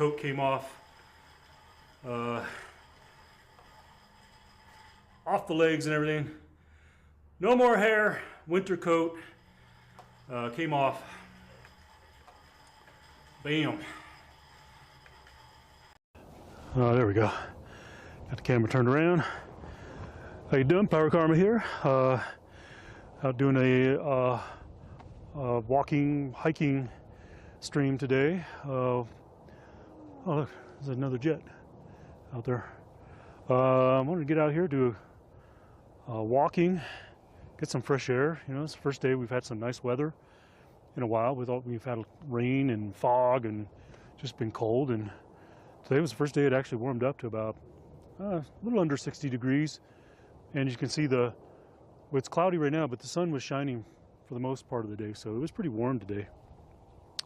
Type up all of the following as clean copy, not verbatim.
coat came off the legs and everything. No more hair. Winter coat came off. Bam. Oh, there we go. Got the camera turned around. How you doing? Power Karma here. Out doing a walking, hiking stream today. Oh look, there's another jet out there. I wanted to get out here, do walking, get some fresh air. You know, it's the first day we've had some nice weather in a while. We've had rain and fog and just been cold, and today was the first day it actually warmed up to about a little under 60 degrees. And you can see well, it's cloudy right now, but the sun was shining for the most part of the day, so it was pretty warm today.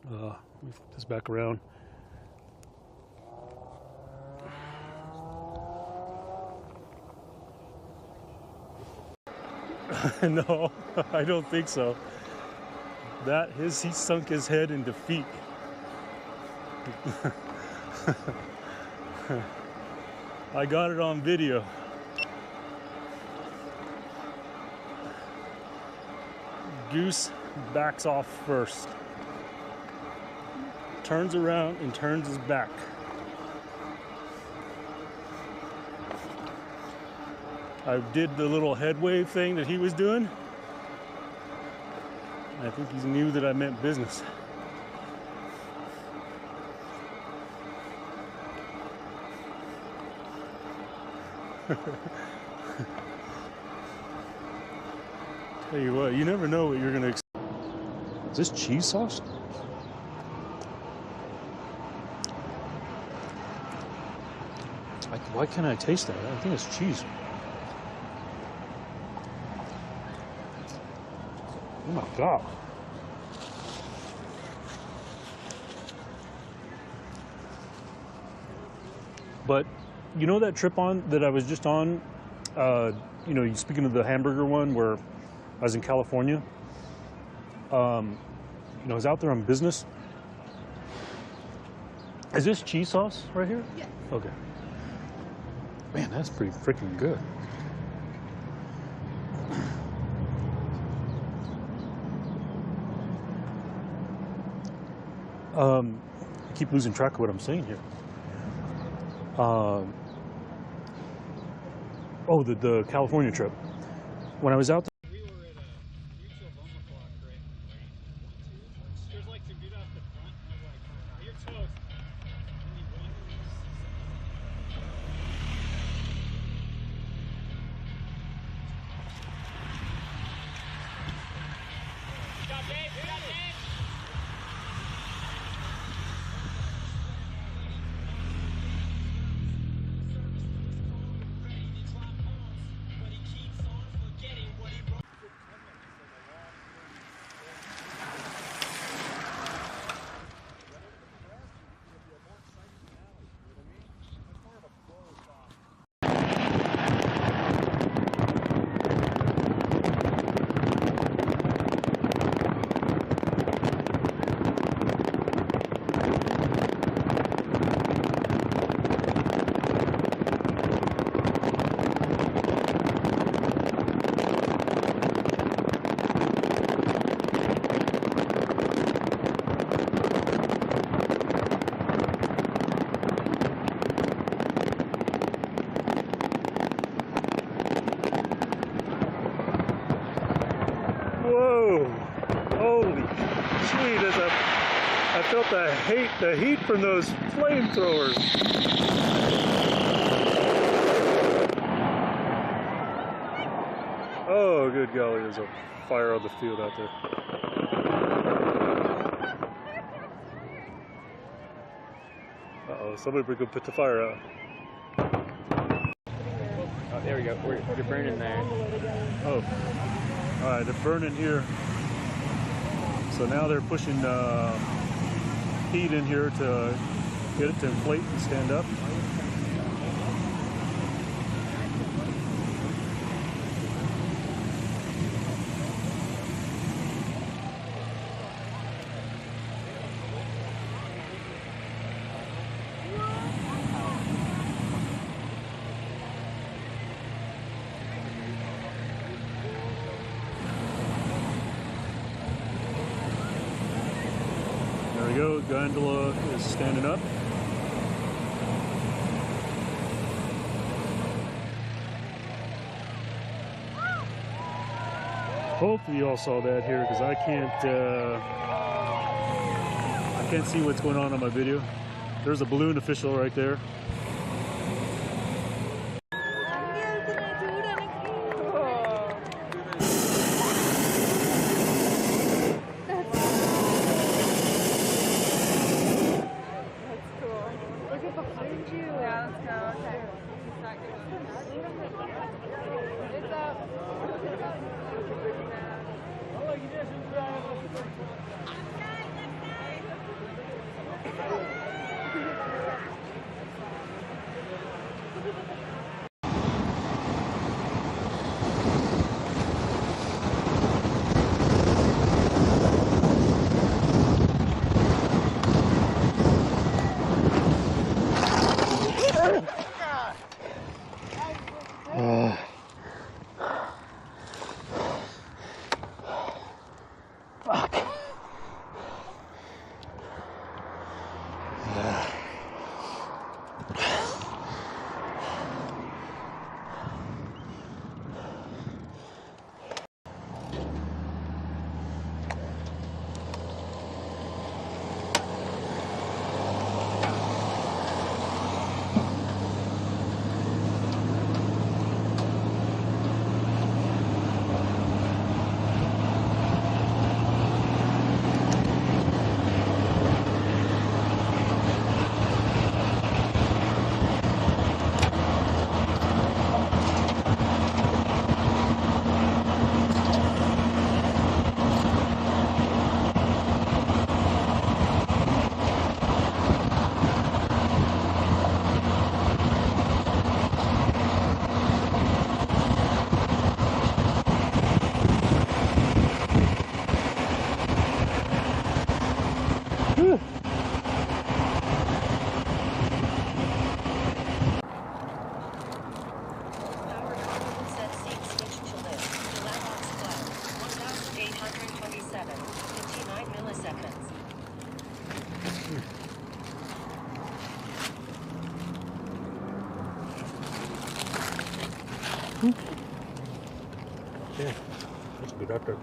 Let me flip this back around. No, I don't think so. He sunk his head in defeat. I got it on video. Goose backs off first. Turns around and turns his back. I did the little head wave thing that he was doing. I think he knew that I meant business. Tell you what, you never know what you're gonna expect. Is this cheese sauce? Why can't I taste that? I think it's cheese. Oh my God. But you know that trip that I was just on, you know, speaking of the hamburger one where I was in California, you know, I was out there on business. Is this cheese sauce right here? Yeah. Okay. Man, that's pretty freaking good. I keep losing track of what I'm saying here. Oh, the California trip. When I was out there, we were at a mutual bumper clock, right? There's like some dude off the front, and I was like, oh, you're toast. Whoa! Holy gee, I felt the heat from those flamethrowers. Oh, good golly, there's a fire on the field out there. Uh-oh, somebody could put the fire out. Oh, there we go. You're burning there. Oh. Alright, they're burning here. So now they're pushing heat in here to get it to inflate and stand up. we go, gondola is standing up. Hopefully you all saw that here, because I can't see what's going on my video. There's a balloon official right there. Yeah, that's a good update.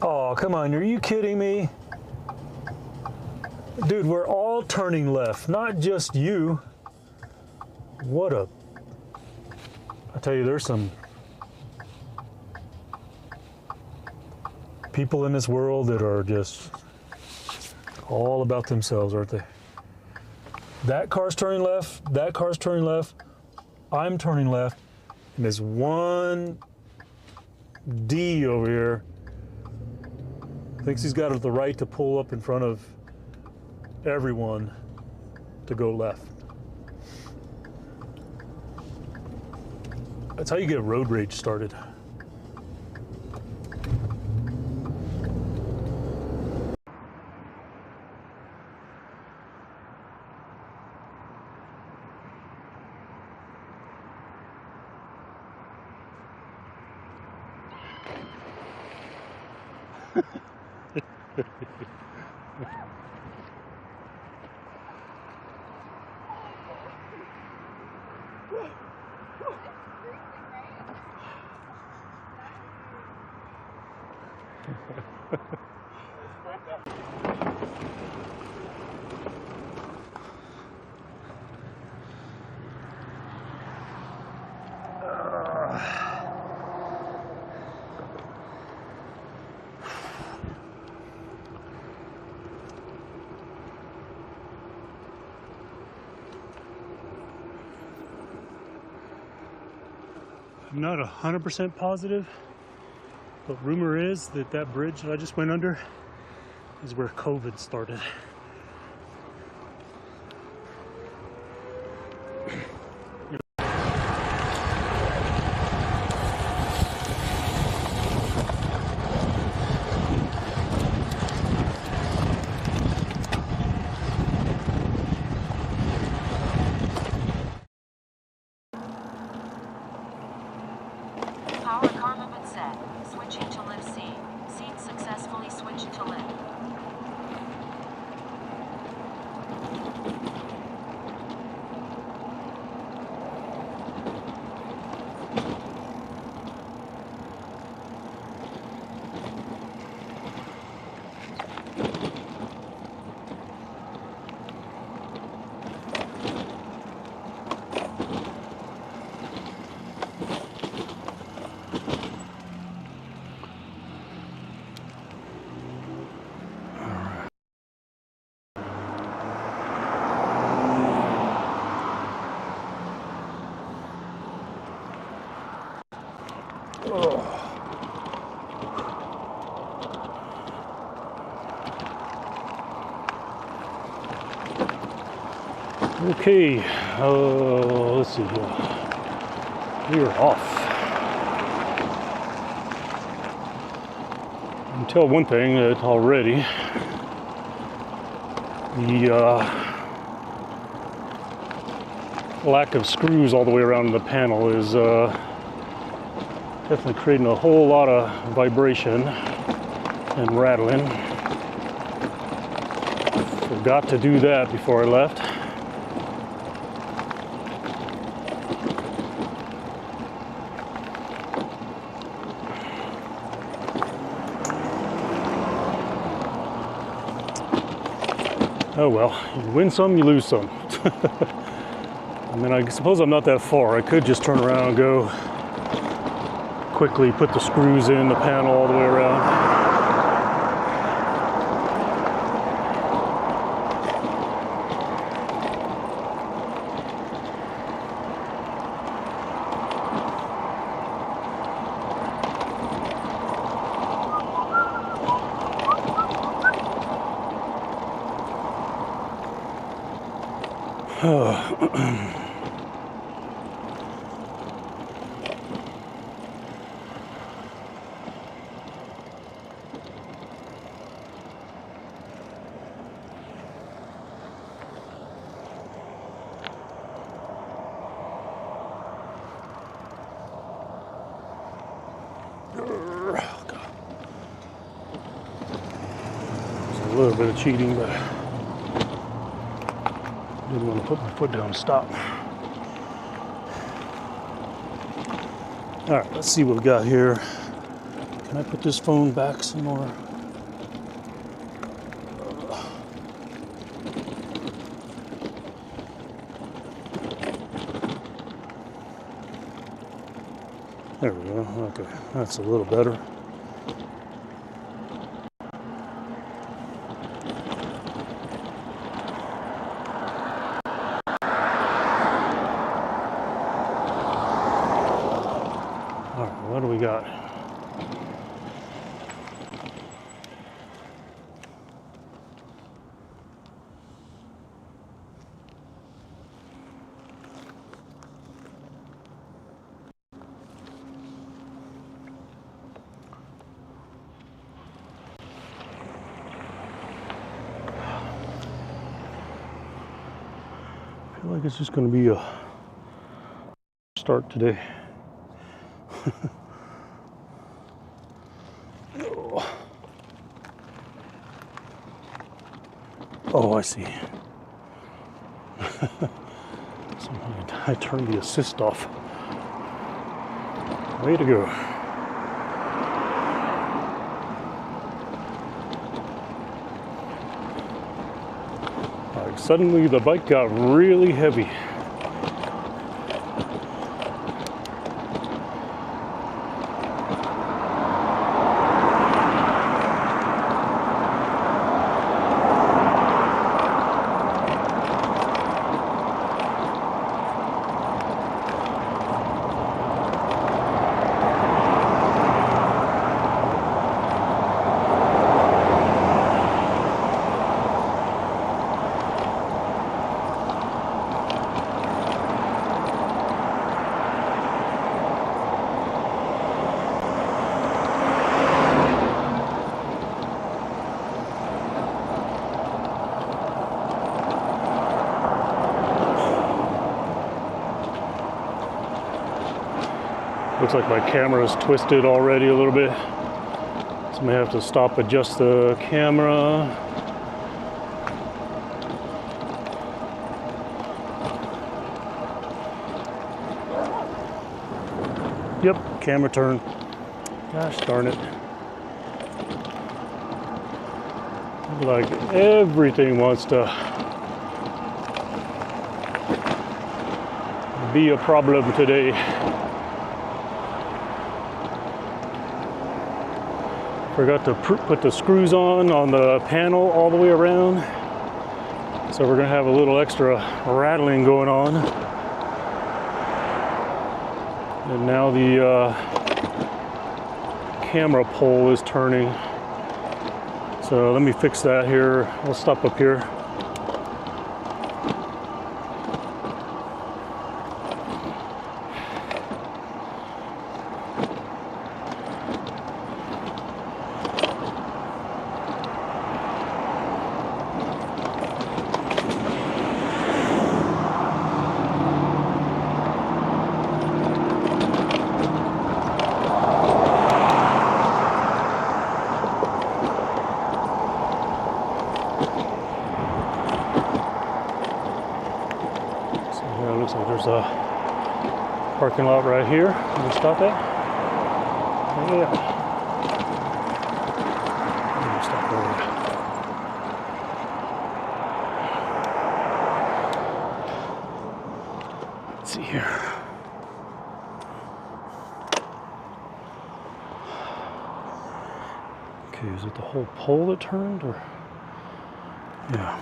Oh, come on, are you kidding me? Dude, we're all turning left, not just you. What a... I tell you, there's some people in this world that are just all about themselves, aren't they? That car's turning left, that car's turning left, I'm turning left, and there's one D over here thinks he's got the right to pull up in front of everyone to go left. That's how you get road rage started. I'm not 100% positive, but rumor is that that bridge that I just went under is where COVID started. Okay, let's see here. We are off. I can tell one thing that already the lack of screws all the way around the panel is definitely creating a whole lot of vibration and rattling. Forgot to do that before I left. Oh well, you win some, you lose some. I mean, I suppose I'm not that far. I could just turn around and go quickly put the screws in the panel all the way around. A little bit of cheating, but didn't want to put my foot down and stop. All right, let's see what we got here. Can I put this phone back some more? There we go. Okay, that's a little better. What do we got? I feel like it's just going to be a start today. Oh, I see. So I turned the assist off. Way to go. Like suddenly the bike got really heavy. Looks like my camera's twisted already a little bit. So I may have to stop, adjust the camera. Yep, camera turn. Gosh darn it. Like everything wants to be a problem today. Forgot to put the screws on the panel all the way around. So we're gonna have a little extra rattling going on. And now the camera pole is turning. So let me fix that here. I'll stop up here. So here it looks like there's a parking lot right here. Can we stop at? Yeah. Stop over. Let's see here. Okay, is it the whole pole that turned, or? Yeah.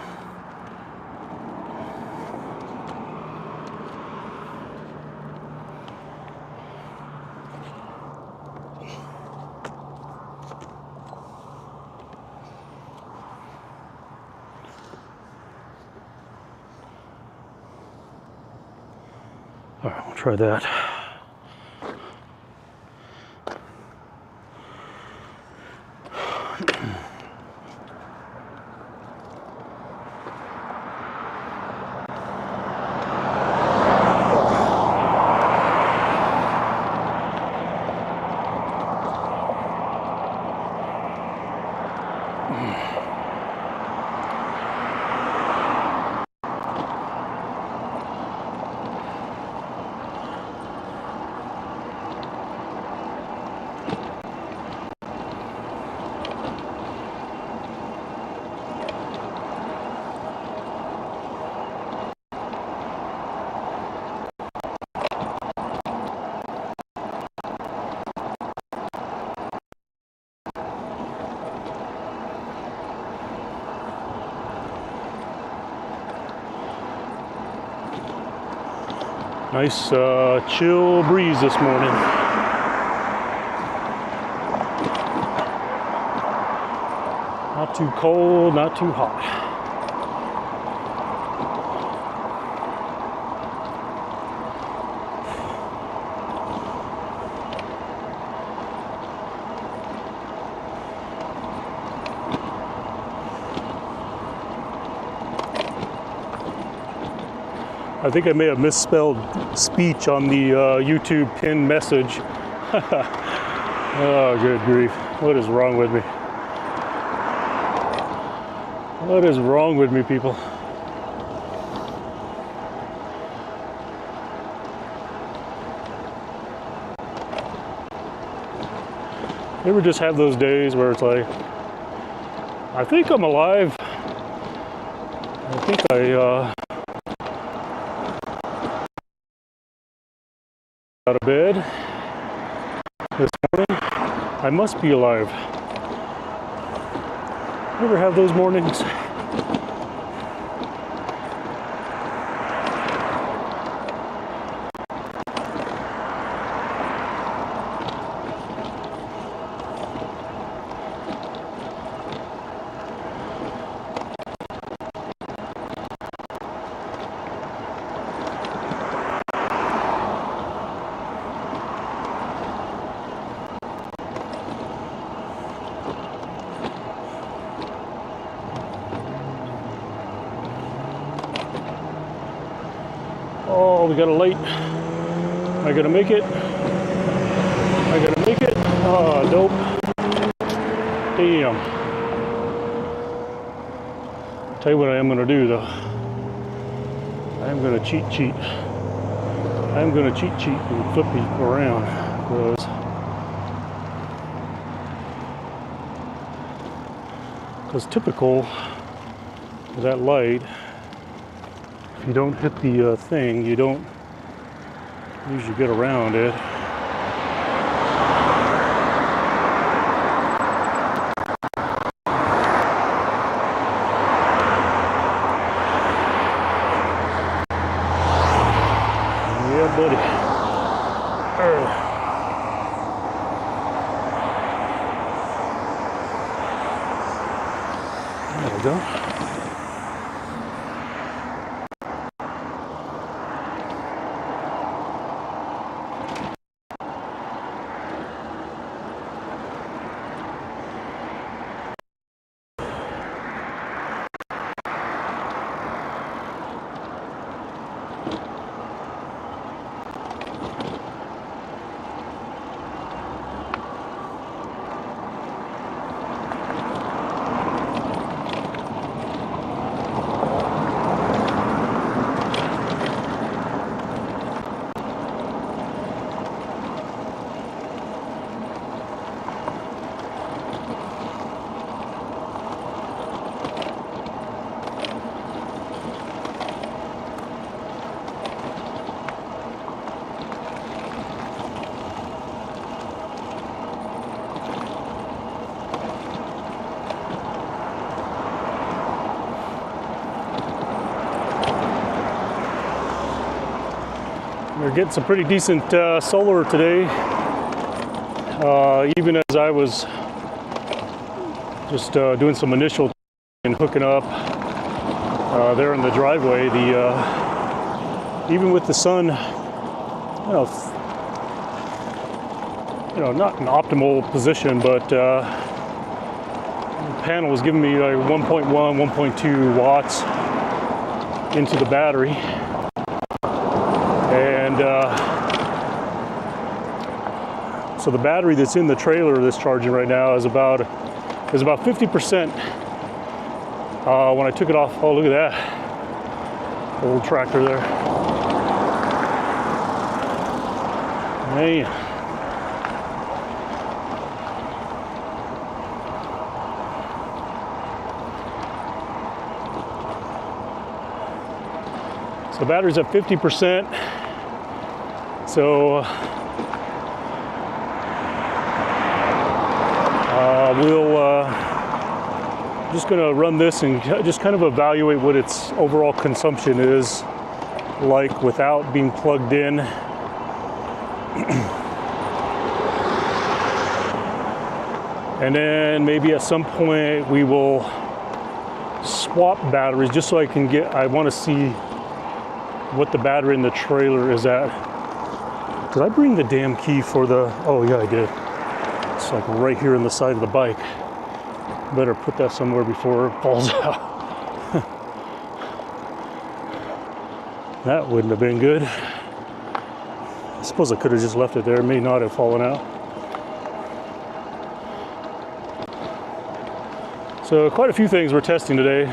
All right, we'll try that. Nice chill breeze this morning. Not too cold, not too hot. I think I may have misspelled speech on the YouTube pinned message. Oh, good grief. What is wrong with me? What is wrong with me, people? You ever just have those days where it's like, I think I'm alive. I think I out of bed this morning. I must be alive. You ever have those mornings? Oh, we got a light. Am I gonna make it? Am I gonna make it? Oh, nope. Damn. Tell you what I am gonna do though. I am gonna cheat. I am gonna cheat and flip people around because typical of that light. If you don't hit the thing, you don't usually get around it. Yeah, buddy. There we go. We're getting some pretty decent solar today. Even as I was just doing some initial and hooking up there in the driveway, even with the sun, not an optimal position, but the panel was giving me like 1.1, 1.2 watts into the battery, and so the battery that's in the trailer that's charging right now is about 50%. When I took it off, oh look at that old tractor there, man. So the battery's at 50%. So we'll just going to run this and just kind of evaluate what its overall consumption is like without being plugged in. And then maybe at some point we will swap batteries just so I want to see what the battery in the trailer is at. Did I bring the damn key for the, oh yeah I did. It's like right here in the side of the bike. Better put that somewhere before it falls out. That wouldn't have been good. I suppose I could have just left it there. It may not have fallen out. So quite a few things we're testing today.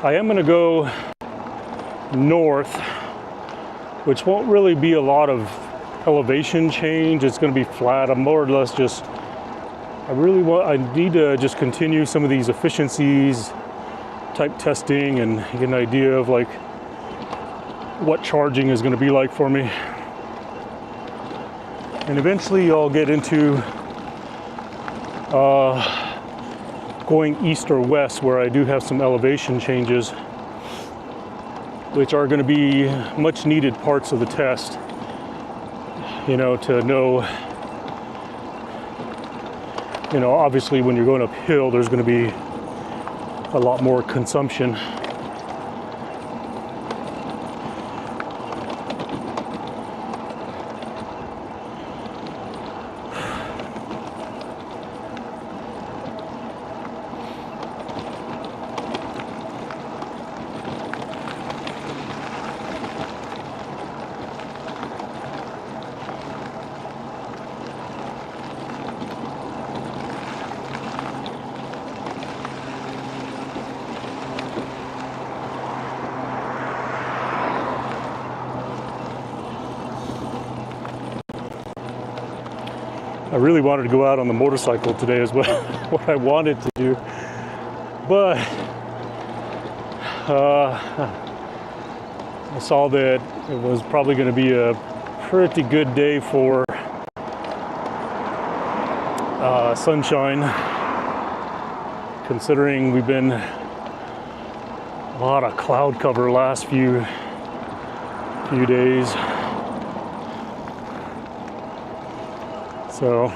I am going to go north, which won't really be a lot of elevation change. It's going to be flat. I'm more or less just, I need to just continue some of these efficiencies type testing and get an idea of like what charging is going to be like for me. And eventually I'll get into going east or west where I do have some elevation changes, which are going to be much needed parts of the test, to know, obviously when you're going uphill, there's going to be a lot more consumption. I really wanted to go out on the motorcycle today is what I wanted to do, but I saw that it was probably going to be a pretty good day for sunshine, considering we've been a lot of cloud cover last few days. So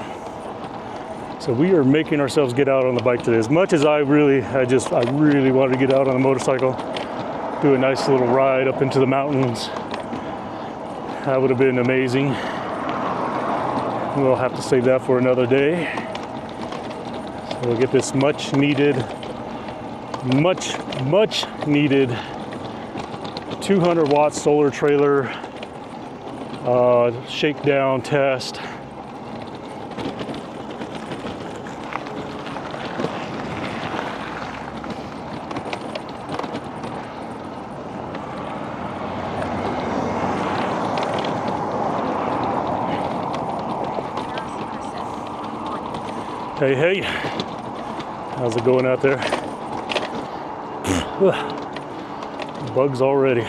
we are making ourselves get out on the bike today. As much as I really wanted to get out on the motorcycle, do a nice little ride up into the mountains. That would have been amazing. We'll have to save that for another day. So we'll get this much needed 200 watt solar trailer shakedown test. Hey, how's it going out there? Bugs already.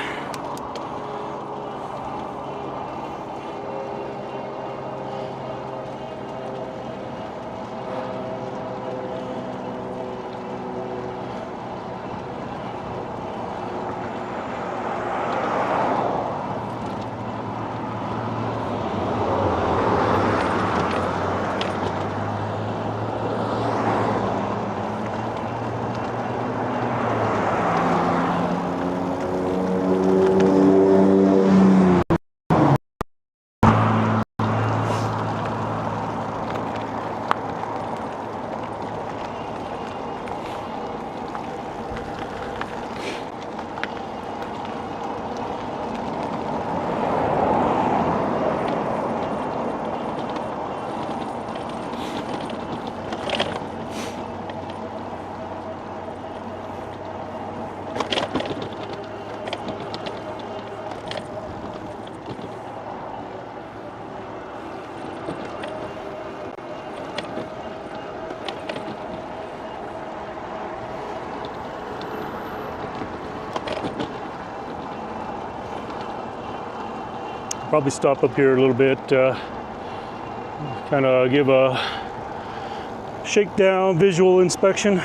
Probably stop up here a little bit, kind of give a shakedown visual inspection.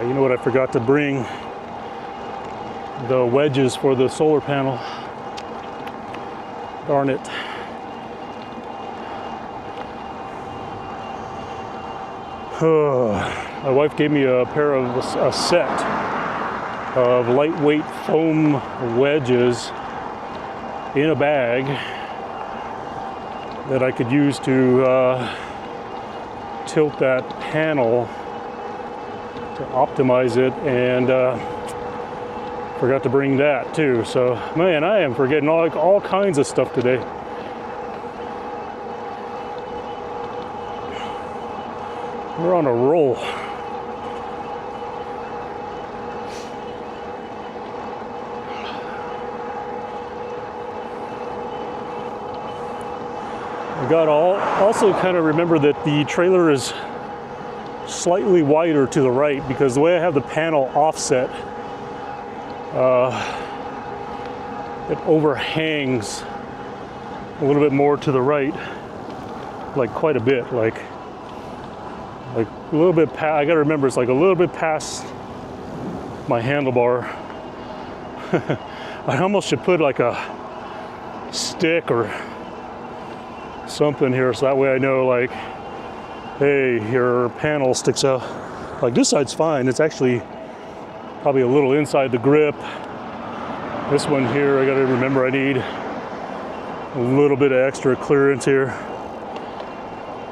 You know what, I forgot to bring the wedges for the solar panel. Darn it. My wife gave me a set of lightweight foam wedges in a bag that I could use to tilt that panel to optimize it, and forgot to bring that too. So man, I am forgetting all kinds of stuff today. We're on a roll. I got also kind of remember that the trailer is slightly wider to the right because the way I have the panel offset, it overhangs a little bit more to the right, like quite a bit, like a little bit past. I gotta remember it's like a little bit past my handlebar. I almost should put like a stick or something here so that way I know, like, hey, your panel sticks out. Like this side's fine. It's actually probably a little inside the grip. This one here, I gotta remember I need a little bit of extra clearance here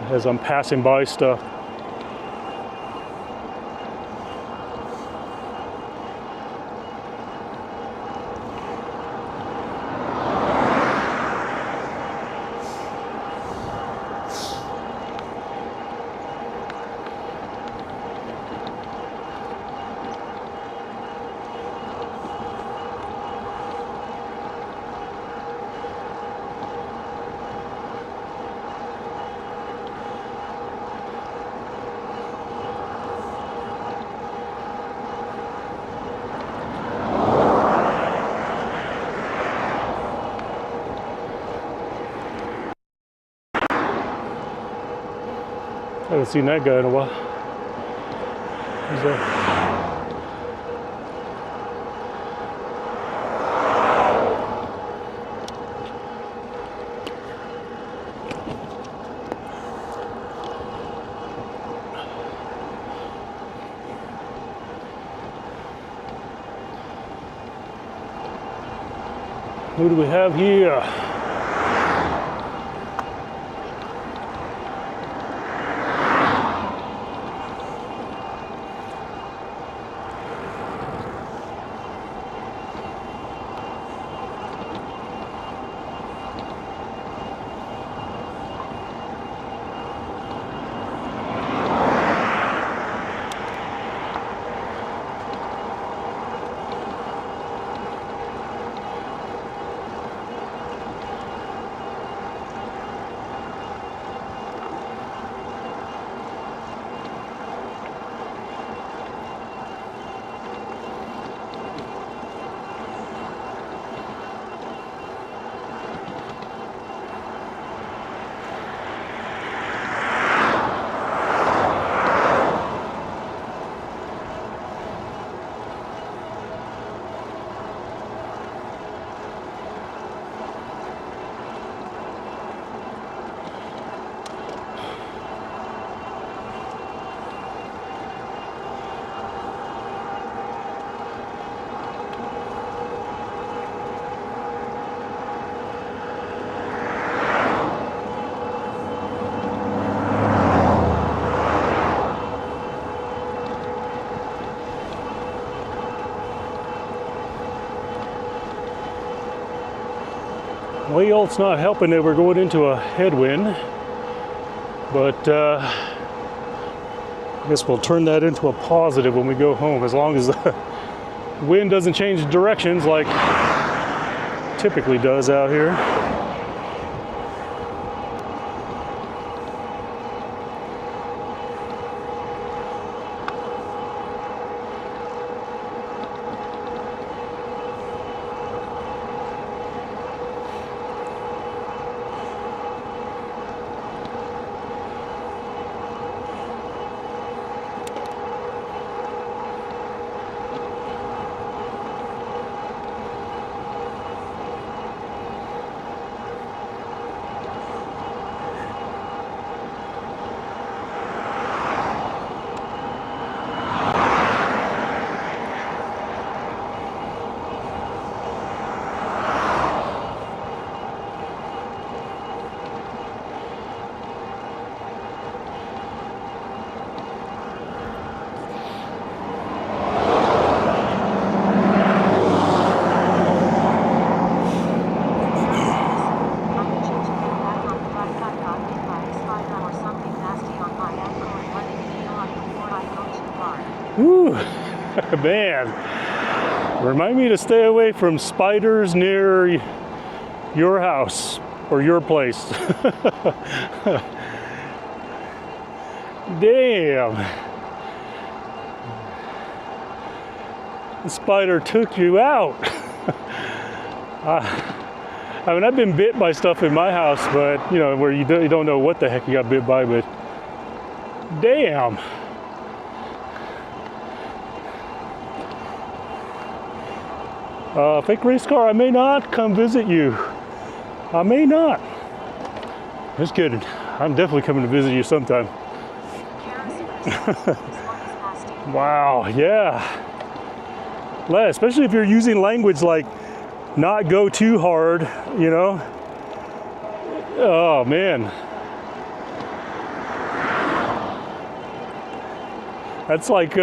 as I'm passing by stuff. I haven't seen that guy in a while. Who's that? Who do we have here? Well, it's not helping that we're going into a headwind, but I guess we'll turn that into a positive when we go home, as long as the wind doesn't change directions like it typically does out here. Whew, man, remind me to stay away from spiders near your house or your place. Damn, the spider took you out. I mean, I've been bit by stuff in my house, but you know, where you don't know what the heck you got bit by, but damn. Fake race car, I may not come visit you. I may not. Just kidding. I'm definitely coming to visit you sometime. Wow, yeah. Especially if you're using language like not go too hard, you know. Oh, man. That's like,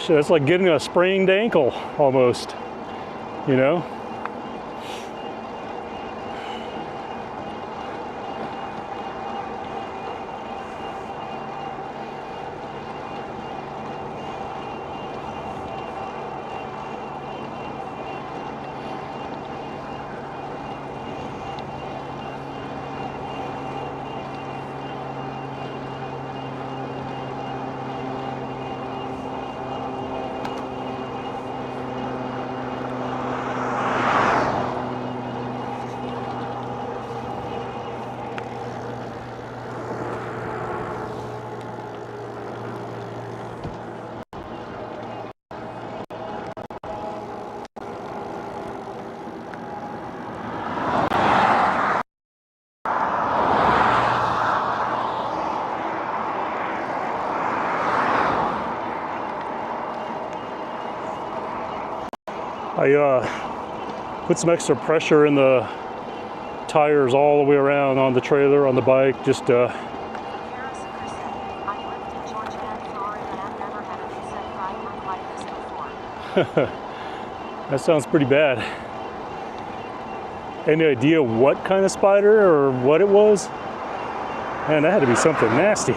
that's like getting a sprained ankle almost, you know? I put some extra pressure in the tires all the way around on the trailer, on the bike, just that sounds pretty bad. Any idea what kind of spider or what it was? Man, that had to be something nasty.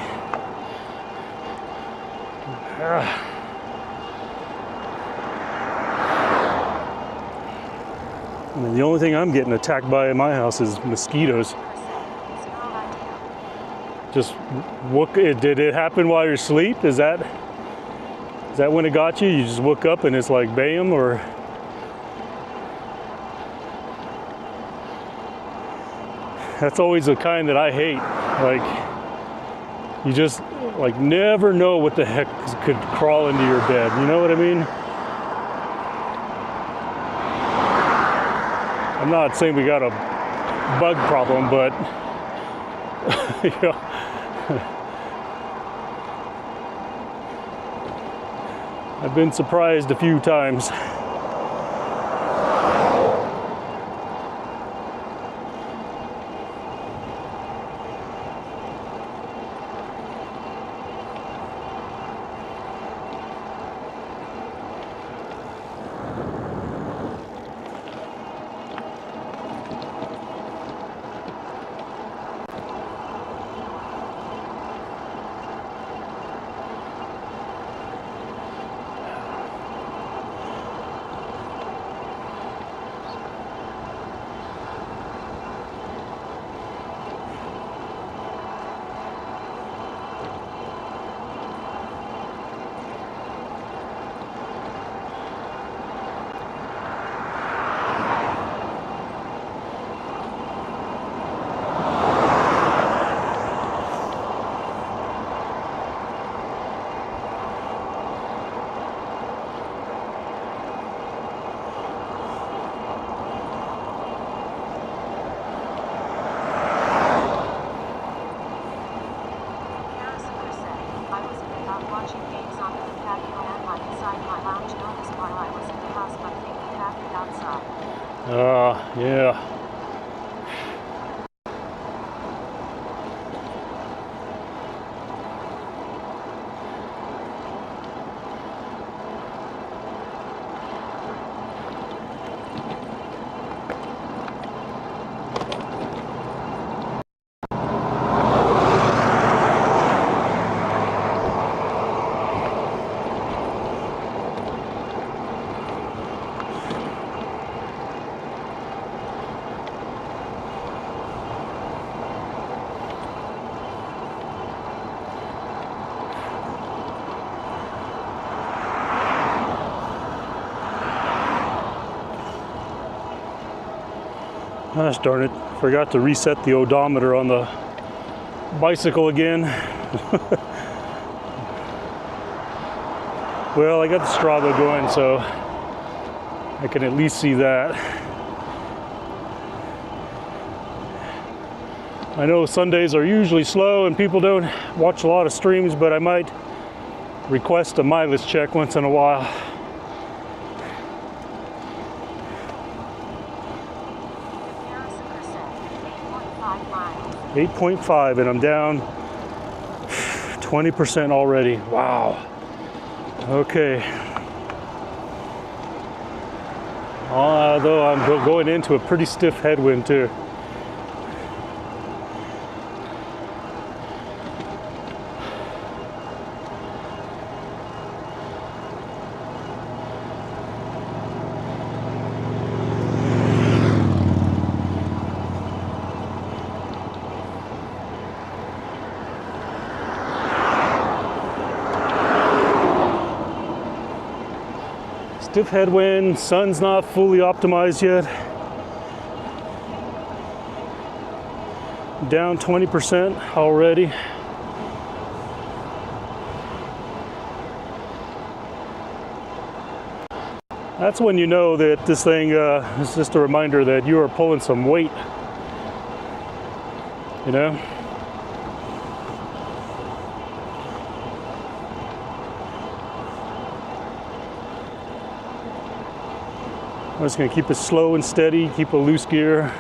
I mean, the only thing I'm getting attacked by in my house is mosquitoes. Just did it happen while you're asleep? Is that when it got you? You just woke up and it's like bam, or? That's always the kind that I hate. Like, you just like never know what the heck could crawl into your bed. You know what I mean? I'm not saying we got a bug problem, but you know, I've been surprised a few times. Yeah. Gosh darn it, forgot to reset the odometer on the bicycle again. Well, I got the Strava going, so I can at least see that. I know Sundays are usually slow and people don't watch a lot of streams, but I might request a mileage check once in a while. 8.5 and I'm down 20% already. Wow. Okay. Although I'm going into a pretty stiff headwind too. Stiff headwind, sun's not fully optimized yet. Down 20% already. That's when you know that this thing is just a reminder that you are pulling some weight, you know? I'm just going to keep it slow and steady, keep a loose gear.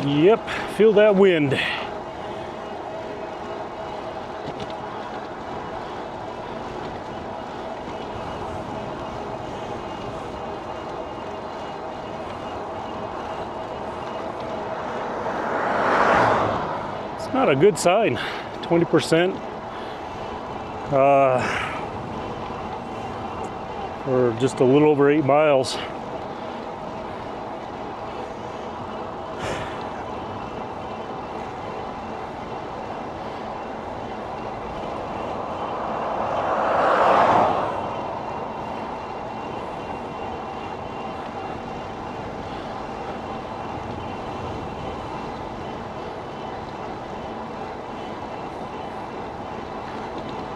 Yep, feel that wind. It's not a good sign. 20% for just a little over 8 miles.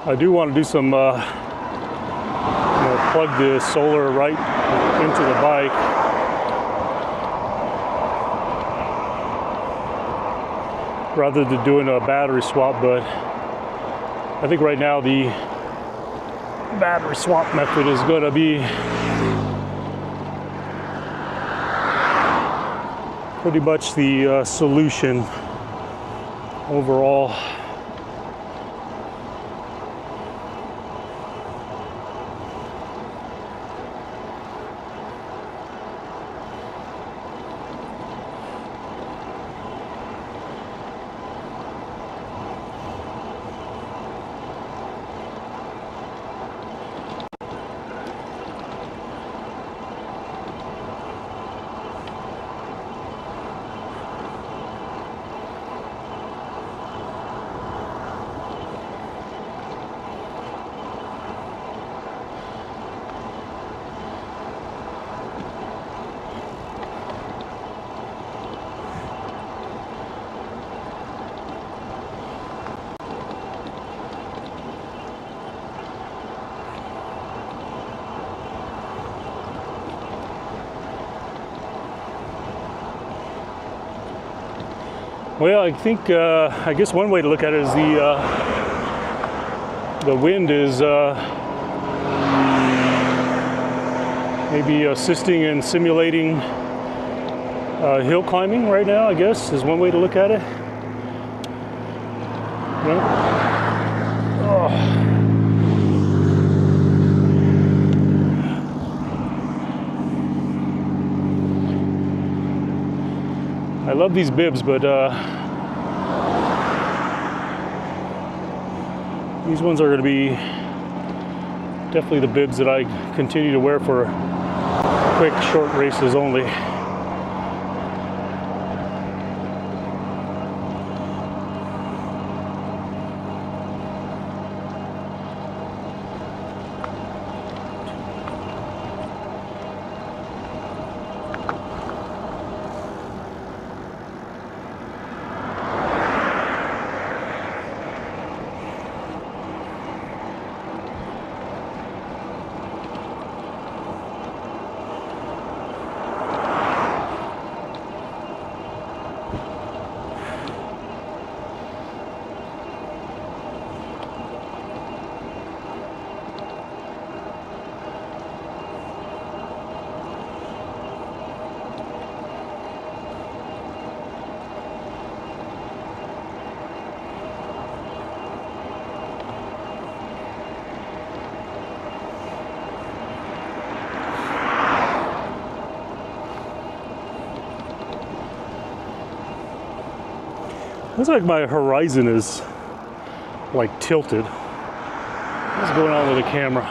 I do want to do some, plug the solar right into the bike. Rather than doing a battery swap, but I think right now the battery swap method is going to be pretty much the solution overall. Well, I think I guess one way to look at it is the wind is maybe assisting in simulating hill climbing right now. I guess is one way to look at it. Oh. I love these bibs, but these ones are going to be definitely the bibs that I continue to wear for quick, short races only. Looks like my horizon is like tilted. What's going on with the camera?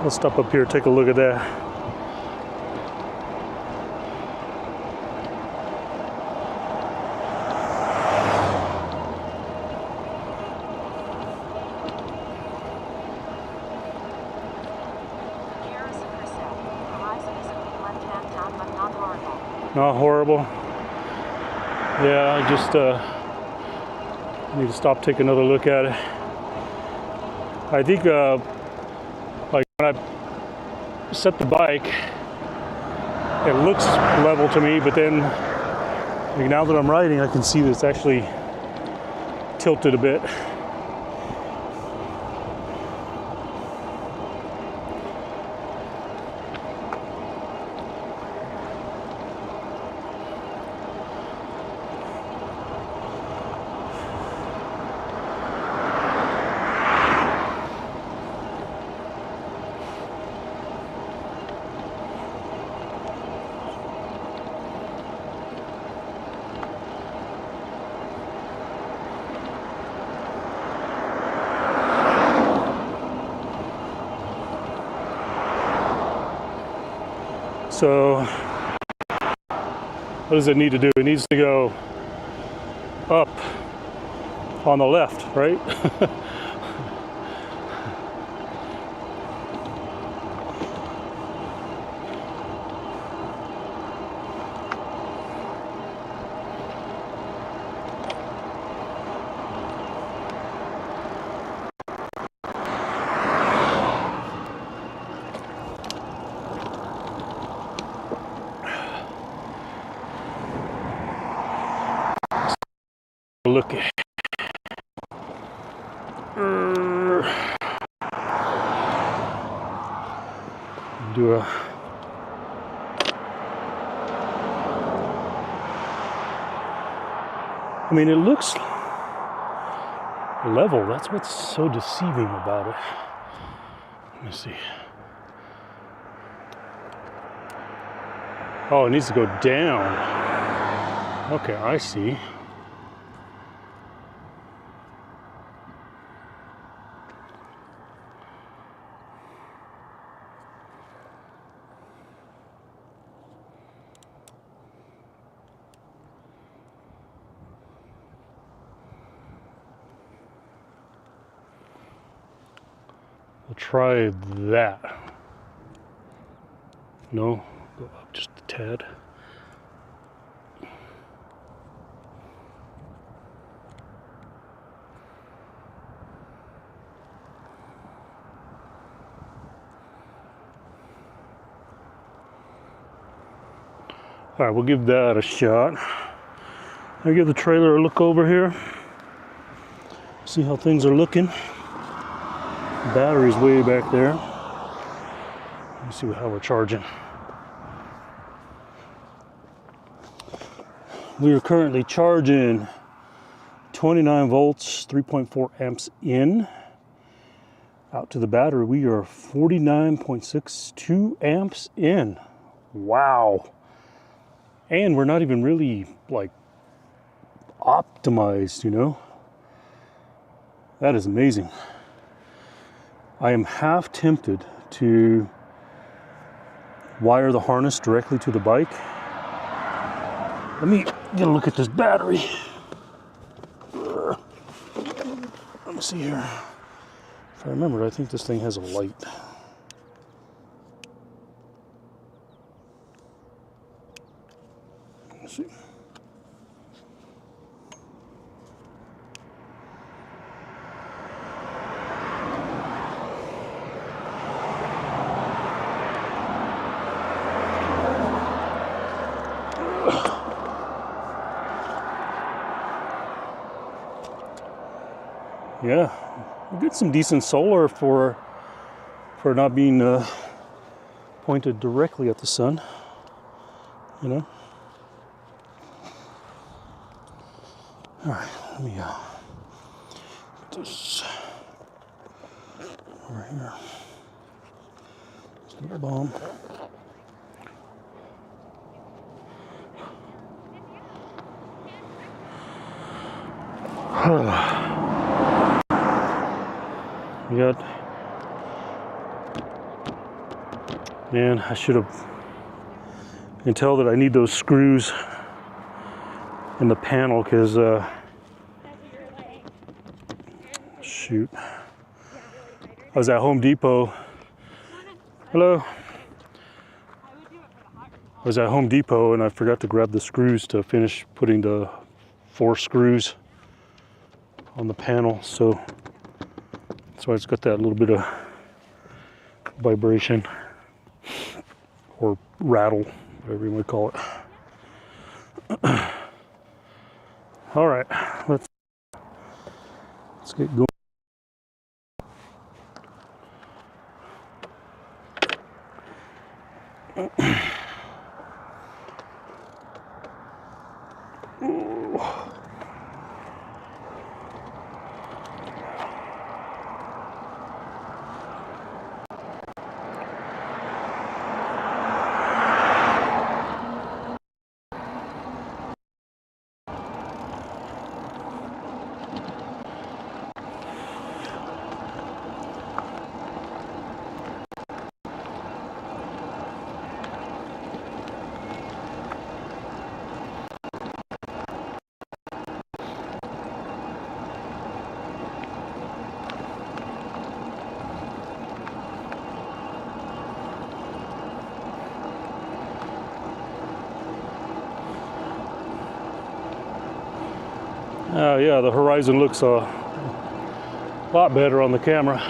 Let's stop up here and take a look at that. Not horrible. Yeah, I just need to stop, take another look at it. I think like when I set the bike, it looks level to me, but then like now that I'm riding, I can see that it's actually tilted a bit. So what does it need to do? It needs to go up on the left, right? Look. Do a I mean, it looks level. That's what's so deceiving about it. Let me see. Oh, it needs to go down. Okay, I see. We'll try that. No, go up just a tad. All right, we'll give that a shot. I'll give the trailer a look over here. See how things are looking. Battery's way back there. Let's see how we're charging. We are currently charging 29 volts, 3.4 amps in. Out to the battery, we are 49.62 amps in. Wow. And we're not even really like optimized, you know? That is amazing. I am half tempted to wire the harness directly to the bike. Let me get a look at this battery. Let me see here. If I remember, I think this thing has a light. Let's see. Yeah, we get some decent solar for not being pointed directly at the sun, you know. All right, let me put this over here. Just a bomb. We got, man, I should have, you can tell that I need those screws in the panel because, shoot. I was at Home Depot. Hello. I was at Home Depot and I forgot to grab the screws to finish putting the 4 screws on the panel, so that's why it's got that little bit of vibration or rattle, whatever you want to call it. All right, let's get going. Yeah, the horizon looks a lot better on the camera.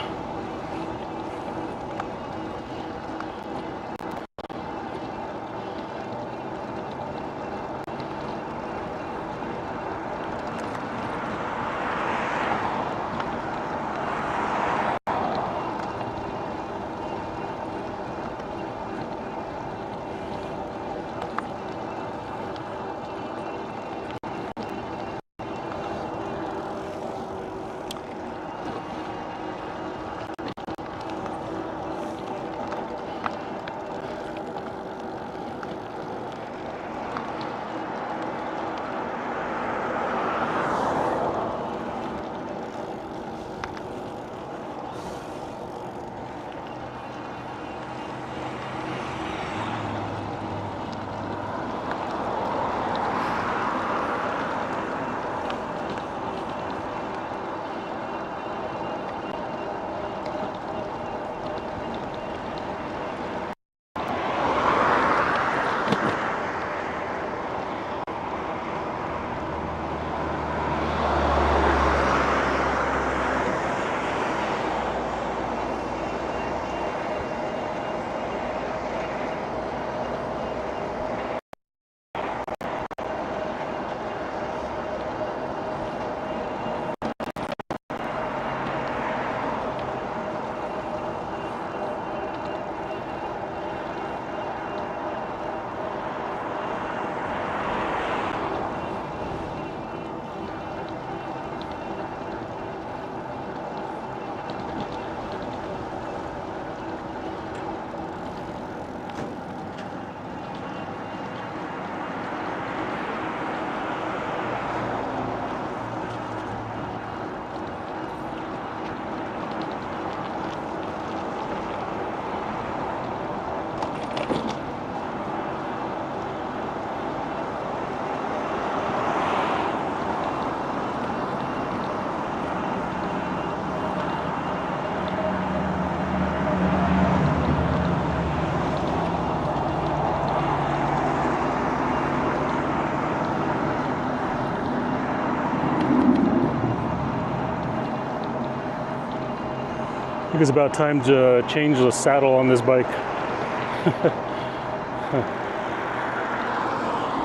think it's about time to change the saddle on this bike.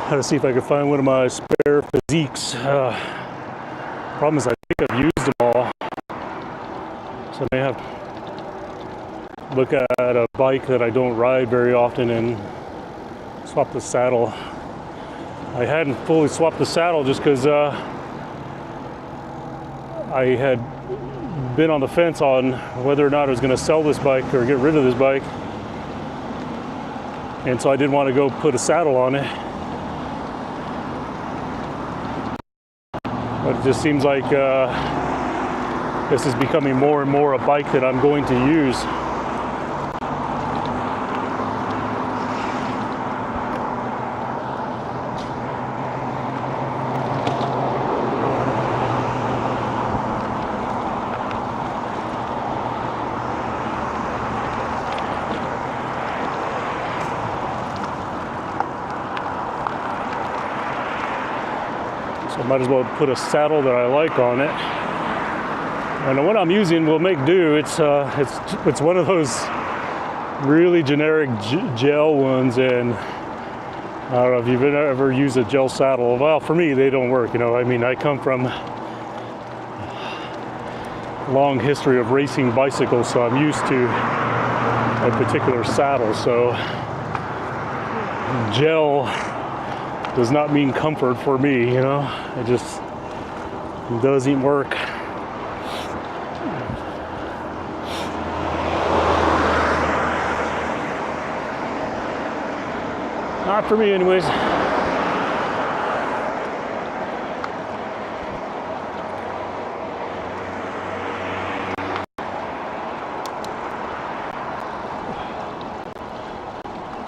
Had to see if I could find one of my spare physiques. Problem is I think I've used them all. So I may have to look at a bike that I don't ride very often and swap the saddle. I hadn't fully swapped the saddle just because I had been on the fence on whether or not I was going to sell this bike or get rid of this bike. And so I didn't want to go put a saddle on it. But it just seems like this is becoming more and more a bike that I'm going to use. So I might as well put a saddle that I like on it. And the one I'm using will make do. It's one of those really generic gel ones, and I don't know if you've ever used a gel saddle. Well, for me, they don't work. You know, I mean, I come from a long history of racing bicycles, so I'm used to a particular saddle. So gel does not mean comfort for me, you know. It just doesn't work. Not for me anyways. I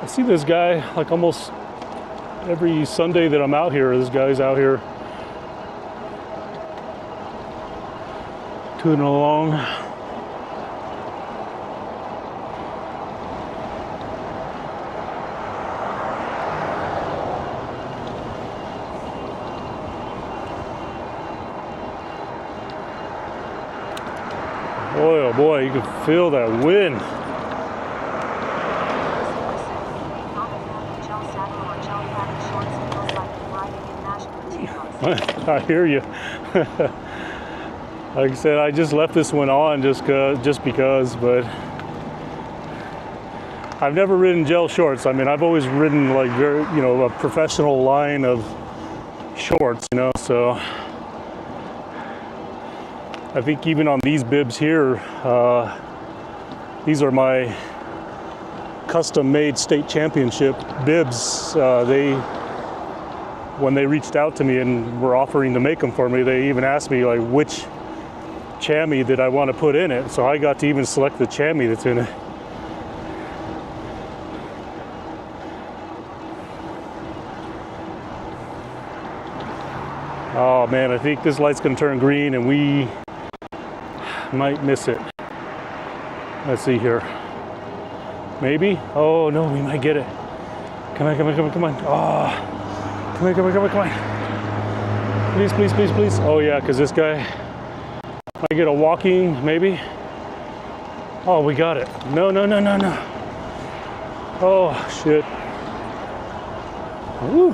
see this guy like almost every Sunday that I'm out here. This guy's out here tooting along. Boy, oh boy, you can feel that wind. I hear you. Like I said, I just left this one on just because, but I've never ridden gel shorts. I mean, I've always ridden like very, you know, a professional line of shorts, you know, so I think even on these bibs here, these are my custom-made state championship bibs. When they reached out to me and were offering to make them for me, they even asked me like which chamois that I want to put in it. So I got to even select the chamois that's in it. Oh man, I think this light's gonna turn green and we might miss it. Let's see here. Maybe? Oh no, we might get it. Come on, come on, come on, come on. Oh. Come on, come on, come on, come on. Please, please, please, please. Oh yeah, because this guy might get a walking, maybe. Oh, we got it. No, no, no, no, no. Oh, shit. Woo.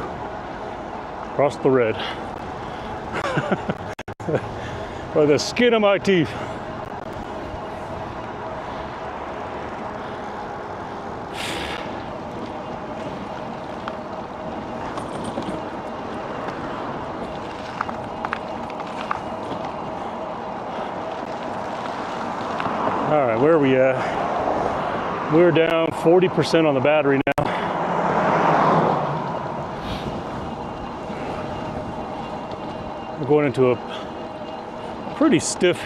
Crossed the red. By the skin of my teeth. All right, where are we at? We're down 40% on the battery now. We're going into a pretty stiff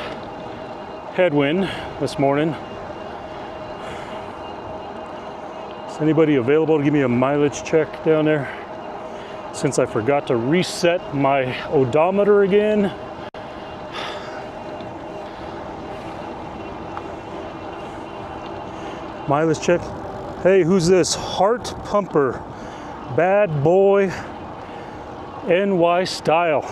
headwind this morning. Is anybody available to give me a mileage check down there? Since I forgot to reset my odometer again. Mileage check. Hey, who's this? Heart Pumper, Bad Boy, NY Style.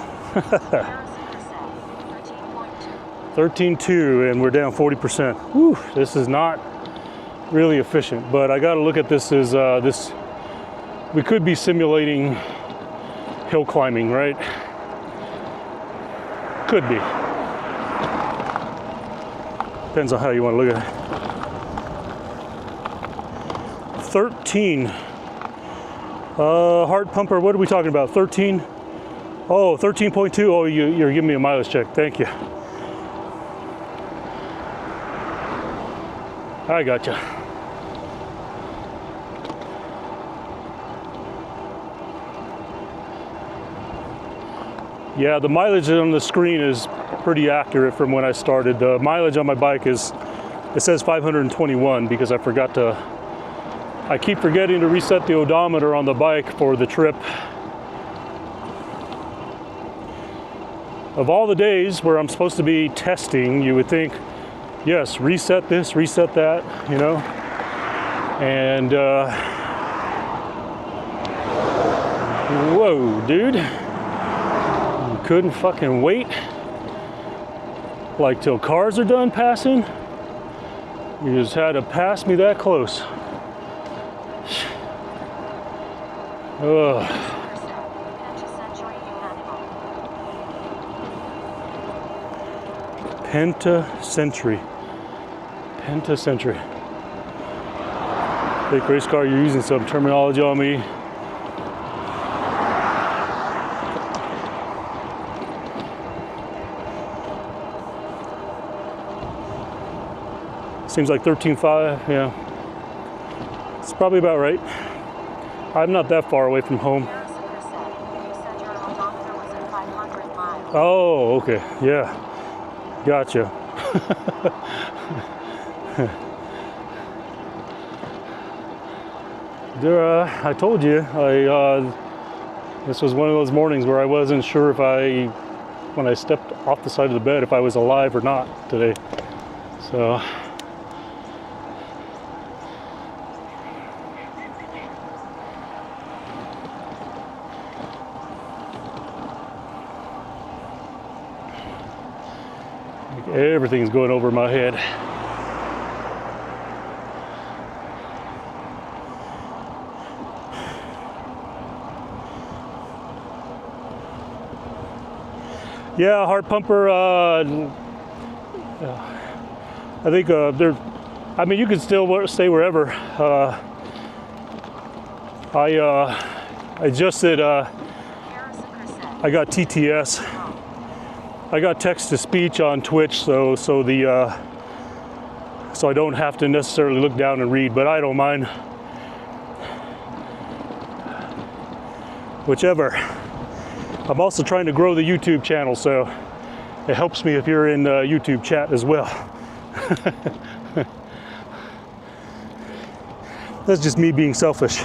13.2, and we're down 40%. Whew, this is not really efficient, but I got to look at this as this. We could be simulating hill climbing, right? Could be. Depends on how you want to look at it. 13. Heart pumper, what are we talking about? 13? Oh, 13.2. Oh, you're giving me a mileage check. Thank you. I gotcha. Yeah, the mileage on the screen is pretty accurate from when I started. The mileage on my bike it says 521 because I keep forgetting to reset the odometer on the bike for the trip. Of all the days where I'm supposed to be testing, you would think, yes, reset this, reset that, you know? And, whoa, dude. You couldn't fucking wait? Like till cars are done passing? You just had to pass me that close. Ugh. Pentacentury. Big race car, you're using some terminology on me. Seems like 13.5, yeah. It's probably about right. I'm not that far away from home. Oh, okay, yeah. Gotcha. I told you, this was one of those mornings where I wasn't sure if when I stepped off the side of the bed, if I was alive or not today. So. Everything's going over my head. Yeah, heart pumper. I think I mean, you can still stay wherever. I adjusted. I got TTS. I got text to speech on Twitch, so I don't have to necessarily look down and read, but I don't mind. Whichever. I'm also trying to grow the YouTube channel, so it helps me if you're in YouTube chat as well. That's just me being selfish.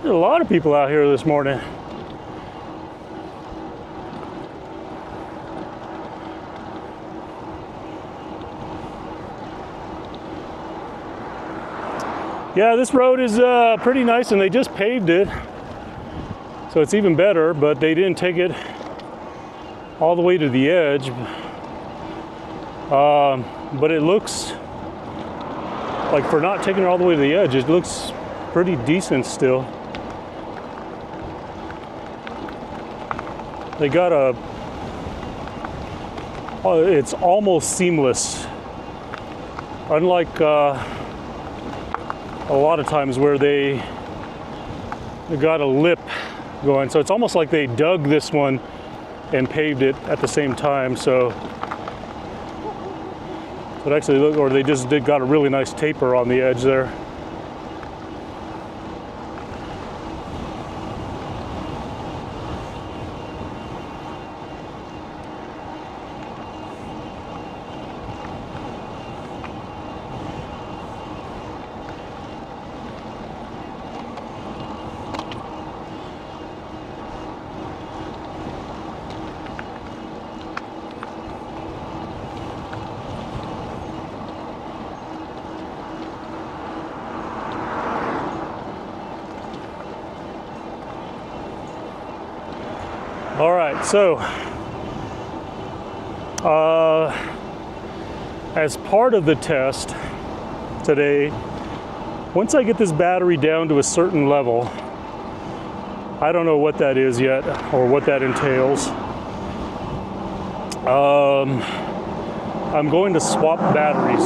There's a lot of people out here this morning. Yeah, this road is pretty nice, and they just paved it, so it's even better, but they didn't take it all the way to the edge. But it looks like, for not taking it all the way to the edge, it looks pretty decent still. They got it's almost seamless. Unlike a lot of times where they got a lip going. So it's almost like they dug this one and paved it at the same time. So it actually looked, or they just got a really nice taper on the edge there. So, as part of the test today, once I get this battery down to a certain level, I don't know what that is yet or what that entails. I'm going to swap batteries.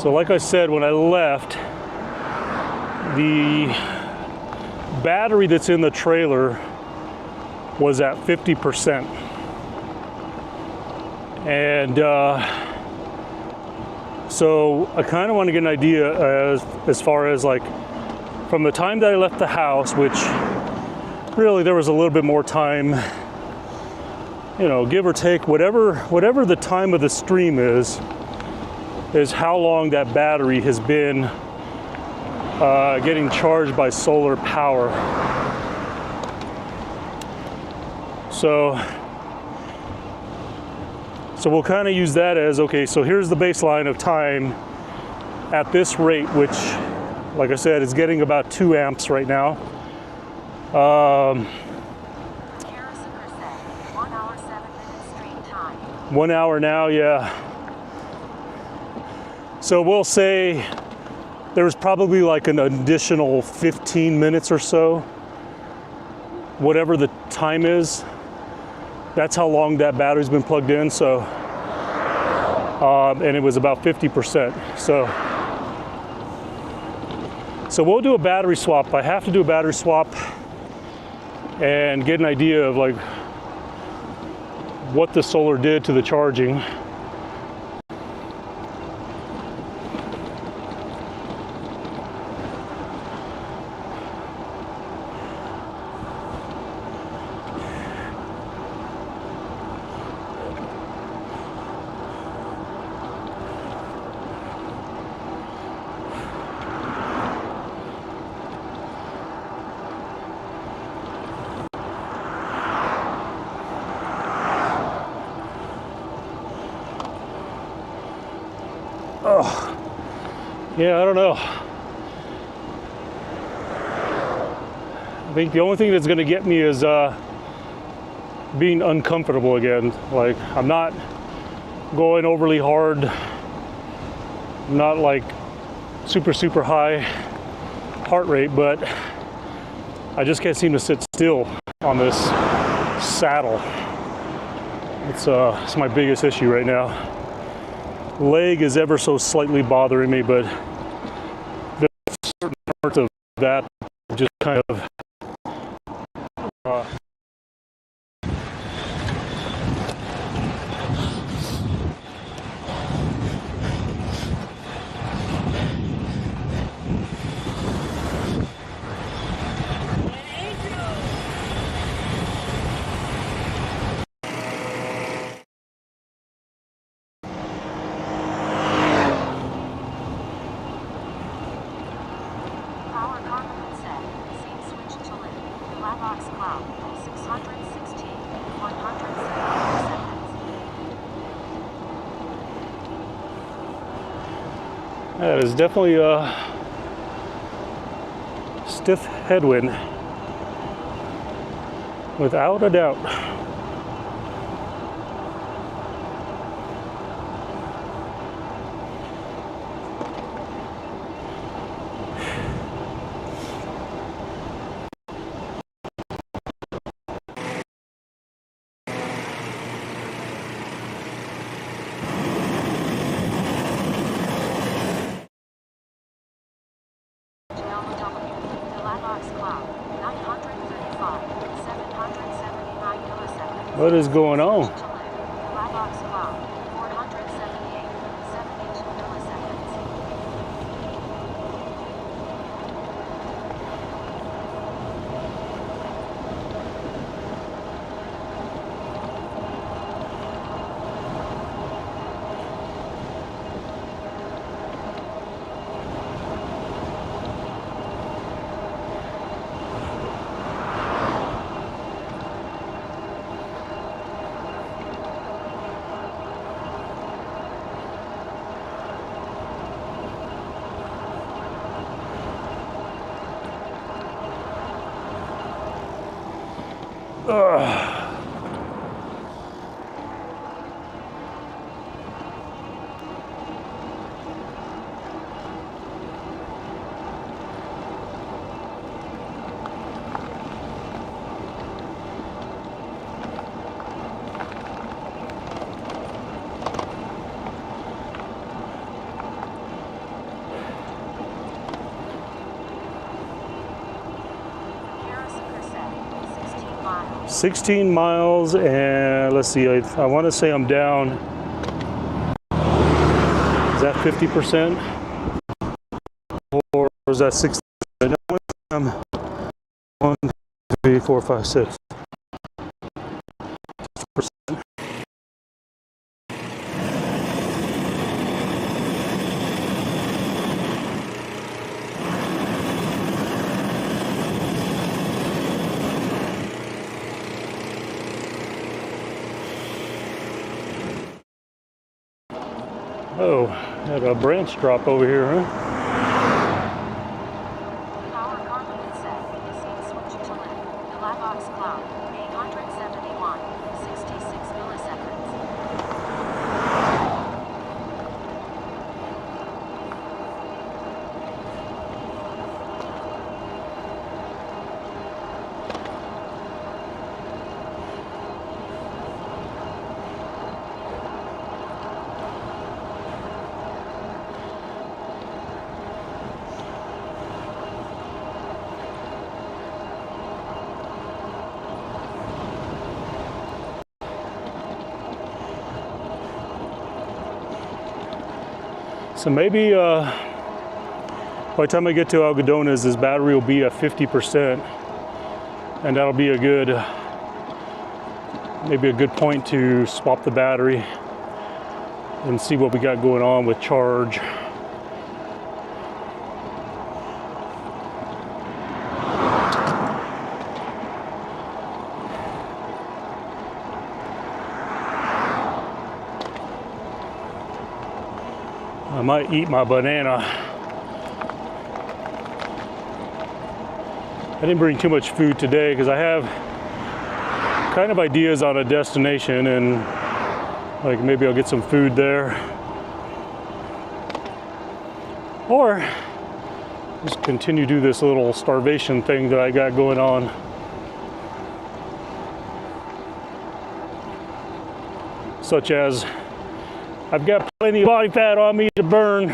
So like I said, when I left, the battery that's in the trailer was at 50%. And so I kind of want to get an idea as far as like from the time that I left the house, which really there was a little bit more time, you know, give or take, whatever the time of the stream is how long that battery has been getting charged by solar power. So we'll kind of use that as, okay, so here's the baseline of time at this rate, which, like I said, is getting about 2 amps right now. 1 hour now, yeah. So we'll say there was probably like an additional 15 minutes or so, whatever the time is. That's how long that battery's been plugged in. So, and it was about 50%. So we'll do a battery swap. I have to do a battery swap and get an idea of like what the solar did to the charging. Oh, yeah, I don't know. I think the only thing that's going to get me is being uncomfortable again. Like, I'm not going overly hard. I'm not like super high heart rate, but I just can't seem to sit still on this saddle. It's my biggest issue right now. Leg is ever so slightly bothering me, but there's certain parts of that just kind of that is definitely a stiff headwind, without a doubt. What is going on? 16 miles, and let's see, I want to say I'm down. Is that 50%? Or is that 60%? No, 1, 2, 3, 4, 5, 6. Oh, had a branch drop over here, huh? Power carbon set. Receive switch to left. The Lavox cloud. 871. 66 milliseconds. So maybe by the time I get to Algodones, this battery will be at 50%, and that'll be a good, maybe a good point to swap the battery and see what we got going on with charge. I might eat my banana. I didn't bring too much food today because I have kind of ideas on a destination, and like maybe I'll get some food there. Or just continue to do this little starvation thing that I got going on. Such as, I've got plenty of body fat on me to burn.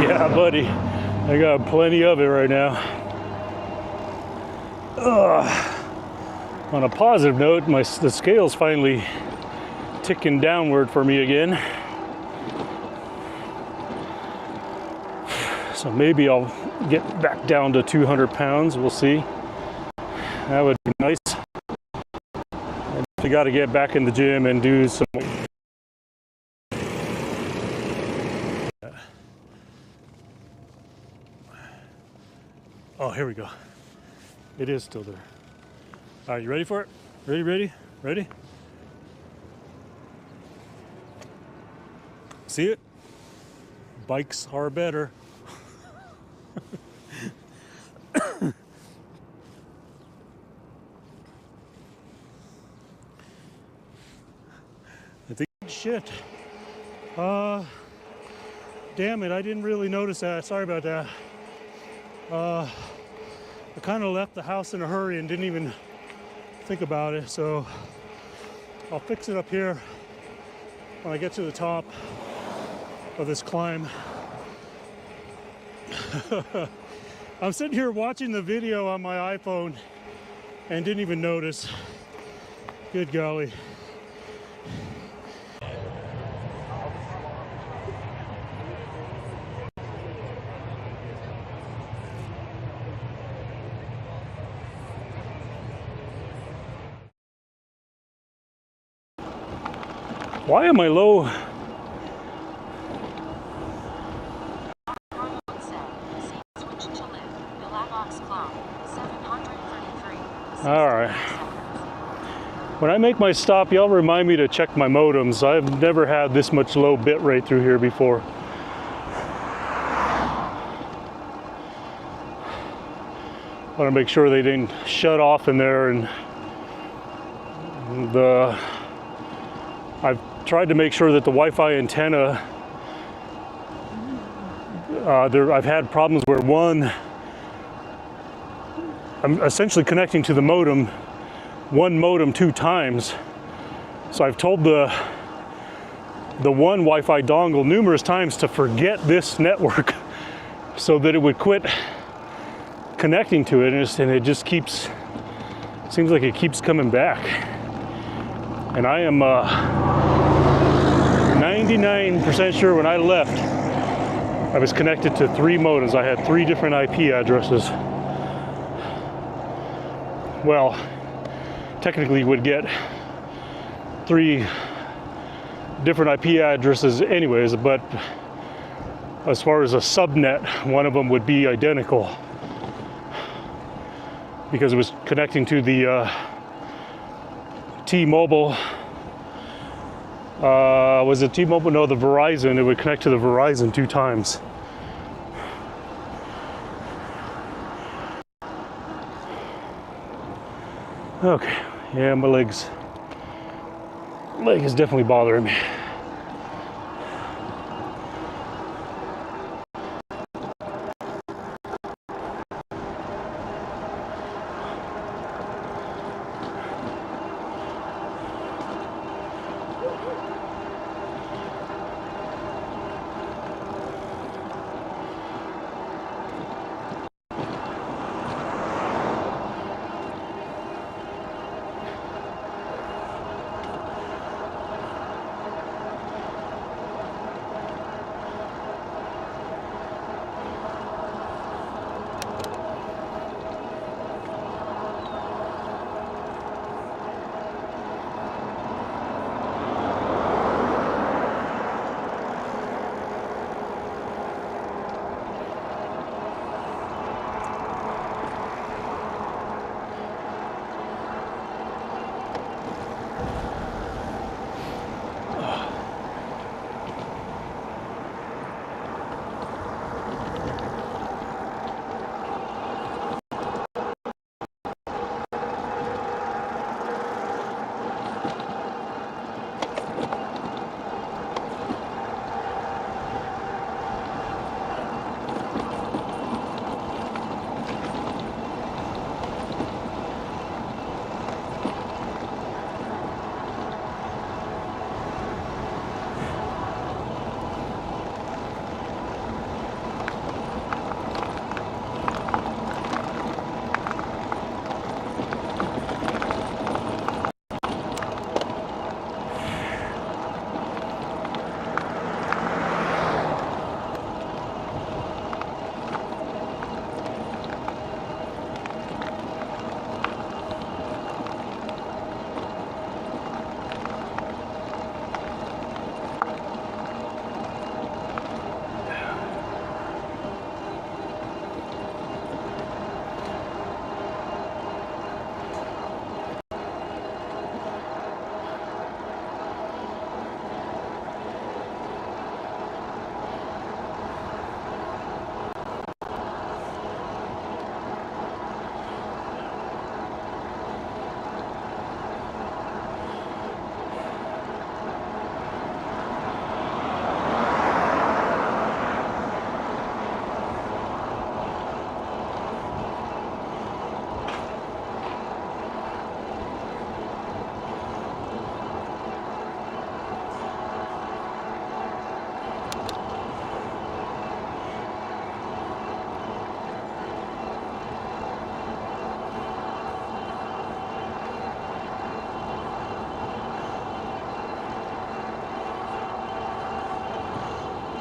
Yeah, buddy, I got plenty of it right now. Ugh. On a positive note, the scale's finally ticking downward for me again. So maybe I'll get back down to 200 pounds, we'll see. That would be nice. I got to get back in the gym and do some. Oh, here we go. It is still there. All right, you ready for it? Ready? See it? Bikes are better. I think, shit. Damn it, I didn't really notice that. Sorry about that. I kind of left the house in a hurry and didn't even think about it, so I'll fix it up here when I get to the top of this climb. I'm sitting here watching the video on my iPhone and didn't even notice. Good golly. Why am I low? All right. When I make my stop, y'all remind me to check my modems. I've never had this much low bit rate through here before. I want to make sure they didn't shut off in there, and I've tried to make sure that the Wi-Fi antenna, I've had problems where one I'm essentially connecting to the modem, one modem 2 times. So I've told the one Wi-Fi dongle numerous times to forget this network so that it would quit connecting to it, and it just keeps, seems like it keeps coming back. And I am 99% sure when I left, I was connected to 3 modems. I had 3 different IP addresses. Well, technically you would get 3 different IP addresses anyways, but as far as a subnet, one of them would be identical because it was connecting to the T-Mobile. Was it T-Mobile? No, the Verizon. It would connect to the Verizon 2 times. Okay, yeah, my leg is definitely bothering me.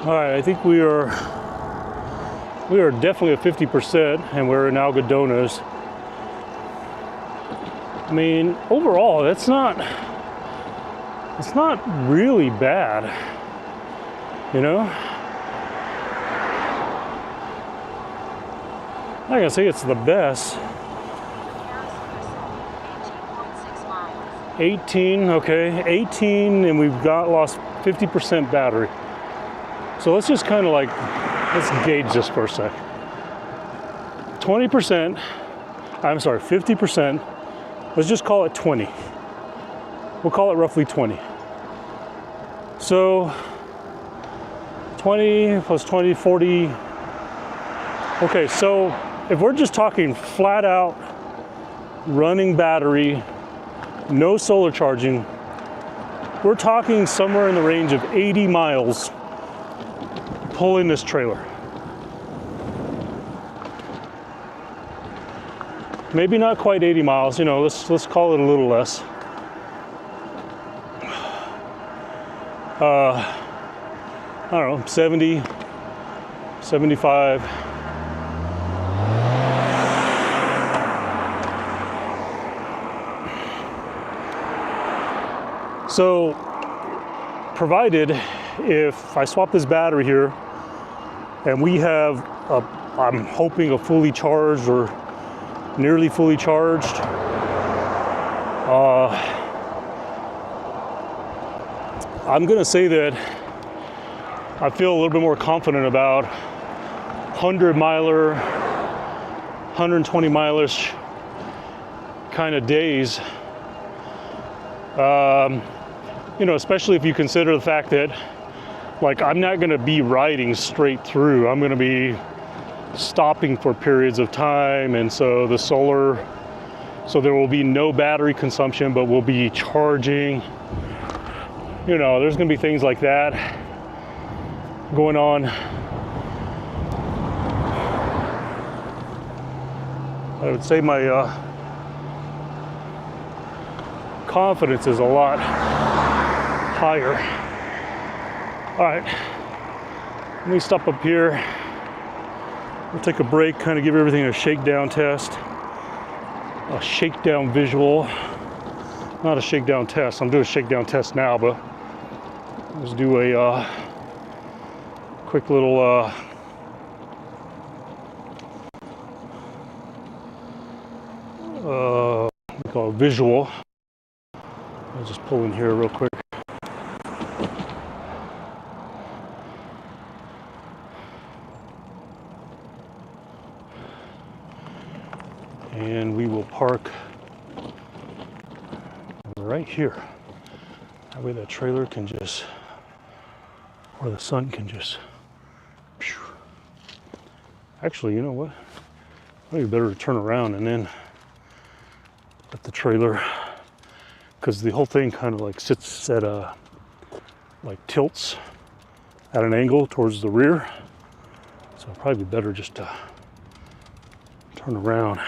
All right, I think we are definitely at 50%, and we're in Algodones. I mean, overall, it's not really bad, you know? I'm not gonna say it's the best. 18, okay, 18, and we've lost 50% battery. So let's just kind of let's gauge this for a sec. 20%, I'm sorry, 50%, let's just call it 20. We'll call it roughly 20. So 20 plus 20, 40. Okay, so if we're just talking flat out running battery, no solar charging, we're talking somewhere in the range of 80 miles pulling this trailer. Maybe not quite 80 miles, you know, let's call it a little less. I don't know, 70, 75. So, provided if I swap this battery here and we have, I'm hoping a fully charged or nearly fully charged, I'm gonna say that I feel a little bit more confident about 100 miler, 120 mileage kind of days. You know, especially if you consider the fact that, like, I'm not gonna be riding straight through. I'm gonna be stopping for periods of time, and so the solar, so there will be no battery consumption, but we'll be charging. You know, there's gonna be things like that going on. I would say my confidence is a lot higher. All right, let me stop up here. We'll take a break, kind of give everything a shakedown test, a shakedown visual. Not a shakedown test. I'm doing a shakedown test now, but let's do a quick little we call it visual. I'll just pull in here real quick. And we will park right here. That way that trailer can just, or the sun can just, phew. Actually, you know what? Maybe better to turn around and then let the trailer, because the whole thing kind of like sits at a, like tilts at an angle towards the rear. So it'd probably be better just to turn around.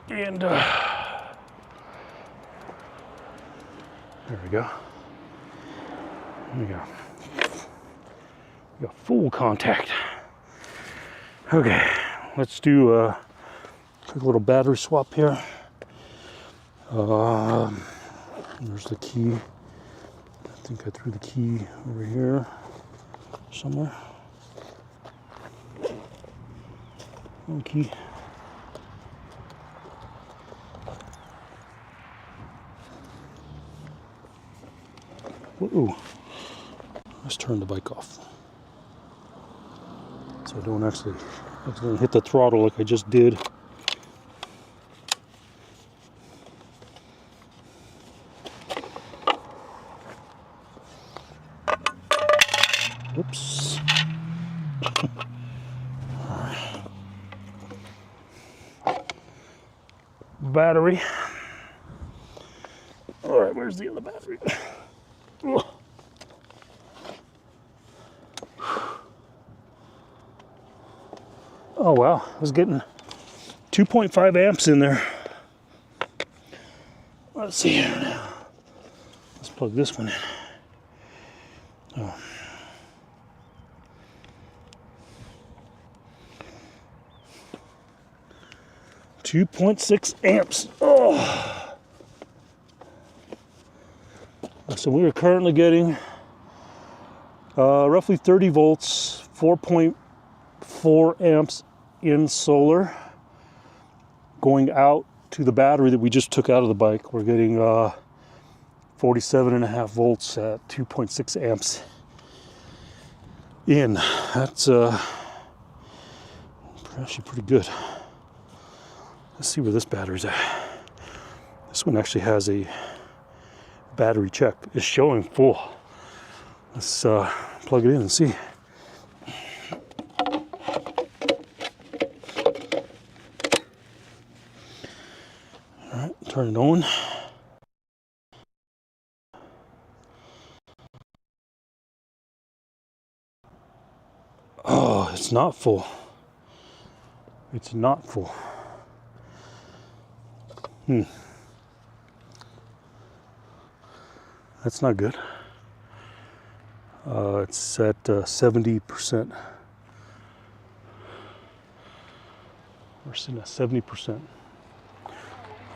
And there we go. There we go. We got full contact. Okay, let's do a quick little battery swap here. There's the key. I think I threw the key over here somewhere. Key. Ooh, let's turn the bike off so I don't actually hit the throttle like I just did. Oops. Battery. All right, where's the other battery? Oh wow, I was getting 2.5 amps in there. Let's see here now. Let's plug this one in. Oh. .6 amps. Oh. So we are currently getting roughly 30 volts, 4.4 amps in solar going out to the battery that we just took out of the bike. We're getting 47.5 volts at 2.6 amps in. That's actually pretty good. Let's see where this battery's at. This one actually has a battery check. It's showing full. Let's plug it in and see. turn it on. Oh, it's not full. It's not full. That's not good. It's at 70%. We're sitting at 70%.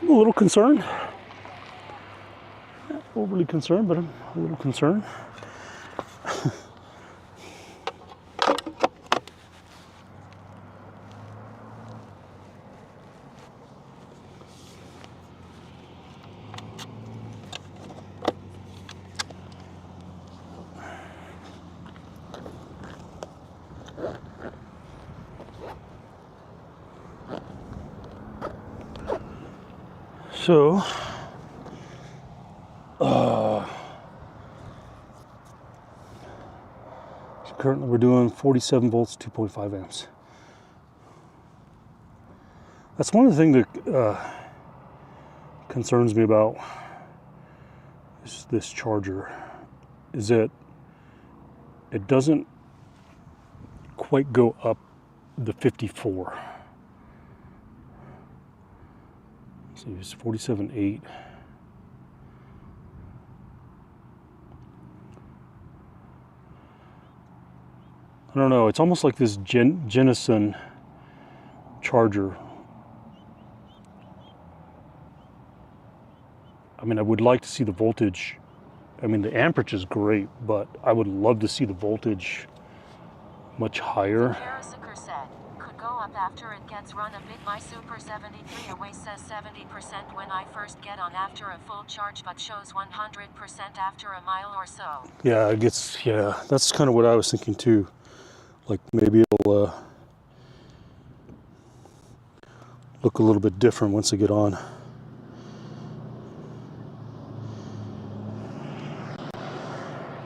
I'm a little concerned. Not overly concerned, but I'm a little concerned. So, currently we're doing 47 volts, 2.5 amps. That's one of the things that concerns me about this charger, is that it doesn't quite go up the 54. So it's 47.8. I don't know, it's almost like this Jenison charger. I mean, I would like to see the voltage. I mean, the amperage is great, but I would love to see the voltage much higher. Karasuker said, could go up after it gets run a bit. My Super 73 away says 70% when I first get on after a full charge, but shows 100% after a mile or so. Yeah, it gets, yeah, that's kind of what I was thinking too. Like maybe it'll look a little bit different once I get on.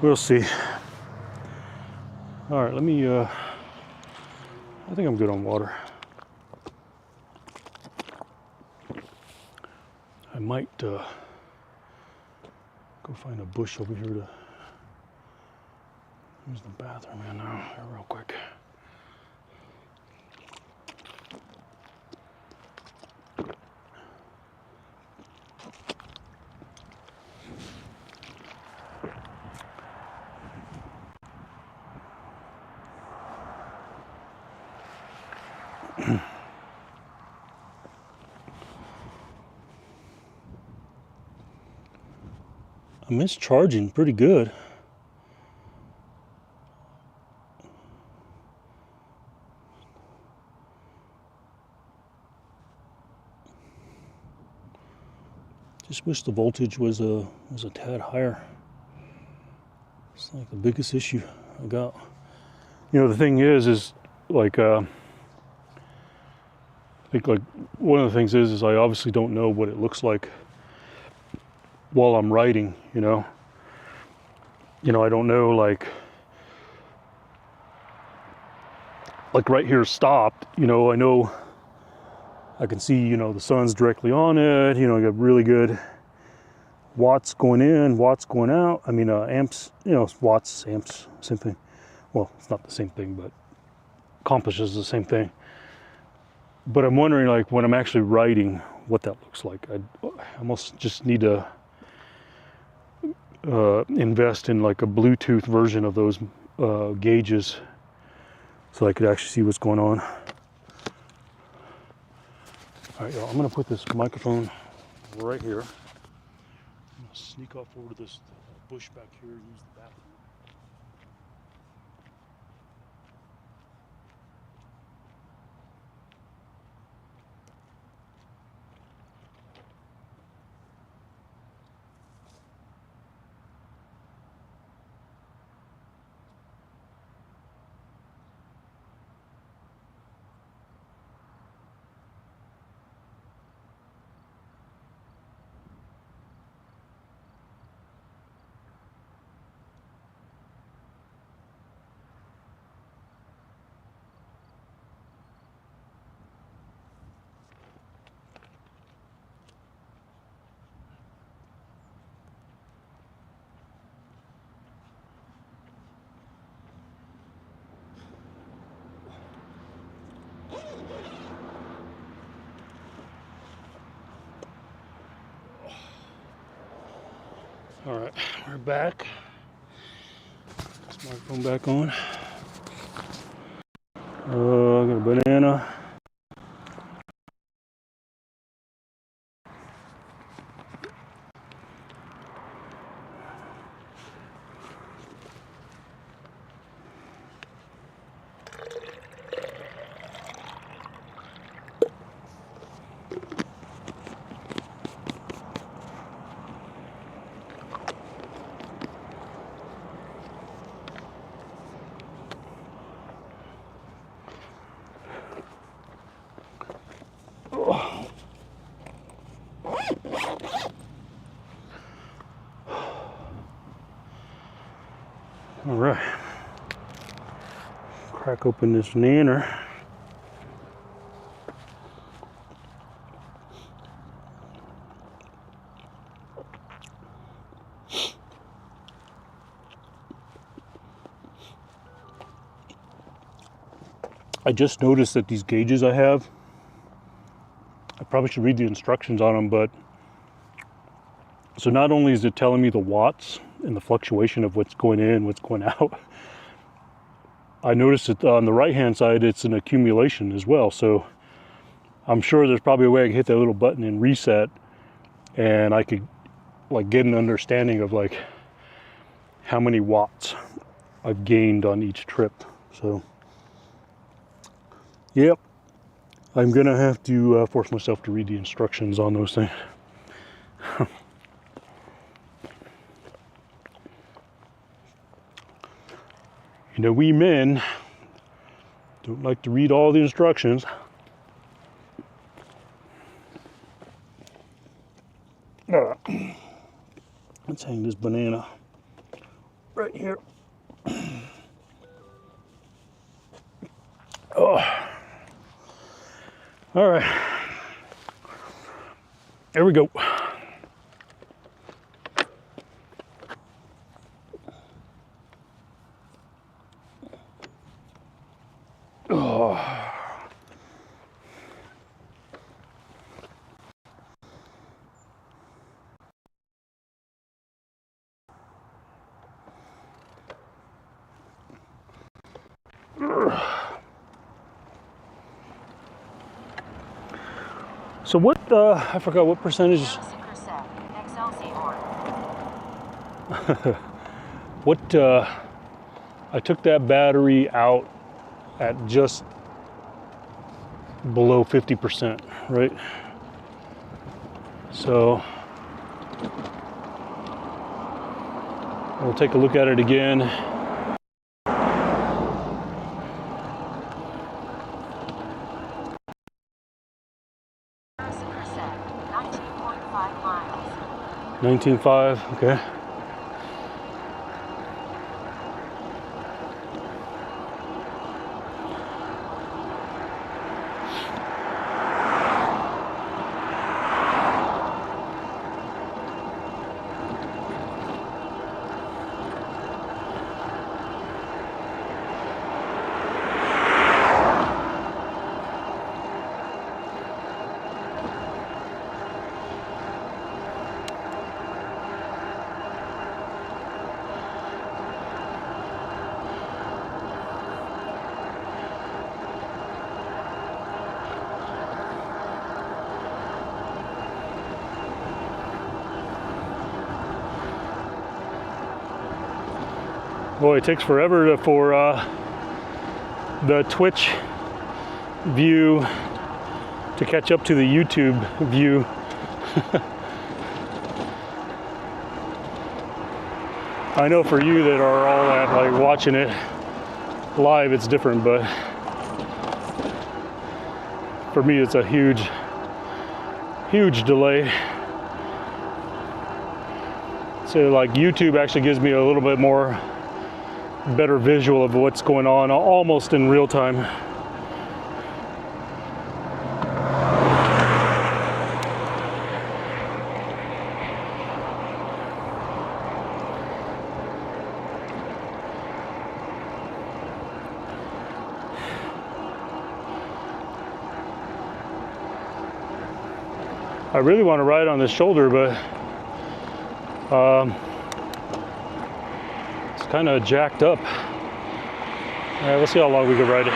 We'll see. All right, let me, I think I'm good on water. I might go find a bush over here to use the bathroom in now, here real quick. I miss charging pretty good. Just wish the voltage was a tad higher. It's like the biggest issue I got. You know, the thing is like I think like one of the things is I obviously don't know what it looks like while I'm writing, you know. I don't know, like right here stopped, I know I can see, the sun's directly on it, I got really good watts going in, watts going out. I mean, amps, watts, amps, same thing. Well, it's not the same thing, but accomplishes the same thing. But I'm wondering, like, when I'm actually writing, what that looks like. I almost just need to invest in like a Bluetooth version of those gauges so I could actually see what's going on. All right, y'all, I'm gonna put this microphone right here. I'm gonna sneak off over to this bush back here and use the bathroom. All right, we're back. Smartphone back on. I got a banana. All right, crack open this nanner. I just noticed that these gauges I have, I probably should read the instructions on them, but so not only is it telling me the watts and the fluctuation of what's going in, what's going out, I noticed that on the right hand side it's an accumulation as well. So I'm sure there's probably a way I can hit that little button and reset, and I could like get an understanding of like how many watts I've gained on each trip. So yep, I'm gonna have to force myself to read the instructions on those things. You know, we men don't like to read all the instructions. Let's hang this banana right here. Oh. All right. There we go. Oh. So what, I forgot what percentage. What, I took that battery out at just below 50%, right? So we'll take a look at it again. miles. 19.5, okay. Boy, it takes forever for the Twitch view to catch up to the YouTube view. I know for you that are all at like watching it live, it's different, but for me, it's a huge delay. So like YouTube actually gives me a little bit more better visual of what's going on almost in real time. I really want to ride on this shoulder, but kind of jacked up. All right, we'll see how long we can ride it.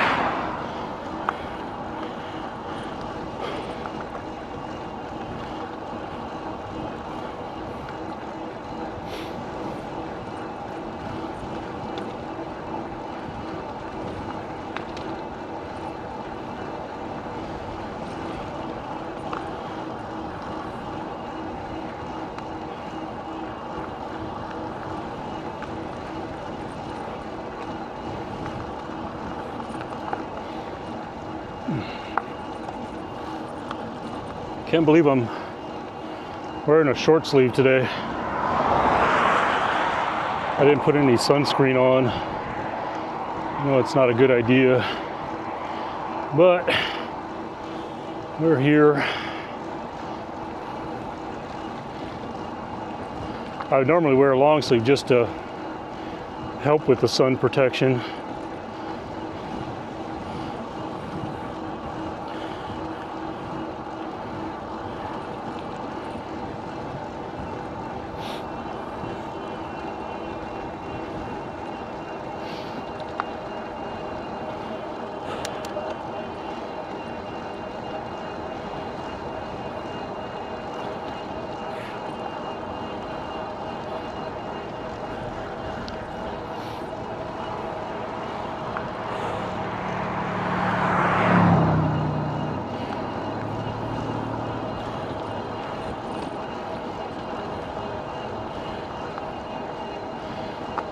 Can't believe I'm wearing a short sleeve today. I didn't put any sunscreen on. I know it's not a good idea, but we're here. I normally wear a long sleeve just to help with the sun protection.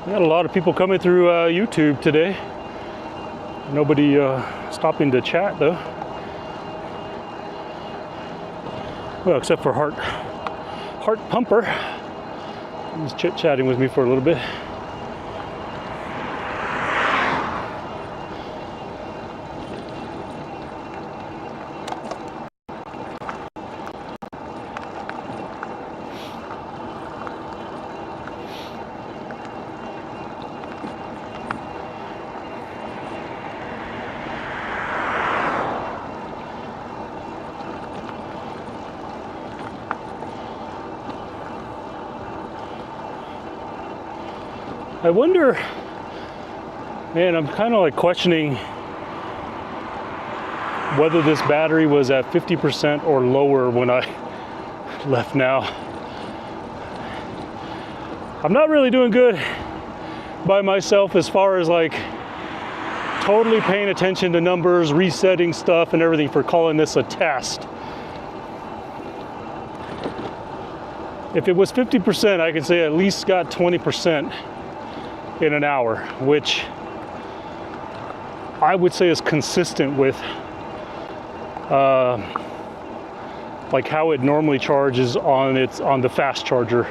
We got a lot of people coming through YouTube today. Nobody stopping to chat though. Well, except for Heart Pumper. He's chit-chatting with me for a little bit. I wonder, man, I'm kind of like questioning whether this battery was at 50% or lower when I left now. I'm not really doing good by myself as far as like totally paying attention to numbers, resetting stuff and everything for calling this a test. If it was 50%, I could say I at least got 20% in an hour, which I would say is consistent with like how it normally charges on the fast charger.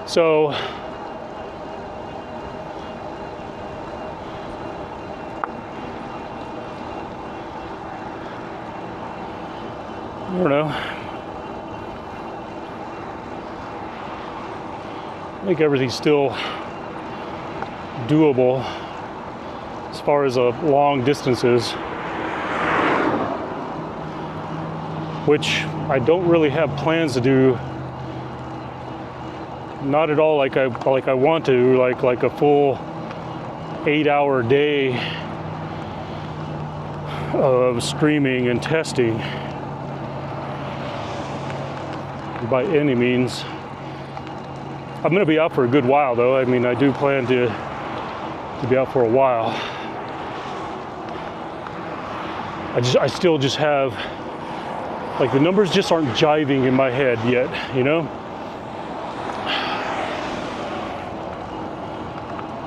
So I don't know. I think everything's still doable as far as long distances, which I don't really have plans to do. Not at all like I want to, like a full 8-hour day of streaming and testing. By any means. I'm going to be out for a good while though. I mean, I do plan to be out for a while. I still just have, like, the numbers just aren't jiving in my head yet, you know?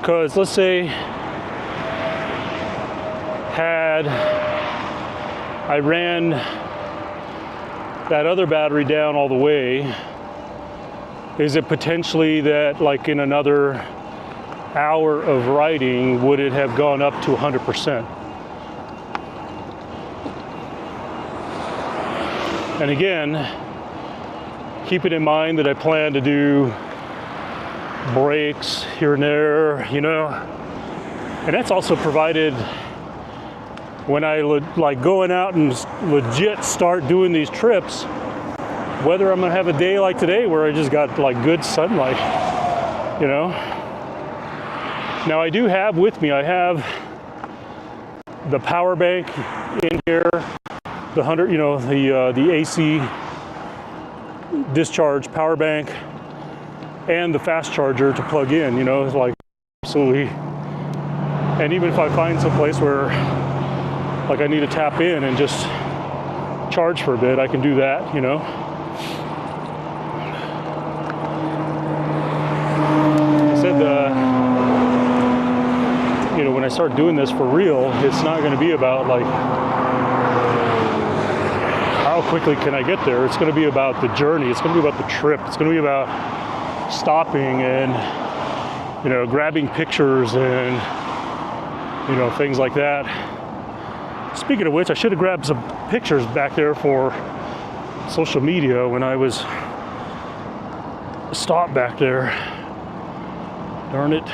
Because let's say I ran that other battery down all the way, is it potentially that like in another hour of riding would it have gone up to 100%? And again, keep it in mind that I plan to do breaks here and there, you know, and that's also provided when I like going out and legit start doing these trips, whether I'm gonna have a day like today where I just got like good sunlight, you know. Now I do have with me, I have the power bank in here, the 100, you know, the AC discharge power bank, and the fast charger to plug in, you know, it's like absolutely. And even if I find some place where like I need to tap in and just charge for a bit, I can do that, you know. I said, you know, when I start doing this for real, it's not going to be about like how quickly can I get there. It's going to be about the journey. It's going to be about the trip. It's going to be about stopping and, you know, grabbing pictures and, you know, things like that. Speaking of which, I should have grabbed some pictures back there for social media when I was stopped back there. Darn it.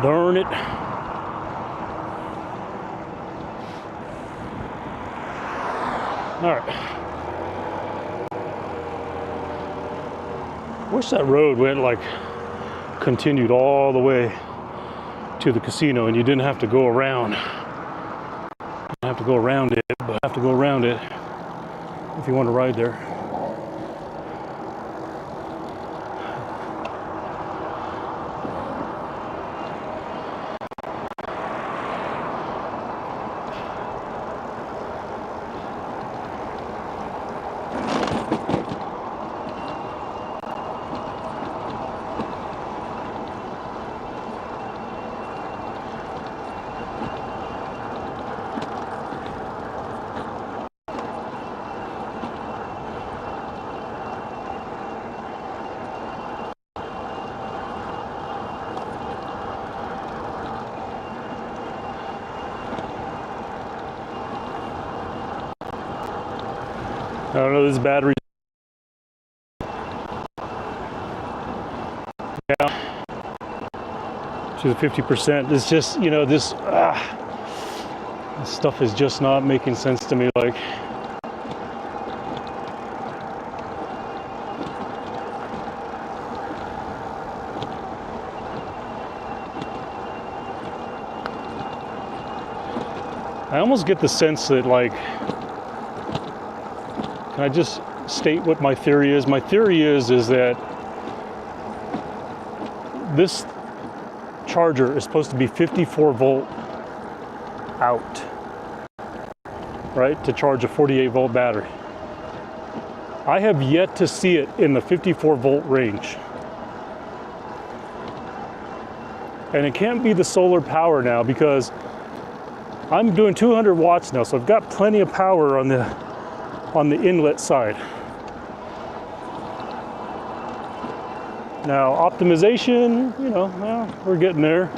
Darn it. All right. Wish that road went like continued all the way to the casino and you didn't have to go around. You don't have to go around it, but have to go around it if you want to ride there. I don't know, this battery. Yeah. She's at 50%. It's just, you know, this stuff is just not making sense to me. Like, I almost get the sense that, like, can I just state what my theory is? My theory is that this charger is supposed to be 54 volt out, right, to charge a 48 volt battery. I have yet to see it in the 54 volt range. And it can't be the solar power now because I'm doing 200 watts now, so I've got plenty of power on the inlet side. Now, optimization, you know, well, we're getting there.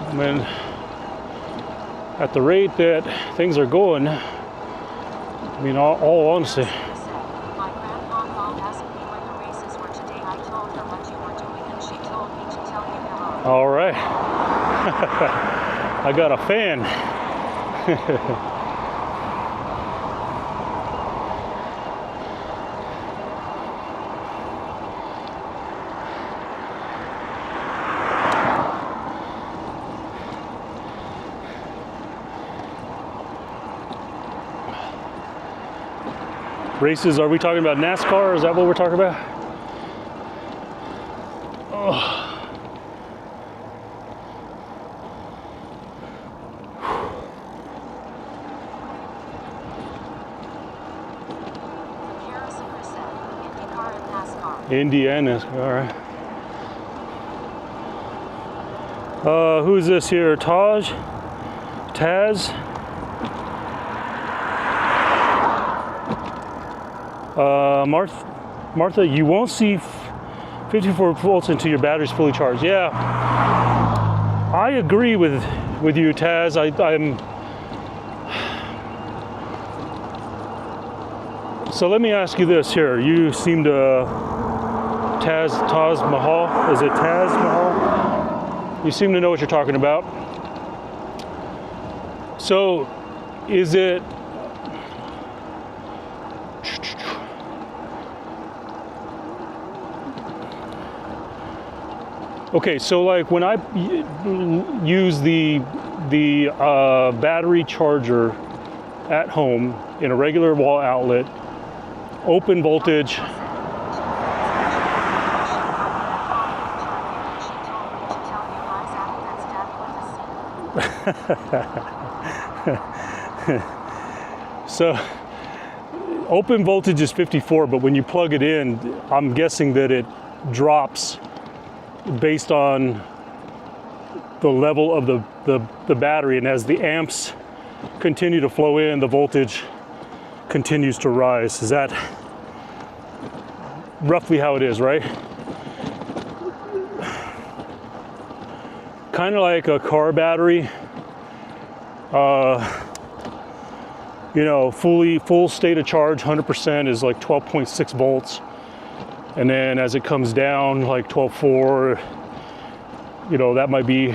I mean, at the rate that things are going, I mean, all honesty. My grandma called asking me when the races were today. I told her what you were doing and she told me to tell you hello. All right. I got a fan. Races, are we talking about NASCAR? Is that what we're talking about? Oh. Indiana, all right. Who's this here? Taz? Martha, you won't see 54 volts until your battery's fully charged. Yeah, I agree with you, Taz. So let me ask you this here. You seem to Taz Mahal. Is it Taz Mahal? You seem to know what you're talking about. So, is it? Okay, so like when I use the battery charger at home in a regular wall outlet, open voltage. So open voltage is 54, but when you plug it in, I'm guessing that it drops based on the level of the battery, and as the amps continue to flow in, the voltage continues to rise. Is that roughly how it is, right? Kind of like a car battery. You know, full state of charge, 100% is like 12.6 volts. And then as it comes down, like 12.4, you know, that might be,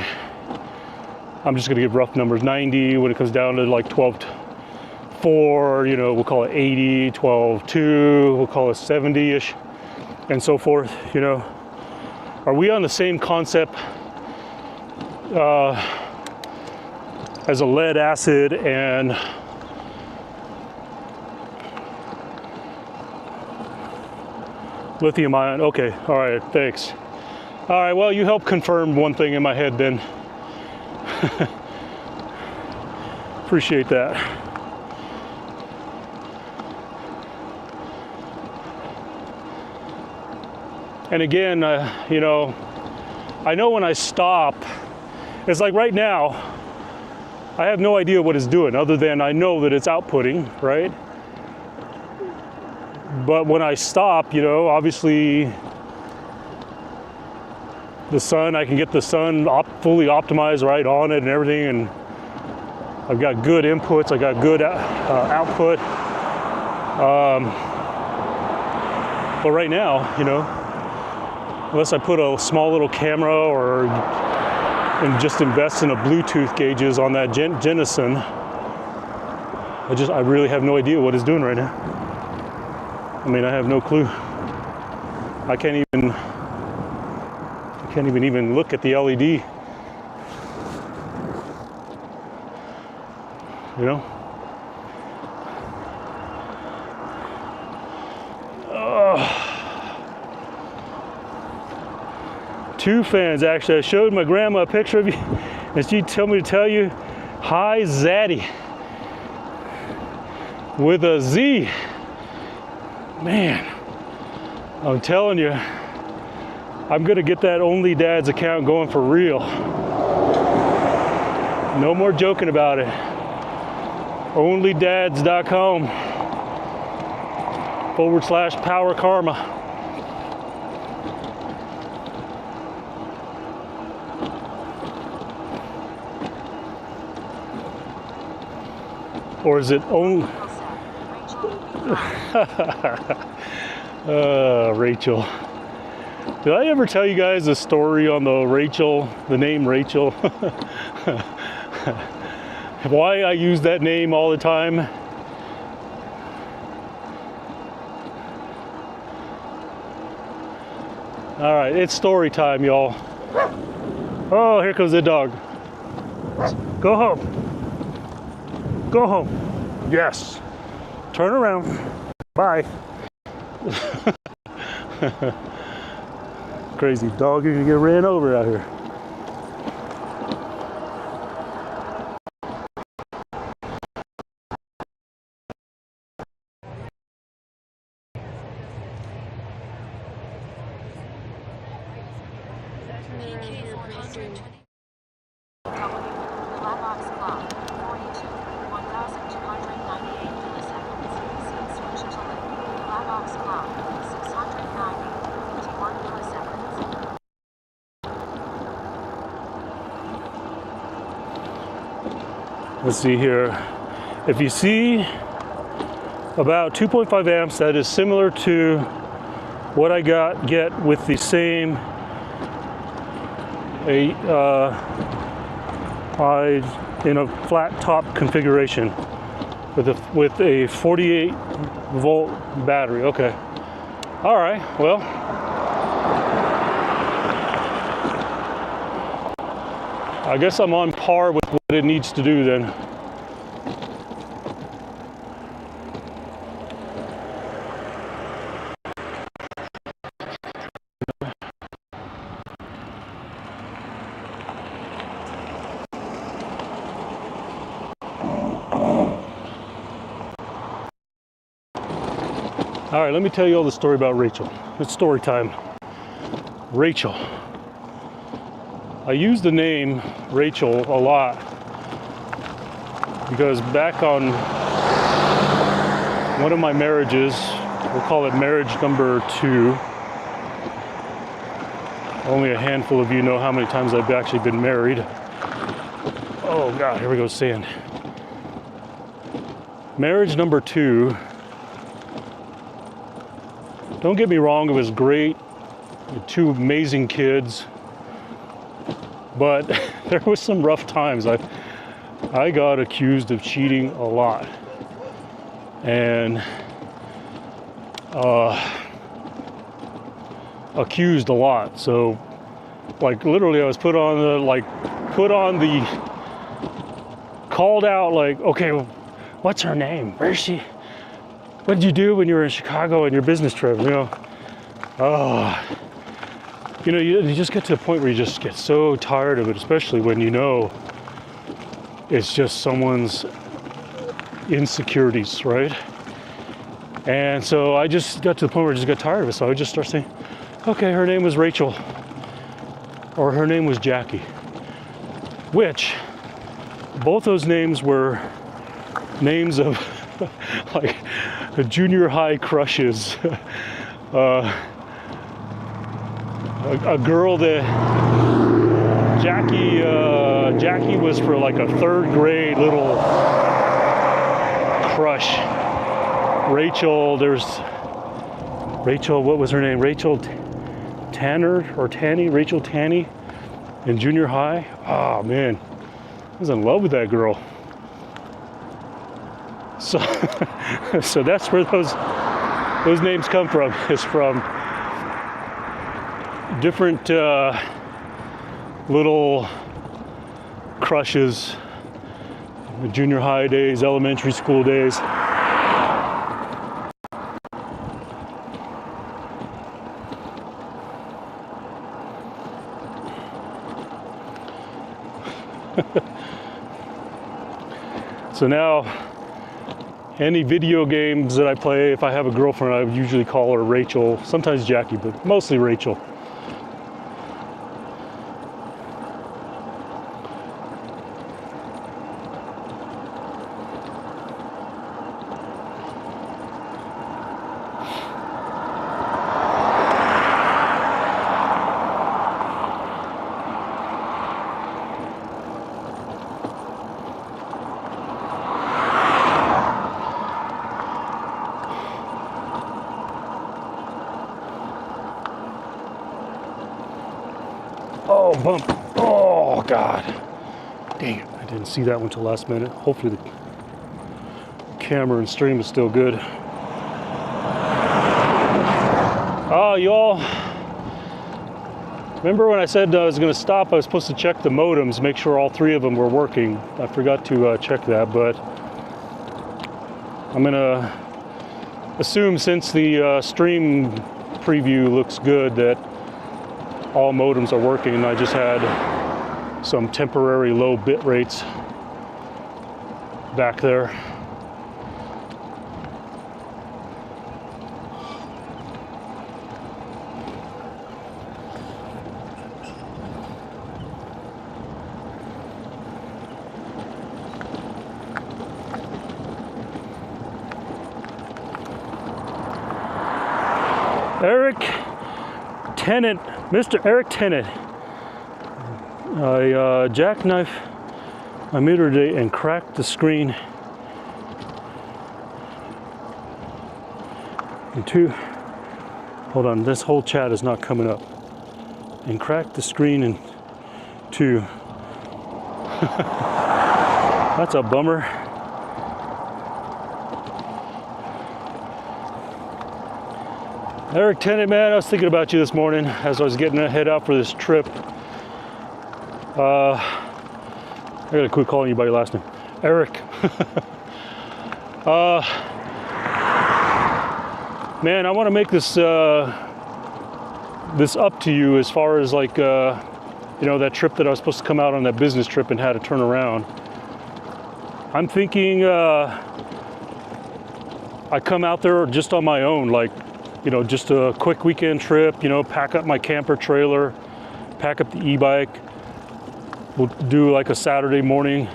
I'm just gonna give rough numbers, 90. When it comes down to like 12.4, you know, we'll call it 80, 12.2, we'll call it 70-ish, and so forth, you know. Are we on the same concept as a lead acid and lithium ion? Okay, all right, thanks. All right, well, you helped confirm one thing in my head then. Appreciate that. And again, you know, I know when I stop, it's like right now, I have no idea what it's doing other than I know that it's outputting, right? But when I stop, you know, obviously the sun, I can get the sun fully optimized right on it and everything, and I've got good inputs, I got good output. But right now, you know, unless I put a small little camera and just invest in a Bluetooth gauges on that Jenison, I really have no idea what it's doing right now. I mean, I have no clue. I can't even look at the LED. You know? Two fans, actually. I showed my grandma a picture of you, and she told me to tell you, hi, Zaddy, with a Z. Man, I'm telling you, I'm gonna get that Only Dads account going for real. No more joking about it. onlydads.com/power karma. Or is it only? Rachel. Did I ever tell you guys the story on the name Rachel? Why I use that name all the time? All right, it's story time, y'all. Oh, here comes the dog. Go home. Go home. Yes. Turn around. Bye. Crazy dog, you're gonna get ran over out here. Let's see here. If you see about 2.5 amps, that is similar to what I get with the same in a flat top configuration with a 48 volt battery. Okay. All right. Well, I guess I'm on par with what it needs to do then. All right, let me tell you all the story about Rachel. It's story time. Rachel. I use the name Rachel a lot because back on one of my marriages, we'll call it marriage number 2. Only a handful of you know how many times I've actually been married. Oh God, here we go, sand. Marriage number 2. Don't get me wrong, it was great. 2 amazing kids. But there was some rough times. I got accused of cheating a lot. And accused a lot. So like literally I was put on the called out like, okay, what's her name? Where is she? What did you do when you were in Chicago on your business trip? You know, you know, you just get to a point where you just get so tired of it, especially when you know it's just someone's insecurities, right? And so I just got to the point where I just got tired of it. So I just started saying, okay, her name was Rachel, or her name was Jackie, which both those names were names of like junior high crushes. A girl that Jackie was for like a 3rd grade little crush. Rachel, what was her name? Rachel Tanner or Tanny? Rachel Tanny in junior high. Oh man, I was in love with that girl. So, so that's where those names come from. Is from different little crushes, the junior high days, elementary school days. So now, any video games that I play, if I have a girlfriend, I would usually call her Rachel, sometimes Jackie, but mostly Rachel. Oh, bump. Oh, God. Dang it. I didn't see that one till last minute. Hopefully the camera and stream is still good. Oh, y'all. Remember when I said I was going to stop, I was supposed to check the modems, make sure all 3 of them were working. I forgot to check that, but I'm going to assume since the stream preview looks good that all modems are working. I just had some temporary low bit rates back there. Eric Tennant, Mr. Eric Tennant. I jackknifed my meter today and cracked the screen in two. Hold on, this whole chat is not coming up. And cracked the screen in two. That's a bummer. Eric Tennant, man, I was thinking about you this morning as I was getting to head out for this trip. I gotta quit calling you by your last name. Eric. Man, I want to make this this up to you as far as like, you know, that trip that I was supposed to come out on, that business trip, and had to turn around. I'm thinking I come out there just on my own, like, you know, just a quick weekend trip, you know, pack up my camper trailer, pack up the e-bike. We'll do like a Saturday morning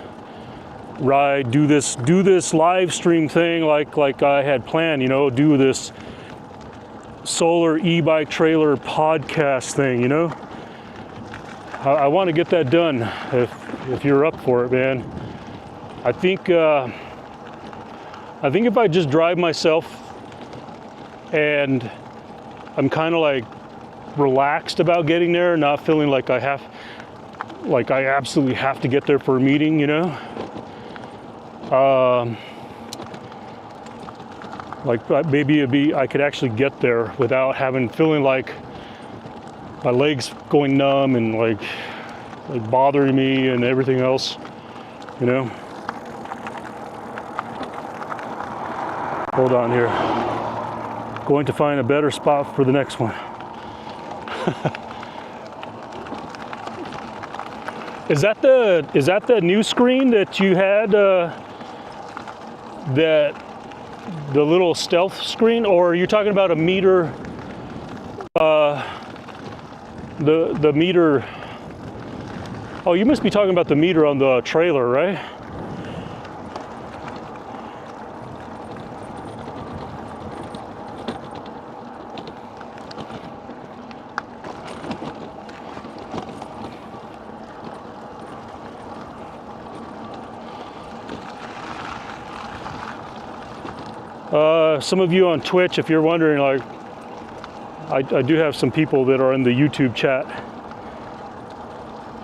ride, do this live stream thing like I had planned, you know, do this solar e-bike trailer podcast thing, you know. I want to get that done if you're up for it, man. I think if I just drive myself and I'm kind of like relaxed about getting there, not feeling like I absolutely have to get there for a meeting, you know. Like maybe I could actually get there without feeling like my legs going numb and like bothering me and everything else, you know. Hold on here. Going to find a better spot for the next one. Is that the new screen that you had? The little stealth screen, or are you talking about a meter? The meter. Oh, you must be talking about the meter on the trailer, right? Some of you on Twitch, if you're wondering, like, I do have some people that are in the YouTube chat.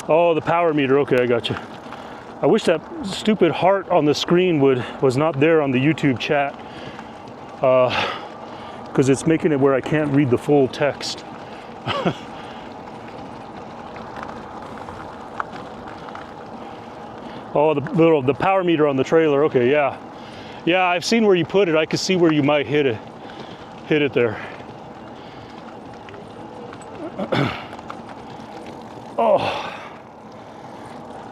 Oh, the power meter. Okay, I got you. I wish that stupid heart on the screen was not there on the YouTube chat, because it's making it where I can't read the full text. Oh, the power meter on the trailer. Okay, yeah. Yeah, I've seen where you put it. I could see where you might hit it there. Oh.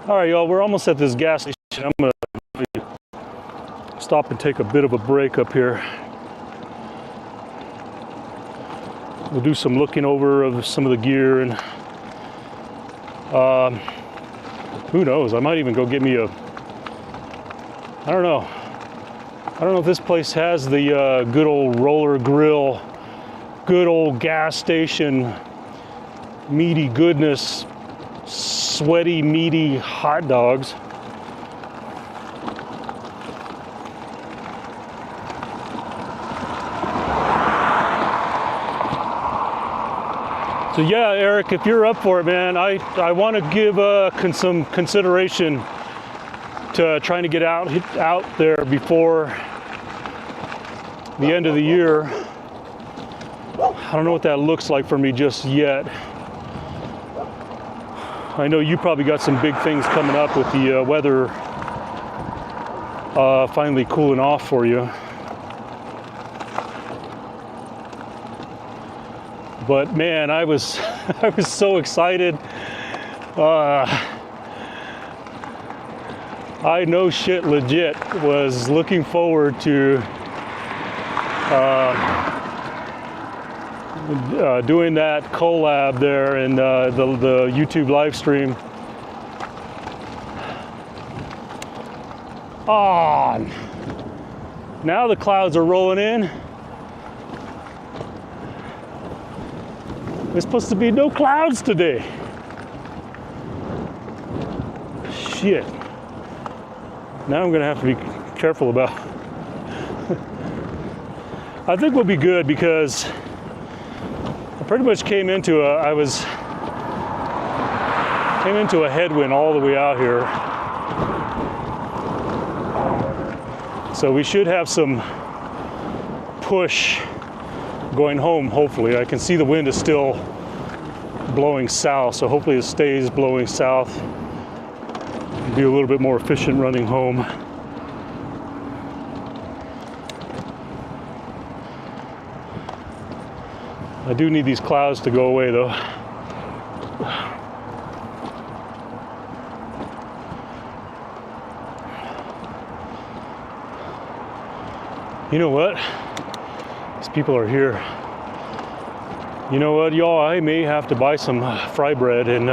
All right, y'all, we're almost at this gas station. I'm gonna stop and take a bit of a break up here. We'll do some looking over of some of the gear, and who knows, I might even go get me I don't know if this place has the good old roller grill, good old gas station, meaty goodness, sweaty, meaty hot dogs. So yeah, Eric, if you're up for it, man, I want to give some consideration to trying to get out there before the end of the year. I don't know what that looks like for me just yet. I know you probably got some big things coming up with the weather finally cooling off for you. But man, I was I was so excited. I no shit legit was looking forward to doing that collab there in the YouTube live stream. On. Now the clouds are rolling in. There's supposed to be no clouds today. Shit. Now I'm gonna have to be careful about. I think we'll be good because I pretty much came into a headwind all the way out here. So we should have some push going home, hopefully. I can see the wind is still blowing south, so hopefully it stays blowing south. Be a little bit more efficient running home. I do need these clouds to go away though. You know what? These people are here. You know what, y'all? I may have to buy some fry bread, and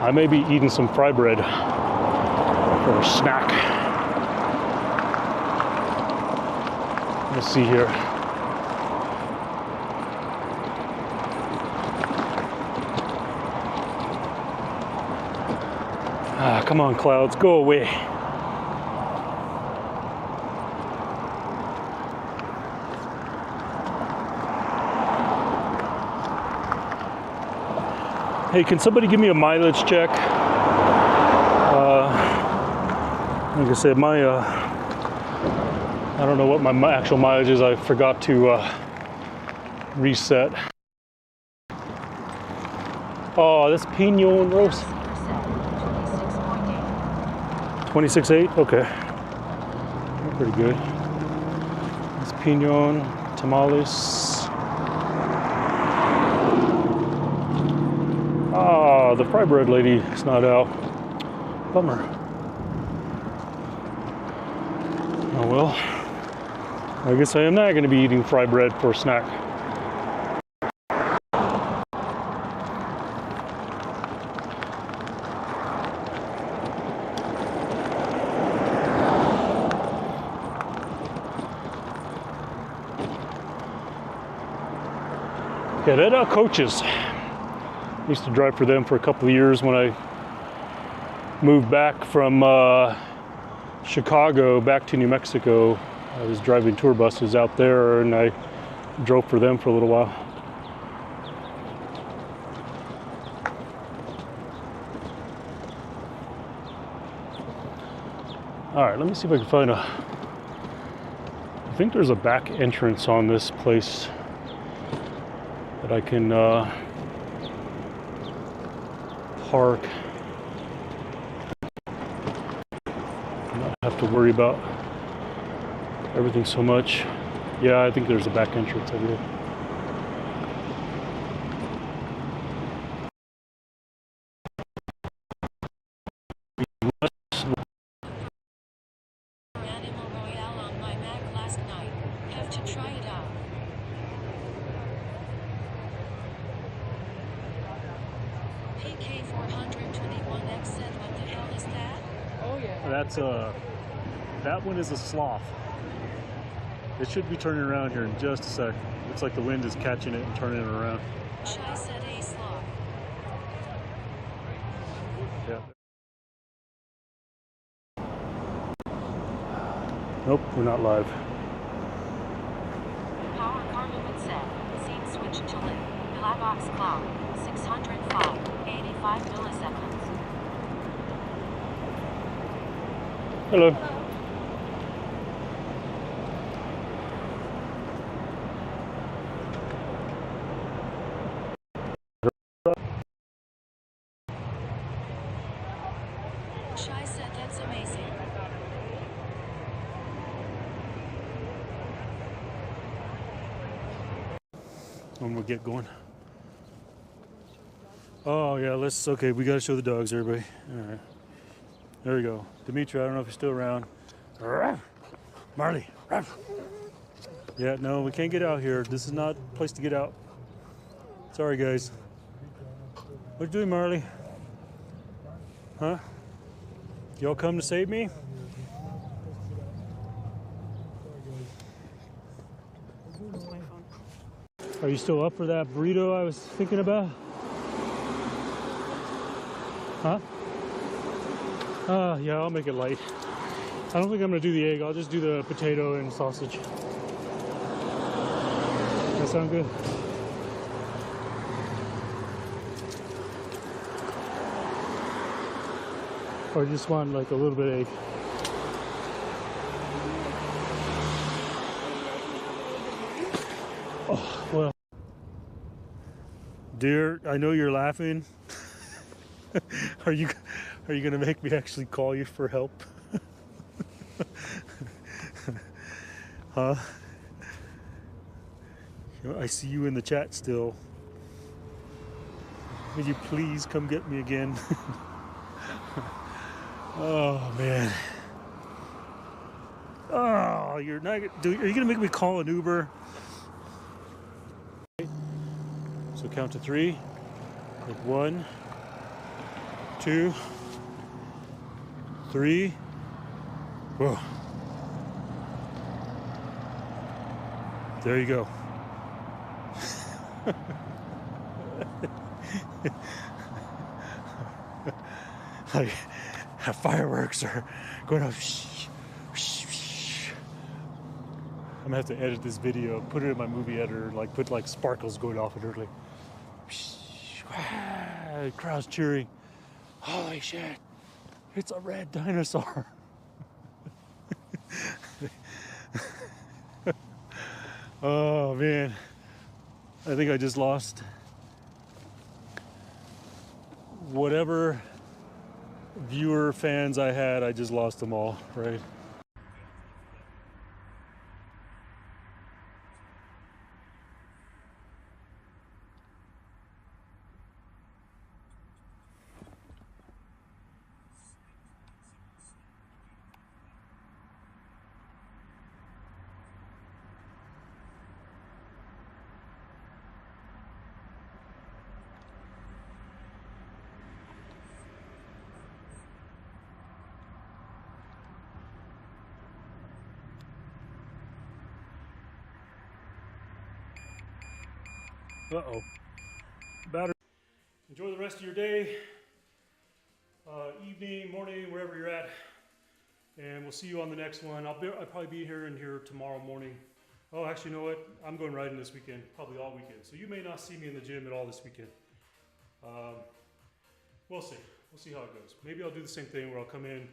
I may be eating some fry bread for a snack. Let's see here. Come on, clouds, go away. Hey, can somebody give me a mileage check? Like I said, I don't know what my actual mileage is. I forgot to reset. Oh, that's Pinon roast. 26.8? Okay. Pretty good. It's Pinon, tamales. Ah, the fry bread lady is not out. Bummer. Oh well. I guess I am not going to be eating fry bread for a snack. Yeah, that Coaches. I used to drive for them for a couple of years when I moved back from Chicago back to New Mexico. I was driving tour buses out there, and I drove for them for a little while. All right, let me see if I can find I think there's a back entrance on this place that I can park. Not have to worry about everything so much. Yeah, I think there's a back entrance over there. Animal Royale on my Mac last night. Have to try it out. PK421X said, what the hell is that? Oh yeah. That's that one is a sloth. It should be turning around here in just a sec. Looks like the wind is catching it and turning it around. Shai said a sloth. Yeah. Nope, we're not live. Power Armament said, scene switch to lit. Black Ops Cloud, 605, 85 milliseconds. Hello. Shai said that's amazing. when we get going. Oh yeah, okay, we gotta show the dogs, everybody. All right, there we go. Dimitri, I don't know if you're still around. Marley. Yeah, no, we can't get out here. This is not a place to get out. Sorry, guys. What are you doing, Marley? Huh? Y'all come to save me? Are you still up for that burrito I was thinking about? Huh? Yeah, I'll make it light. I don't think I'm gonna do the egg. I'll just do the potato and sausage. That sound good? Or just want like a little bit of egg? Oh, well. Dear, I know you're laughing. Are you gonna make me actually call you for help? Huh? I see you in the chat still. Would you please come get me again? Oh man. Oh, you're not. Are you gonna make me call an Uber? So count to 3. Like 1, 2, 3. Whoa. There you go. Like fireworks are going off. I'm gonna have to edit this video, put it in my movie editor, like put like sparkles going off it, like crowds cheering. Holy shit! It's a red dinosaur. Oh man, I think I just lost whatever viewer fans I had. I just lost them all, right? Uh-oh. Battery. Enjoy the rest of your day, evening, morning, wherever you're at. And we'll see you on the next one. I'll probably be here tomorrow morning. Oh, actually, you know what? I'm going riding this weekend, probably all weekend. So you may not see me in the gym at all this weekend. We'll see. We'll see how it goes. Maybe I'll do the same thing where I'll come in,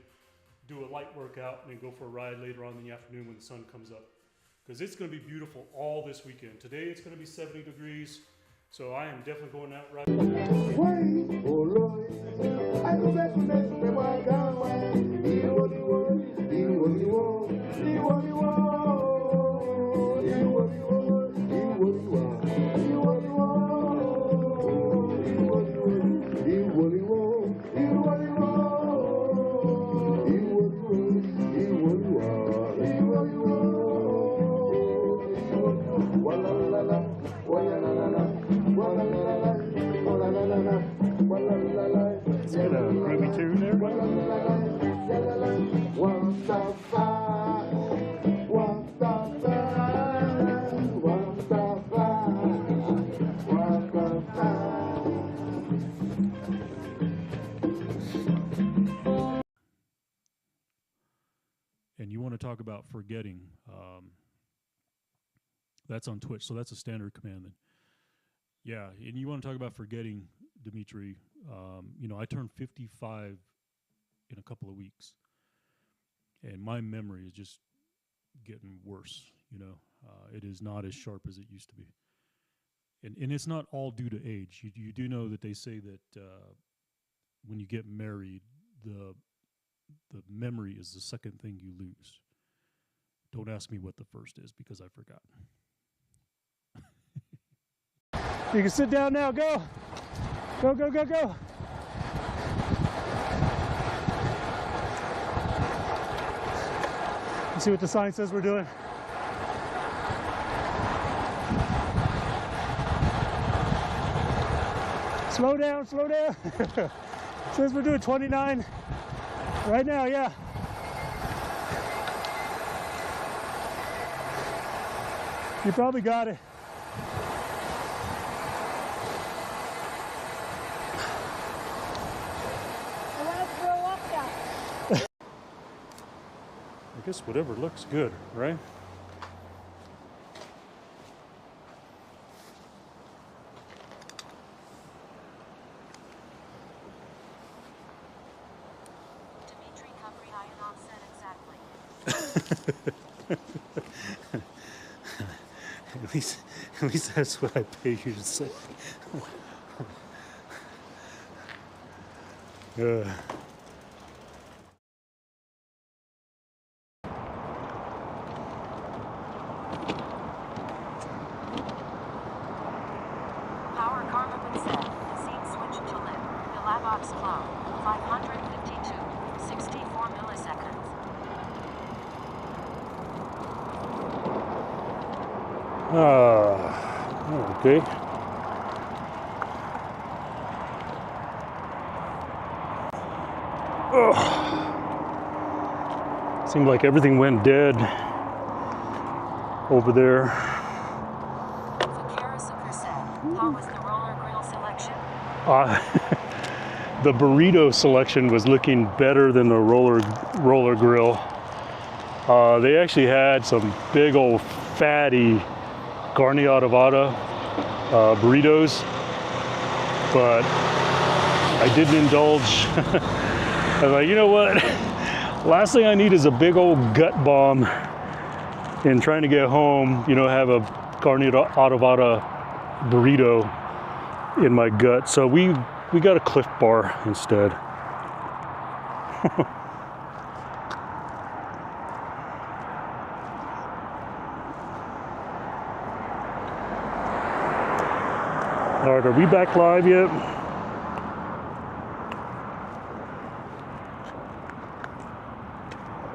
do a light workout, and then go for a ride later on in the afternoon when the sun comes up. Because it's going to be beautiful all this weekend. Today it's going to be 70 degrees. So I am definitely going out riding. It's got a groovy tune there. And you want to talk about forgetting, that's on Twitch, so that's a standard command then. Yeah, and you want to talk about forgetting, Dimitri. You know, I turned 55 in a couple of weeks, and my memory is just getting worse. You know, it is not as sharp as it used to be, and it's not all due to age. You do know that they say that when you get married, the memory is the second thing you lose. Don't ask me what the first is because I forgot. You can sit down now. Go. Go, go, go, go. Let's see what the sign says we're doing. Slow down, slow down. It says we're doing 29 right now, yeah. You probably got it. I want to throw up now. I guess whatever looks good, right? Dimitri Kupriyanov said exactly. At least that's what I pay you to say. Power Carmen said, scene switch to live. The Labox flow, 552, 64 milliseconds. Okay. Seemed like everything went dead over there. Vacarasuker said, how was the roller grill selection? The burrito selection was looking better than the roller grill. They actually had some big old fatty carne adobada burritos, but I didn't indulge. I was like, you know what? Last thing I need is a big old gut bomb in trying to get home, you know, have a carne adobada burrito in my gut. So we got a Cliff Bar instead. All right, are we back live yet?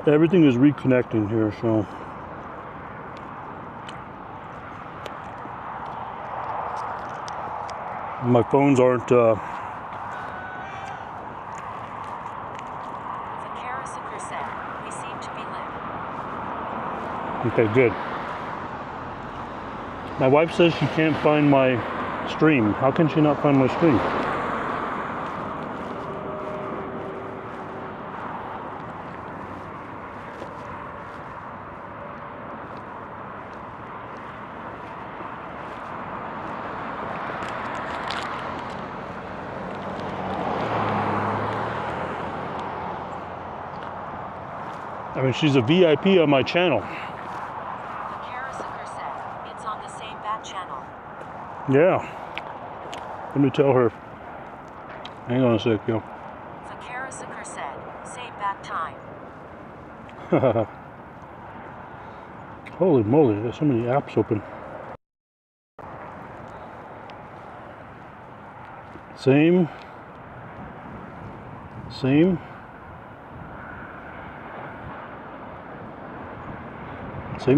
Everything is reconnecting here, so. My phones aren't, Vacarasuker said, we seem to be lit. okay, good. My wife says she can't find my stream. How can she not find my stream? I mean, she's a VIP on my channel. Vacarasuker said, it's on the same bat channel. Yeah. Let me tell her. Hang on a sec, yo. Vacarasuker said, same bat time. Holy moly, there's so many apps open. Same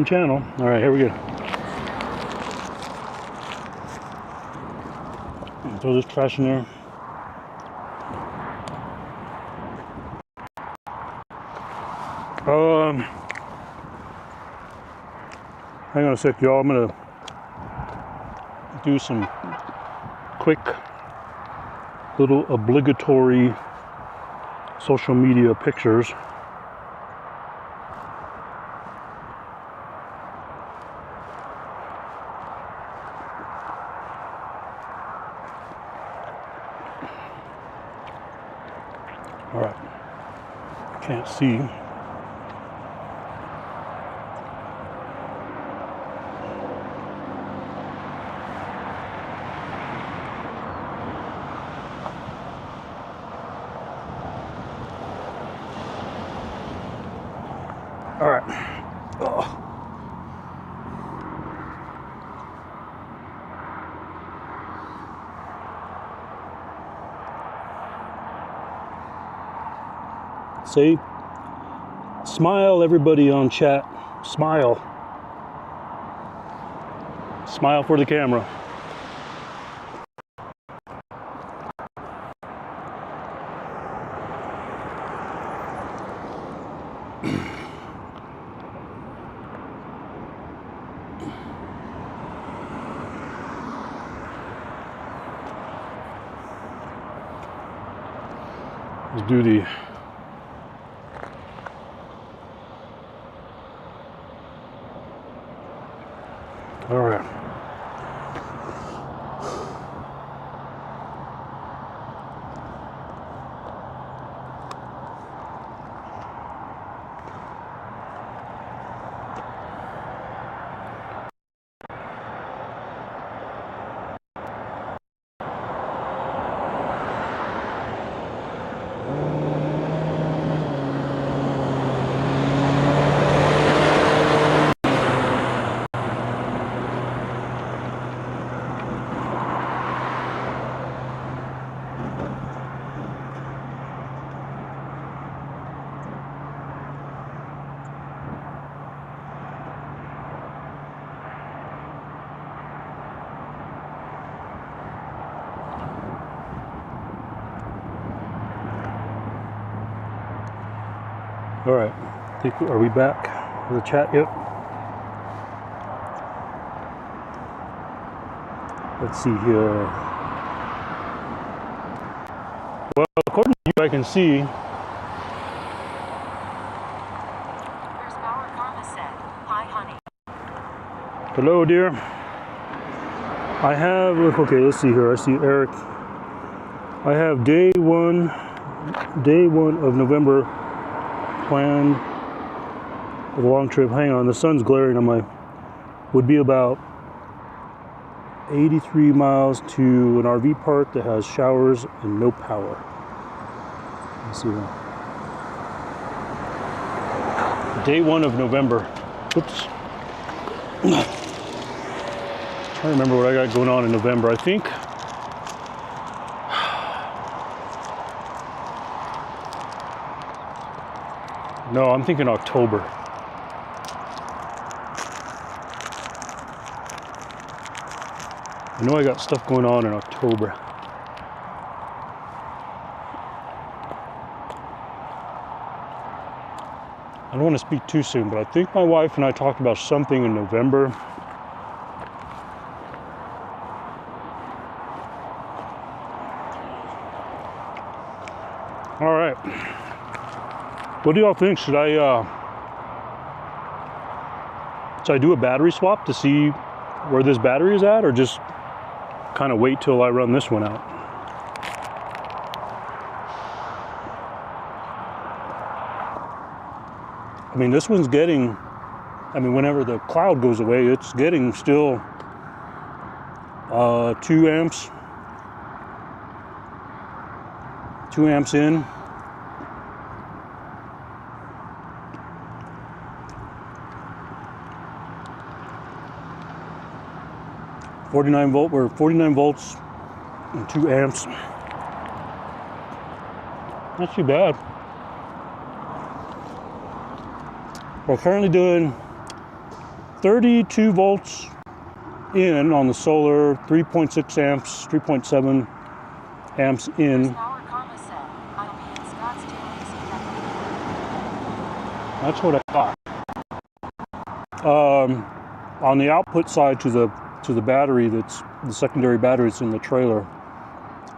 channel. All right, here we go. Throw this trash in there. Hang on a sec, y'all. I'm gonna do some quick little obligatory social media pictures. All right, can't see. All right. Oh. Say, smile, everybody on chat. Smile. Smile for the camera. Let's do the all right. All right, are we back with the chat yet? Let's see here. Well, according to you, I can see. Here's our Karma said, hi honey. Hello, dear. I have, okay, let's see here. I see Eric. I have day one of November planned for the long trip. Hang on, the sun's glaring on my, would be about 83 miles to an RV park that has showers and no power. Let's see that. Day 1 of November. Oops. Trying to remember what I got going on in November. I think no, I'm thinking October. I know I got stuff going on in October. I don't want to speak too soon, but I think my wife and I talked about something in November. All right. What do y'all think? Should I do a battery swap to see where this battery is at, or just kind of wait till I run this one out? I mean, this one's getting, I mean, whenever the cloud goes away, it's getting still 2 amps. 2 amps in. We're 49 volts and 2 amps. Not too bad. We're currently doing 32 volts in on the solar, 3.6 amps, 3.7 amps in. That's what I thought. On the output side to the battery, that's the secondary battery that's in the trailer,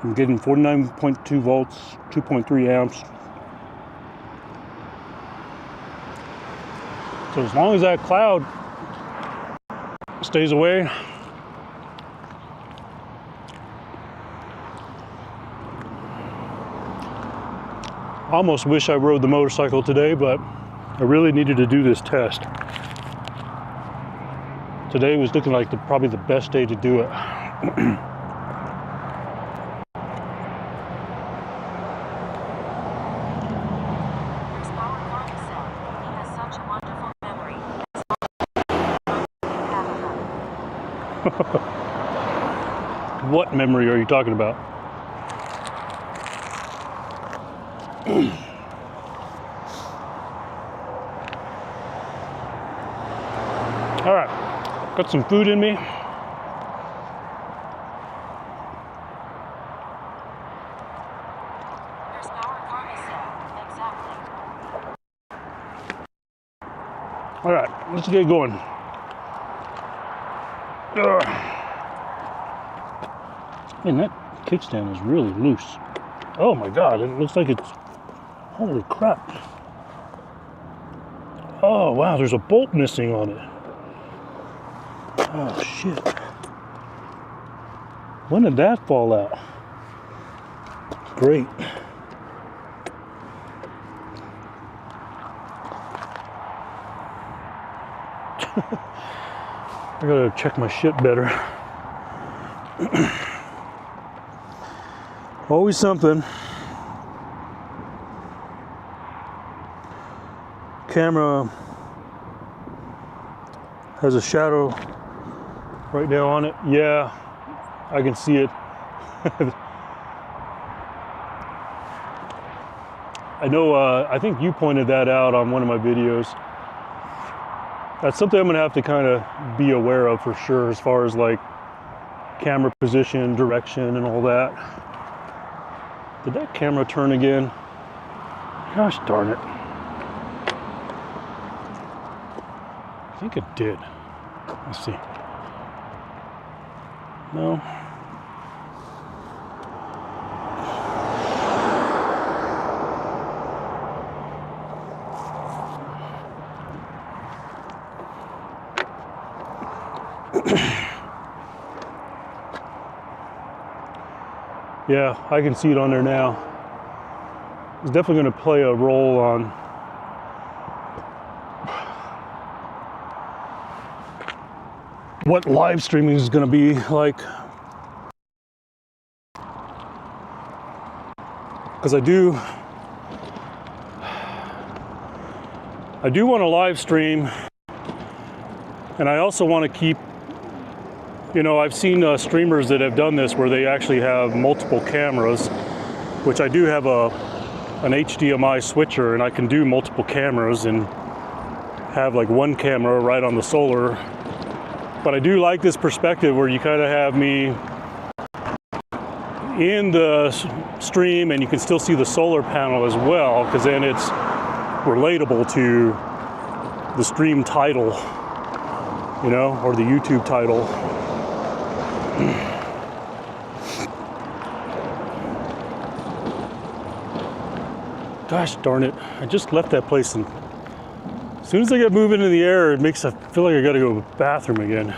I'm getting 49.2 volts, 2.3 amps. So as long as that cloud stays away, I almost wish I rode the motorcycle today, but I really needed to do this test. Today was looking like probably the best day to do it. What memory are you talking about? Got some food in me. There's power karma set. Exactly. All right, let's get going. Man, that kickstand is really loose. Oh my God, it looks like it's, holy crap. Oh wow, there's a bolt missing on it. Oh shit. When did that fall out? Great. I gotta check my shit better. Always something. Camera has a shadow right now on it. Yeah, I can see it. I know, I think you pointed that out on one of my videos. That's something I'm gonna have to kind of be aware of for sure, as far as like camera position, direction, and all that. Did that camera turn again? Gosh darn it. I think it did. Let's see. No. Yeah, I can see it on there now. It's definitely going to play a role on what live streaming is going to be like. Because I do want to live stream, and I also want to keep, you know, I've seen streamers that have done this where they actually have multiple cameras, which I do have an HDMI switcher, and I can do multiple cameras and have like one camera right on the solar. But I do like this perspective where you kind of have me in the stream and you can still see the solar panel as well, because then it's relatable to the stream title, you know, or the YouTube title. Gosh darn it, I just left that place, and as soon as I get moving in the air, it makes I feel like I gotta go to the bathroom again.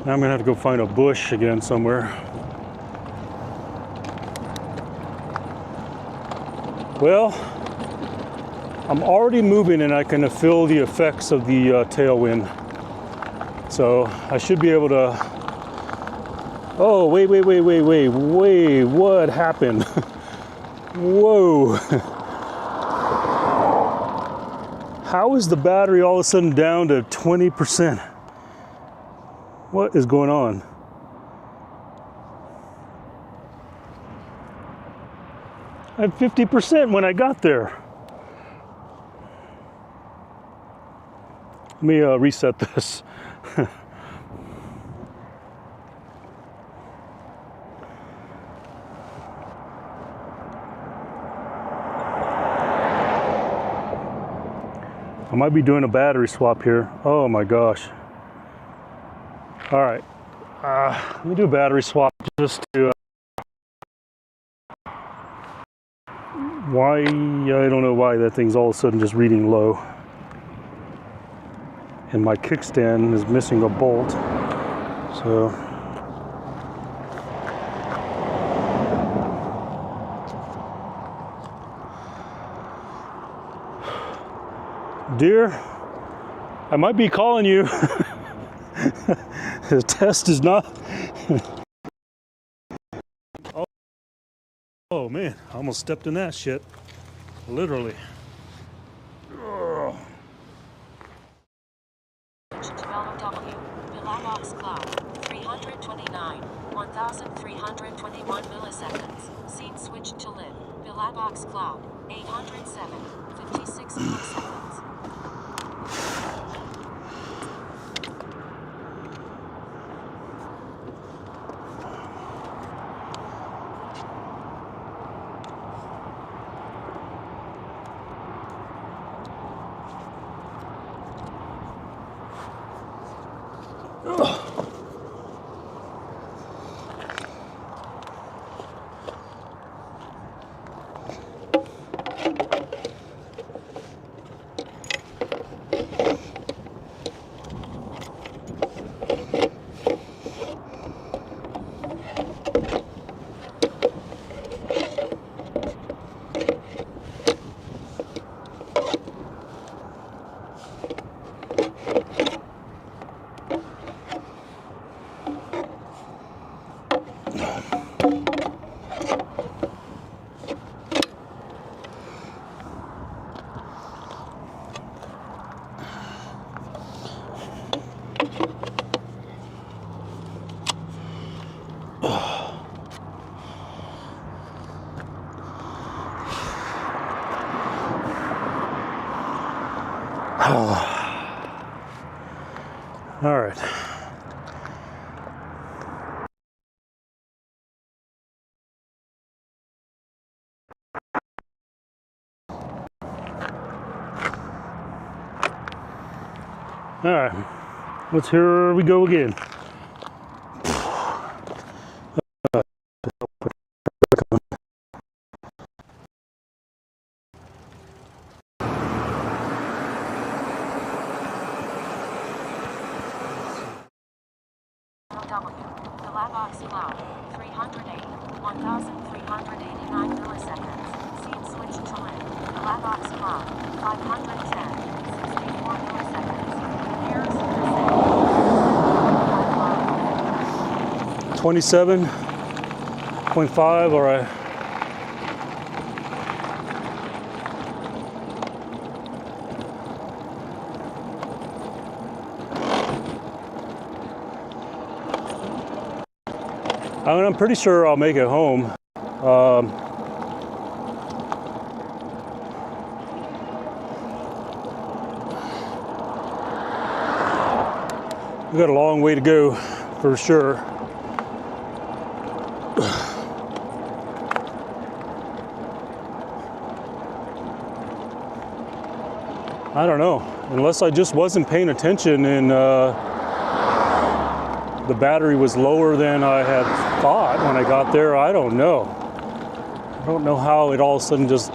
Now I'm gonna have to go find a bush again somewhere. Well, I'm already moving and I can feel the effects of the tailwind. So I should be able to, oh, wait, what happened? Whoa. How is the battery all of a sudden down to 20%? What is going on? I had 50% when I got there. Let me reset this. I might be doing a battery swap here. Oh my gosh. All right, let me do a battery swap just to, why, I don't know why that thing's all of a sudden just reading low. And my kickstand is missing a bolt, so. Dear, I might be calling you. The test is not. Oh man, I almost stepped in that shit. Literally. Ugh. W, Villabox Cloud, 329, 1321 milliseconds. Scene switched to live. Villabox Cloud, 807, 56 milliseconds. All right. All right, here we go again. The Lavox flow, 308, 1,389 milliseconds. Seat switch to limb. The Lavox flow, 510, 64 milliseconds. Comparison to 27.5, all right. I'm pretty sure I'll make it home. We've got a long way to go for sure. I don't know, unless I just wasn't paying attention and the battery was lower than I had thought when I got there. I don't know. I don't know how it all of a sudden just...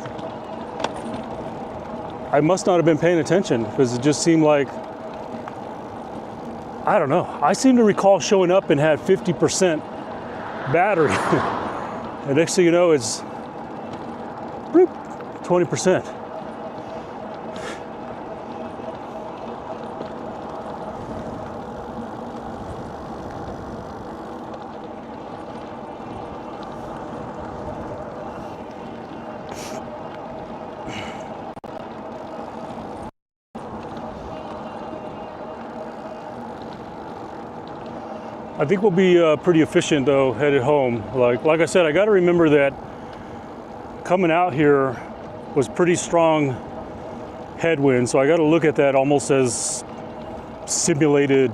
I must not have been paying attention because it just seemed like... I don't know. I seem to recall showing up and had 50% battery. And next thing you know, it's 20%. I think we'll be pretty efficient though headed home. Like I said, I got to remember that coming out here was pretty strong headwind, so I got to look at that almost as simulated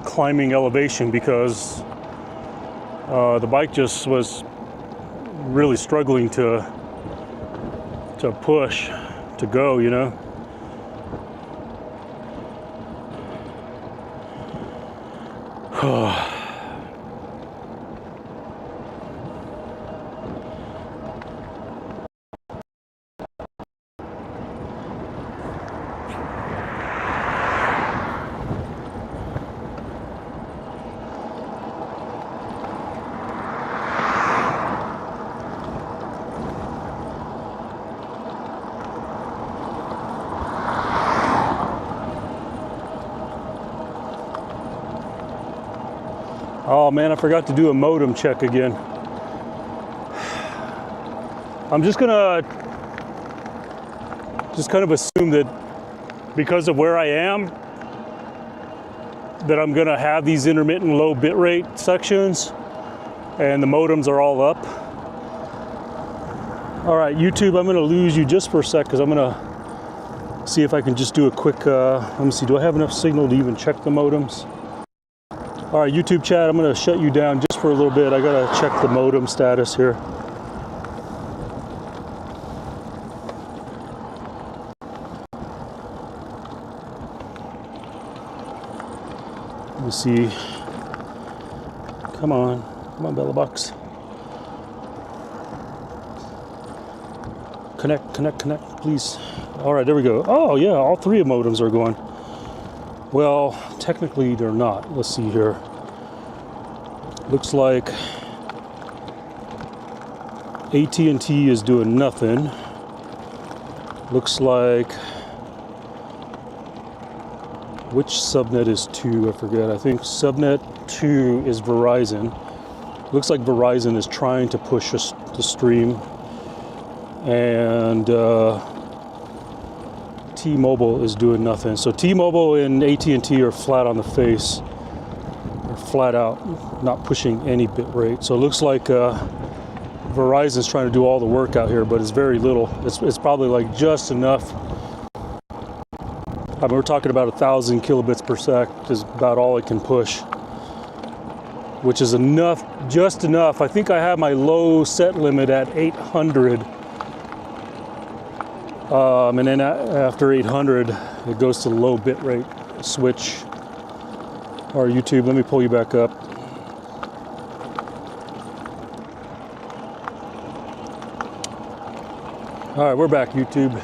climbing elevation because the bike just was really struggling to push, to go, you know. Oh man, I forgot to do a modem check again. I'm just gonna kind of assume that because of where I am, that I'm gonna have these intermittent low bitrate sections and the modems are all up. All right, YouTube, I'm gonna lose you just for a sec because I'm gonna see if I can just do a quick, let me see, do I have enough signal to even check the modems? All right, YouTube chat, I'm gonna shut you down just for a little bit. I gotta check the modem status here. Let me see. Come on, Bella Bucks. Connect, please. All right, there we go. Oh yeah, all three of modems are going. Well, technically they're not. Let's see here. Looks like AT&T is doing nothing. Looks like, which subnet is 2? I forget. I think subnet 2 is Verizon. Looks like Verizon is trying to push us to stream. And T-Mobile is doing nothing. So T-Mobile and AT&T are flat on the face. They're flat out not pushing any bit rate. So it looks like Verizon's trying to do all the work out here, but it's very little. It's probably like just enough I mean, we're talking about 1,000 kilobits per sec is about all it can push, which is enough, just enough. I think I have my low set limit at 800. And then after 800, it goes to low bit rate switch. All right, YouTube, let me pull you back up. All right, we're back, YouTube.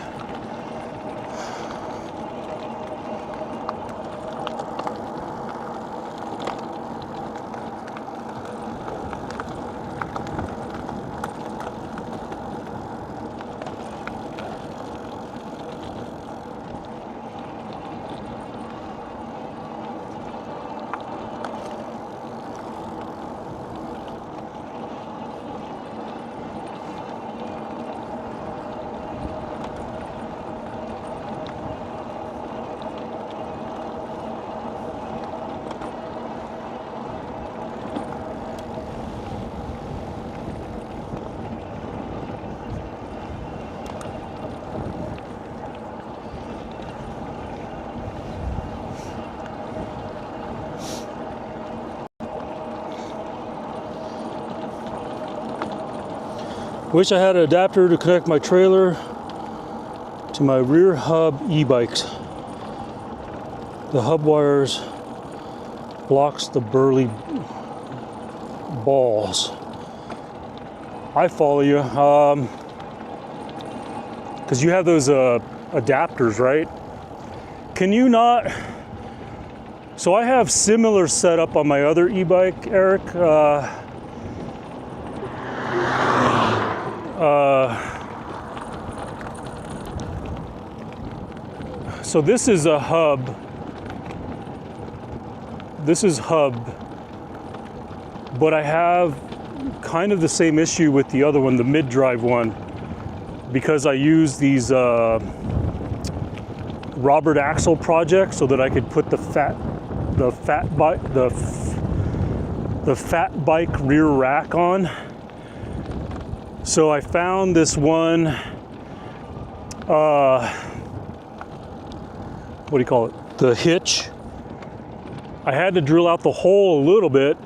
Wish I had an adapter to connect my trailer to my rear hub e-bikes. The hub wires blocks the burly balls. I follow you. Because you have those adapters, right? Can you not? So I have similar setup on my other e-bike, Eric. So this is a hub. This is hub, but I have kind of the same issue with the other one, the mid-drive one, because I use these Robert axle projects so that I could put the fat bike rear rack on. So I found this one, what do you call it? The hitch. I had to drill out the hole a little bit,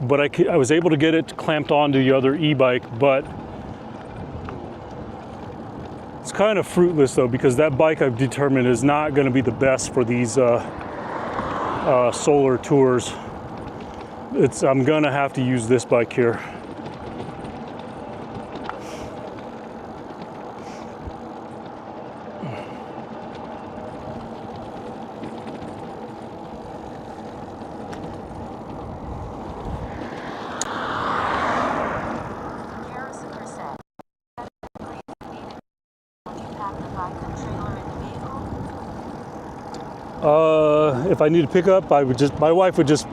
but I was able to get it clamped onto the other e-bike, but it's kind of fruitless though, because that bike I've determined is not going to be the best for these solar tours. I'm going to have to use this bike here. If I need to pick up, my wife would just,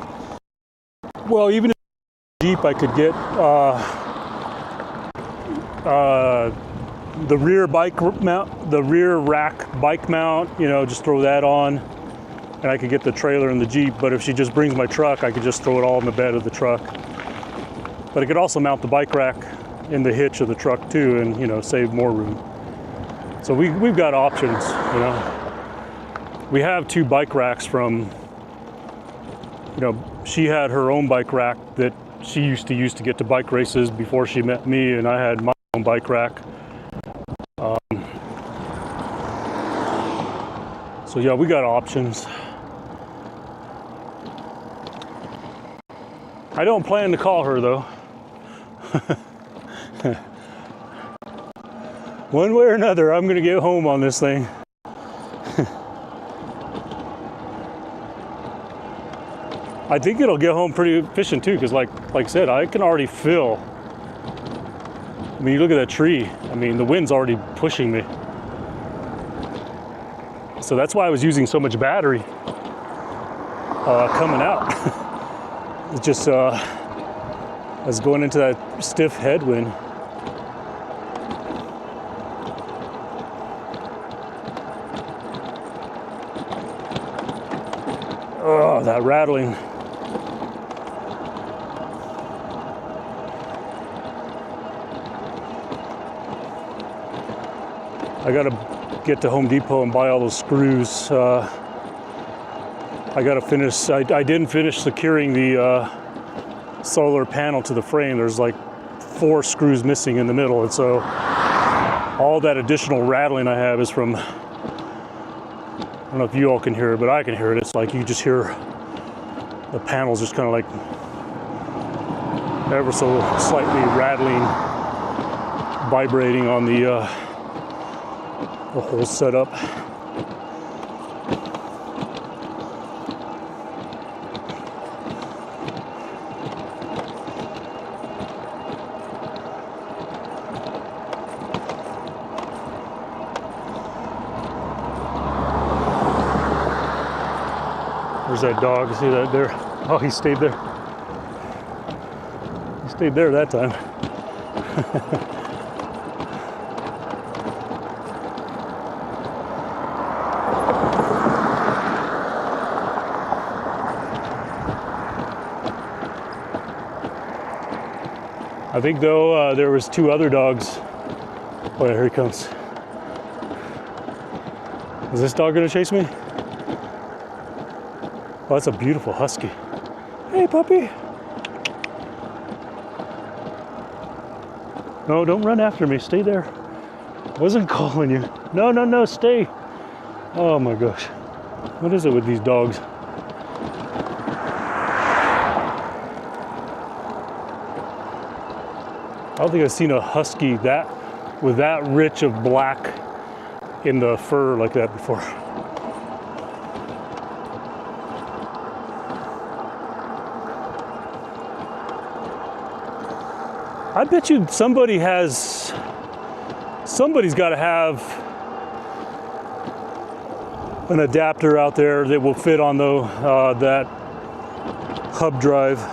well, even if Jeep, I could get the rear bike mount, the rear rack bike mount, you know, just throw that on, and I could get the trailer in the Jeep. But if she just brings my truck, I could just throw it all in the bed of the truck. But I could also mount the bike rack in the hitch of the truck too, and, you know, save more room. So we've got options, you know. We have two bike racks from, you know, she had her own bike rack that she used to use to get to bike races before she met me, and I had my own bike rack. So yeah, we got options. I don't plan to call her though. One way or another, I'm gonna get home on this thing. I think it'll get home pretty efficient too, because like I said, I can already feel. I mean, you look at that tree. I mean, the wind's already pushing me. So that's why I was using so much battery coming out. It's just I was going into that stiff headwind. Oh, that rattling. I gotta get to Home Depot and buy all those screws. I gotta finish, I didn't finish securing the solar panel to the frame. There's like 4 screws missing in the middle, and so all that additional rattling I have is from, I don't know if you all can hear it, but I can hear it. It's like you just hear the panels just kind of like ever so slightly rattling, vibrating on the whole setup. There's that dog, see that there? Oh, he stayed there. He stayed there that time. I think though there was 2 other dogs. Oh yeah, here he comes. Is this dog gonna chase me? Oh, that's a beautiful husky. Hey, puppy. No, don't run after me. Stay there. I wasn't calling you. No, no, no, stay. Oh my gosh. What is it with these dogs? I don't think I've seen a husky with that rich of black in the fur like that before. I bet you somebody's got to have an adapter out there that will fit on that hub drive.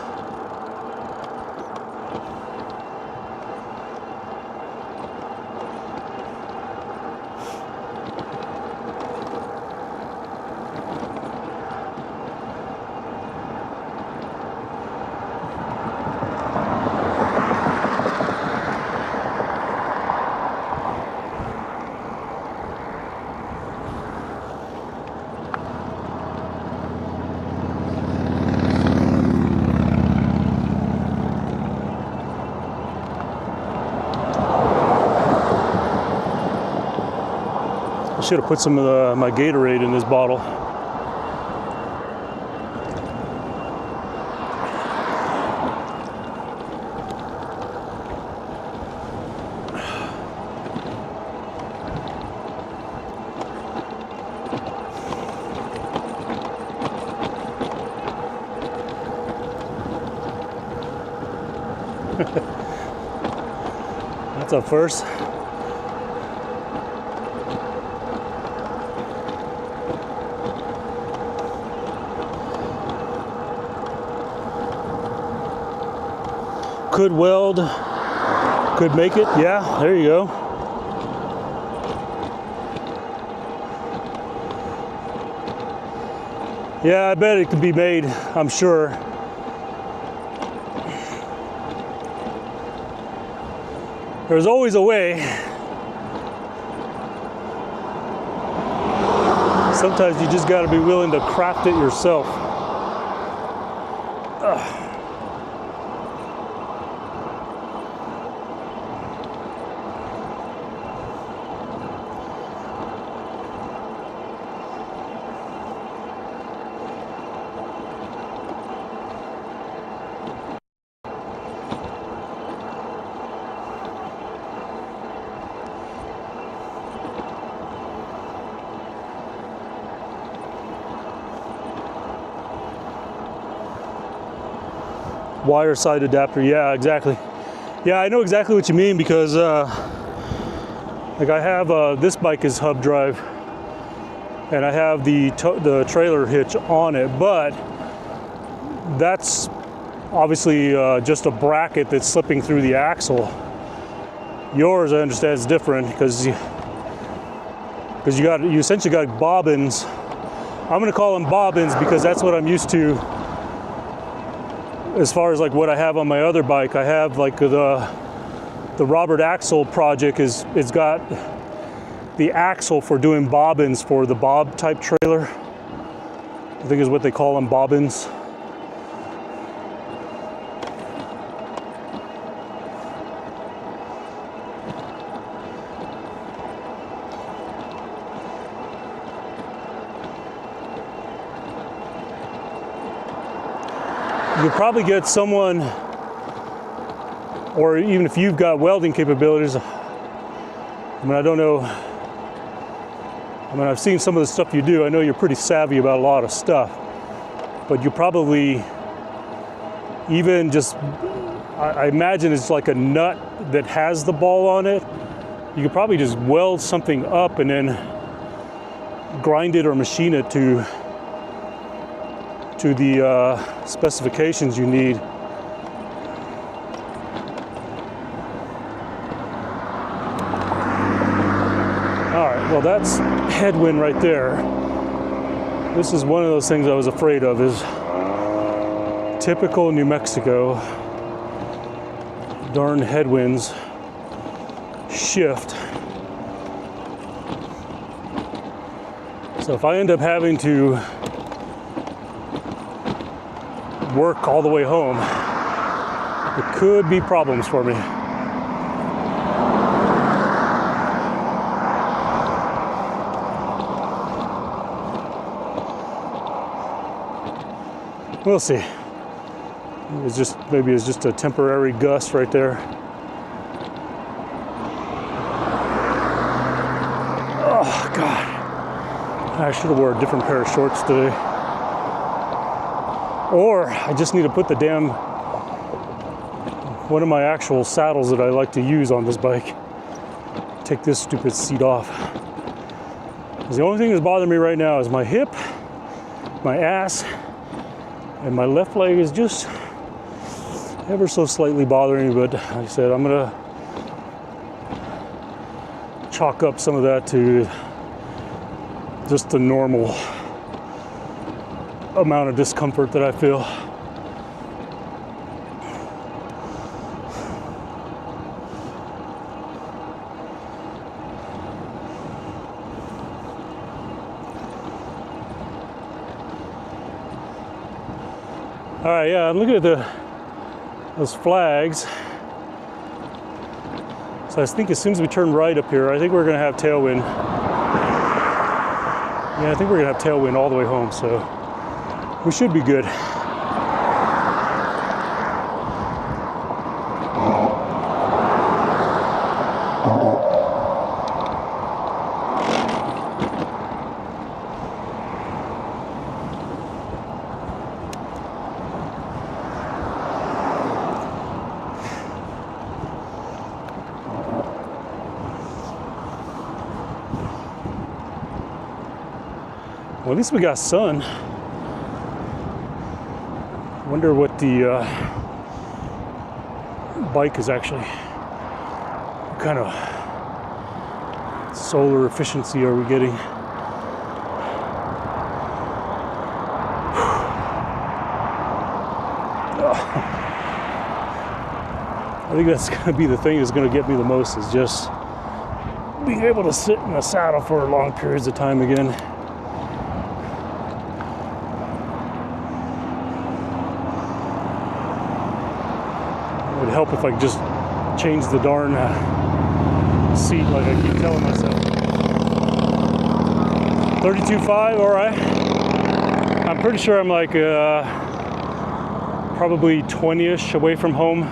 I should have put some of my Gatorade in this bottle. That's a first. Could weld, could make it. Yeah, there you go. Yeah, I bet it could be made, I'm sure. There's always a way. Sometimes you just got to be willing to craft it yourself. Ugh. Wire side adapter, yeah, exactly. Yeah, I know exactly what you mean because like I have this bike is hub drive and I have the trailer hitch on it, but that's obviously just a bracket that's slipping through the axle. Yours, I understand, is different because you essentially got bobbins. I'm gonna call them bobbins because that's what I'm used to. As far as like what I have on my other bike, I have like the Robert Axel project it's got the axle for doing bobbins for the bob type trailer. I think is what they call them, bobbins. You could probably get someone, or even if you've got welding capabilities, I mean, I don't know, I mean, I've seen some of the stuff you do. I know you're pretty savvy about a lot of stuff, but you probably even just, I imagine it's like a nut that has the ball on it. You could probably just weld something up and then grind it or machine it to the specifications you need. All right, well, that's headwind right there. This is one of those things I was afraid of, is typical New Mexico. Darn headwinds shift. So if I end up having to work all the way home, it could be problems for me. We'll see. It's just, maybe it's just a temporary gust right there. Oh God, I should have worn a different pair of shorts today. Or I just need to put the damn, one of my actual saddles that I like to use on this bike, take this stupid seat off. The only thing that's bothering me right now is my hip, my ass, and my left leg is just ever so slightly bothering me, but like I said, I'm gonna chalk up some of that to just the normal amount of discomfort that I feel. All right, yeah, I'm looking at those flags. So I think as soon as we turn right up here, I think we're gonna have tailwind. Yeah, I think we're gonna have tailwind all the way home, so we should be good. Well, at least we got sun. Wonder what the bike is actually, what kind of solar efficiency are we getting? I think that's going to be the thing that's going to get me the most, is just being able to sit in a saddle for long periods of time again. It would help if I could just change the darn seat like I keep telling myself. 32.5, all right. I'm pretty sure I'm like probably 20-ish away from home.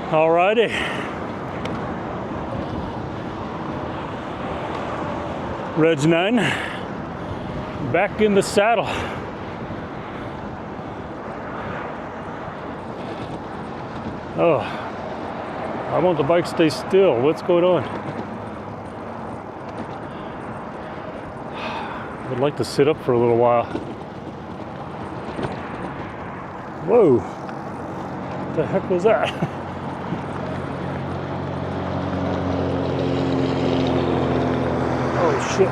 Alrighty. Reg 9, back in the saddle. Oh, I want the bike to stay still. What's going on? I'd like to sit up for a little while. Whoa, what the heck was that? Oh shit.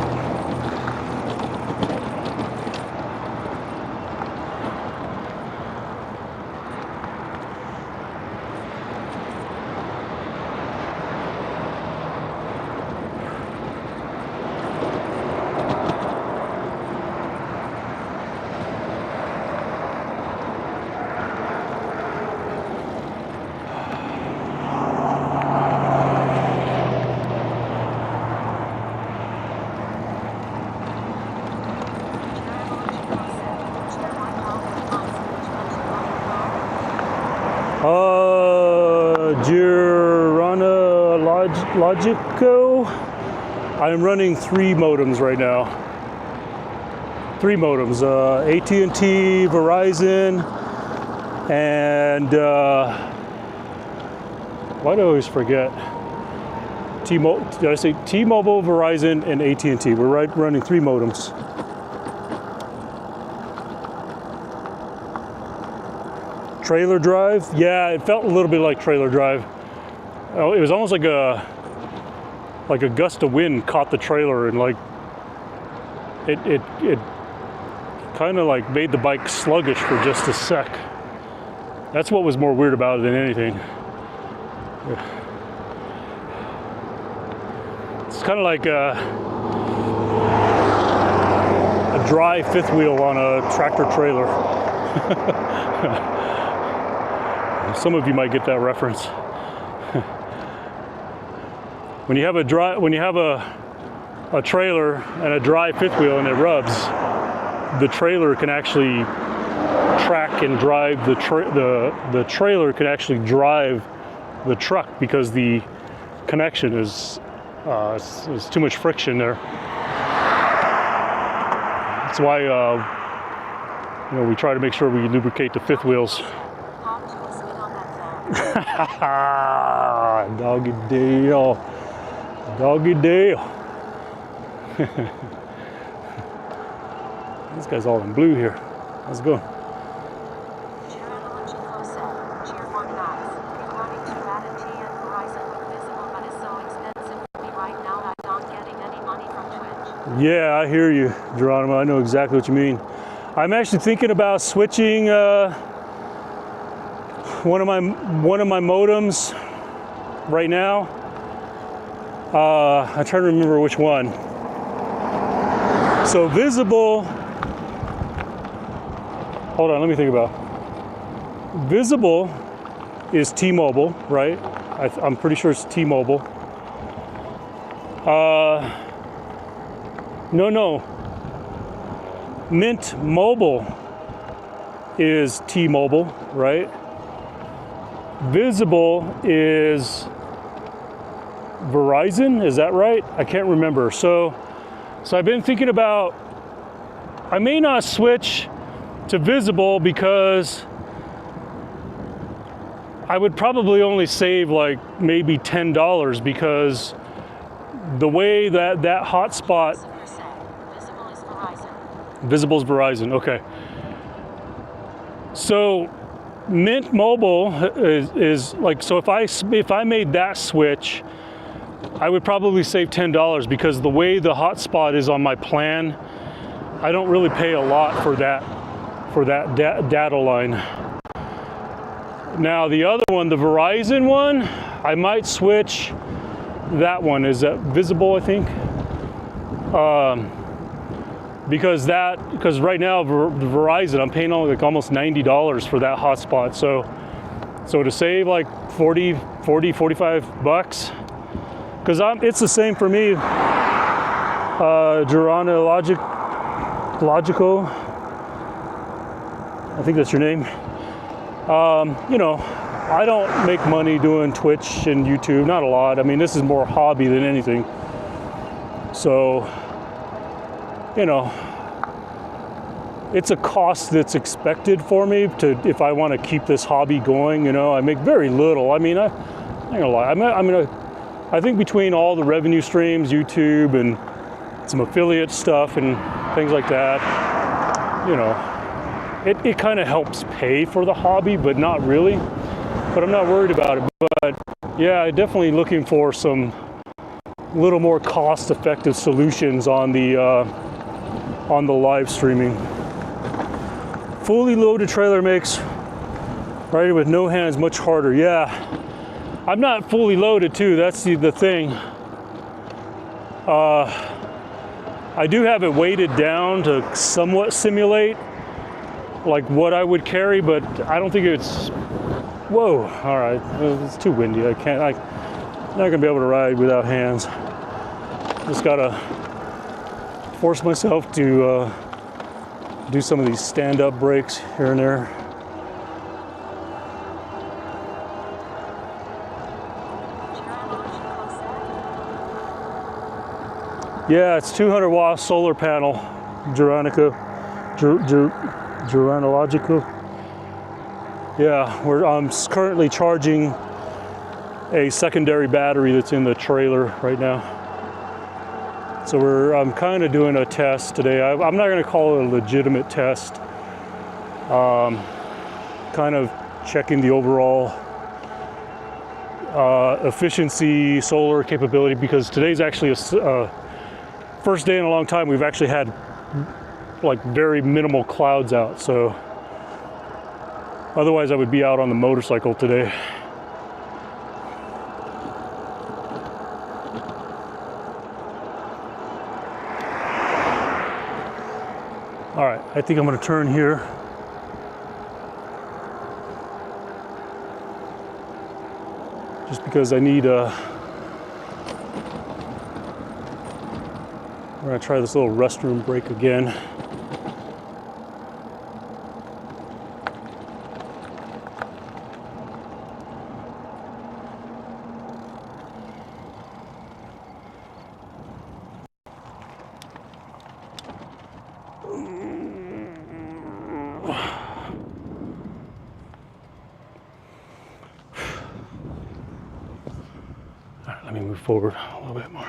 Girona Logico. I'm running 3 modems right now. 3 modems, AT&T, Verizon, and why do I always forget? Did I say T-Mobile, Verizon, and AT&T? We're running 3 modems. Trailer drive? Yeah, it felt a little bit like trailer drive. Oh, it was almost like a gust of wind caught the trailer and like it kind of like made the bike sluggish for just a sec. That's what was more weird about it than anything. It's kind of like a dry fifth wheel on a tractor trailer. Some of you might get that reference. When you have a trailer and a dry fifth wheel and it rubs, the trailer can actually track and drive the trailer can actually drive the truck because the connection is too much friction there. That's why we try to make sure we lubricate the fifth wheels. Doggy deal. Doggy deal. This guy's all in blue here. Let's go. Yeah, I hear you, Geronimo. I know exactly what you mean. I'm actually thinking about switching one of my modems right now. I'm trying to remember which one. So Visible. Hold on, let me think about. Visible is T-Mobile, right? I'm pretty sure it's T-Mobile. No. Mint Mobile is T-Mobile, right? Visible is Verizon, is that right? I can't remember. So I've been thinking about, I may not switch to Visible because I would probably only save like maybe $10 because the way that hotspot. Visible is Verizon, okay. So Mint Mobile is like, so if I made that switch, I would probably save $10 because the way the hotspot is on my plan, I don't really pay a lot for that data line. Now the other one, the Verizon one, I might switch that one. Is that Visible, I think? Because right now the Verizon, I'm paying only like almost $90 for that hotspot. So to save like 45 bucks, because it's the same for me. Girona Logico, I think that's your name. I don't make money doing Twitch and YouTube, not a lot. I mean, this is more hobby than anything. So, it's a cost that's expected for me if I want to keep this hobby going. I make very little. I mean, I ain't gonna lie. I think between all the revenue streams, YouTube and some affiliate stuff and things like that, it kind of helps pay for the hobby, but not really. But I'm not worried about it. But yeah, I'm definitely looking for some little more cost-effective solutions on the live streaming. Fully loaded trailer makes riding with no hands much harder. Yeah, I'm not fully loaded too. That's the thing. I do have it weighted down to somewhat simulate like what I would carry, but I don't think it's. Whoa! All right, it's too windy. I'm not gonna be able to ride without hands. Just gotta force myself to do some of these stand-up brakes here and there. Yeah, it's 200 watt solar panel, Gerontological. Yeah, I'm currently charging a secondary battery that's in the trailer right now. So I'm kind of doing a test today. I'm not going to call it a legitimate test. Kind of checking the overall efficiency, solar capability, because today's actually a first day in a long time we've actually had like very minimal clouds out. So otherwise I would be out on the motorcycle today. All right, I think I'm going to turn here. Just because I need we're going to try this little restroom break again. Let me move forward a little bit more.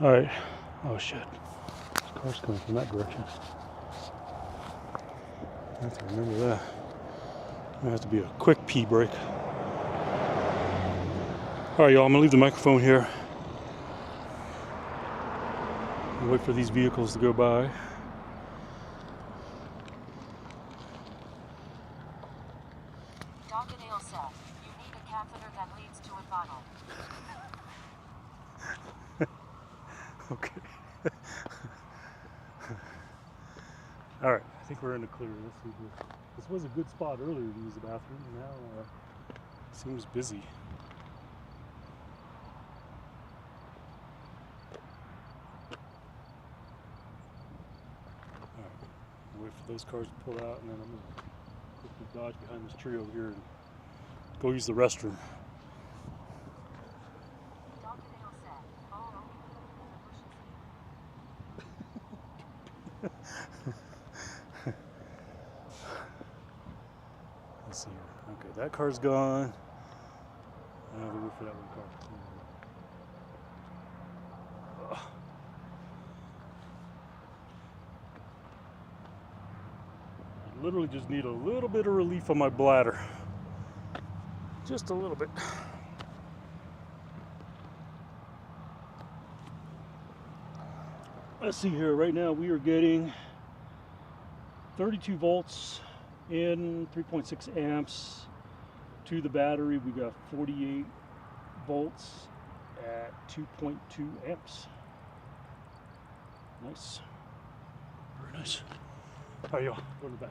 All right. Oh shit. This car's coming from that direction. I have to remember that. It has to be a quick pee break. All right, y'all. I'm gonna leave the microphone here. Wait for these vehicles to go by. Dr. Dale said, you need a catheter that leads to a bottle. Okay. All right, I think we're in the clear. Let's see here. This was a good spot earlier to use the bathroom. Now it seems busy. All right, wait for those cars to pull out, and then I'm gonna quickly dodge behind this tree over here and go use the restroom. Dr. Dale said, oh, Let's see here. Okay, that car's gone. Now we'll wait for that one car. I literally just need a little bit of relief on my bladder. Just a little bit. Let's see here. Right now we are getting 32 volts in 3.6 amps to the battery. We got 48 volts at 2.2 amps. Nice. Very nice. How are y'all? Go in the back.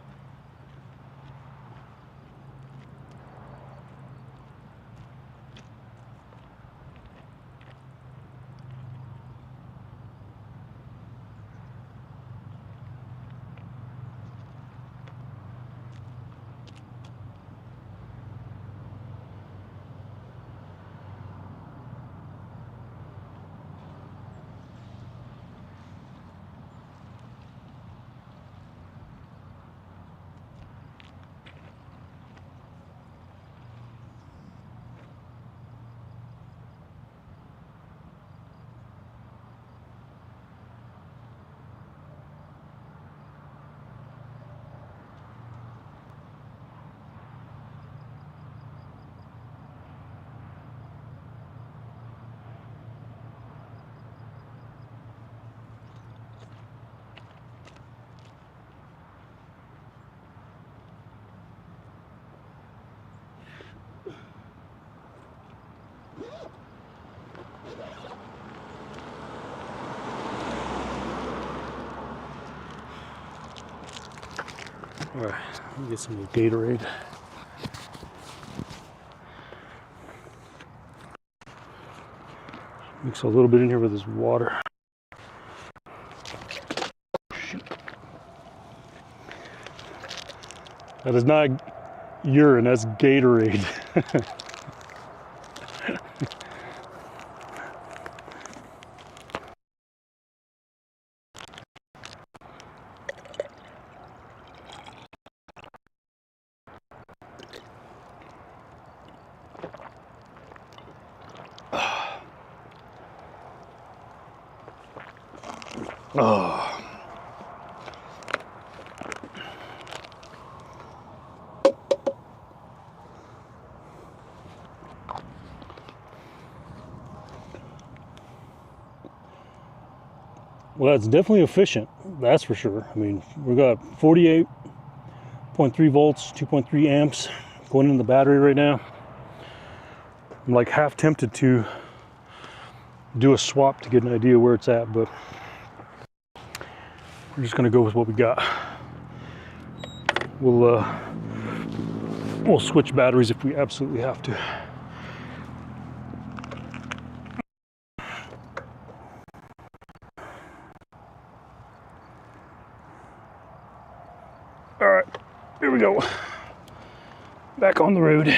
All right, let me get some more Gatorade. Mix a little bit in here with this water. Shoot. That is not urine, that's Gatorade. Oh. Well, it's definitely efficient, that's for sure. I mean, we got 48.3 volts, 2.3 amps going in the battery right now. I'm like half tempted to do a swap to get an idea where it's at, but we're just gonna go with what we got. We'll switch batteries if we absolutely have to. All right, here we go. Back on the road.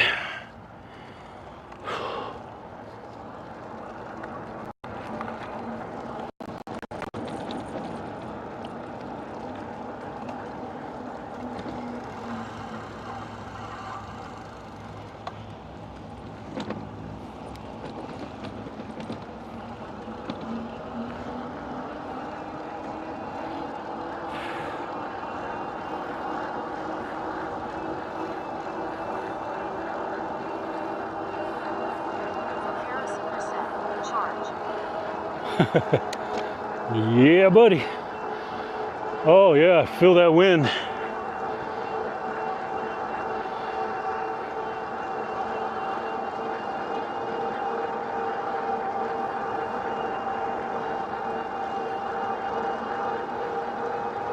Yeah, buddy. Oh yeah, feel that wind.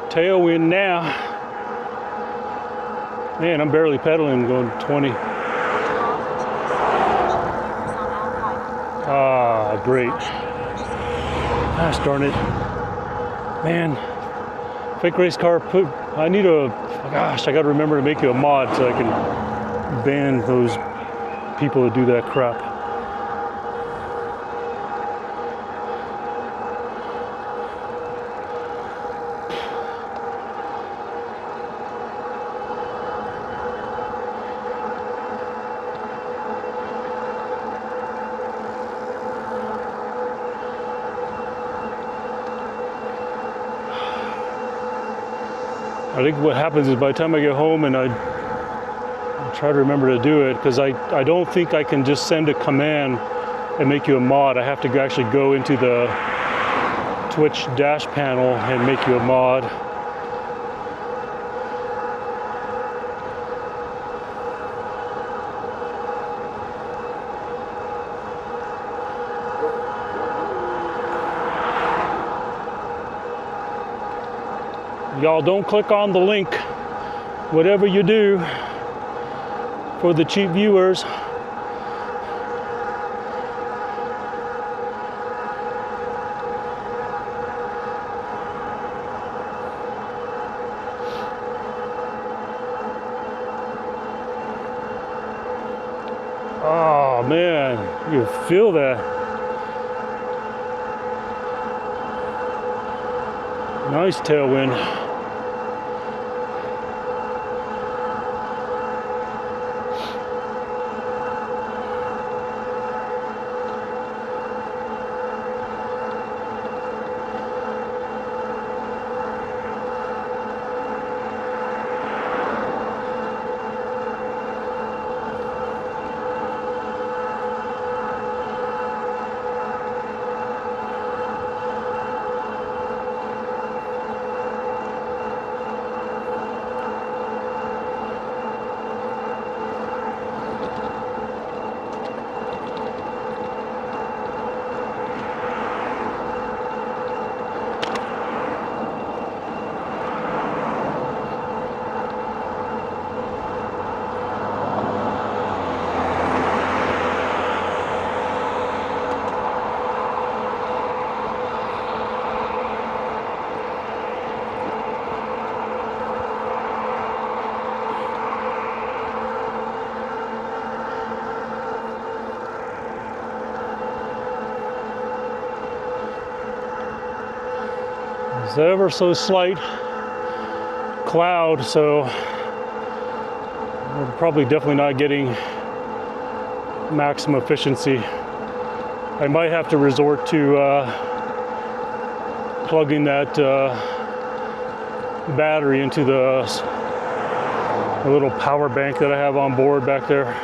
Tailwind now. Man, I'm barely pedaling, going 20. Ah, great. Gosh darn it. Man, fake race car, I need gosh, I gotta remember to make you a mod so I can ban those people that do that crap. I think what happens is by the time I get home and I try to remember to do it, because I don't think I can just send a command and make you a mod. I have to actually go into the Twitch dash panel and make you a mod. Y'all don't click on the link, whatever you do, for the cheap viewers. Oh man, you feel that. Nice tailwind. It's ever so slight cloud, so we're probably definitely not getting maximum efficiency. I might have to resort to plugging that battery into the little power bank that I have on board back there.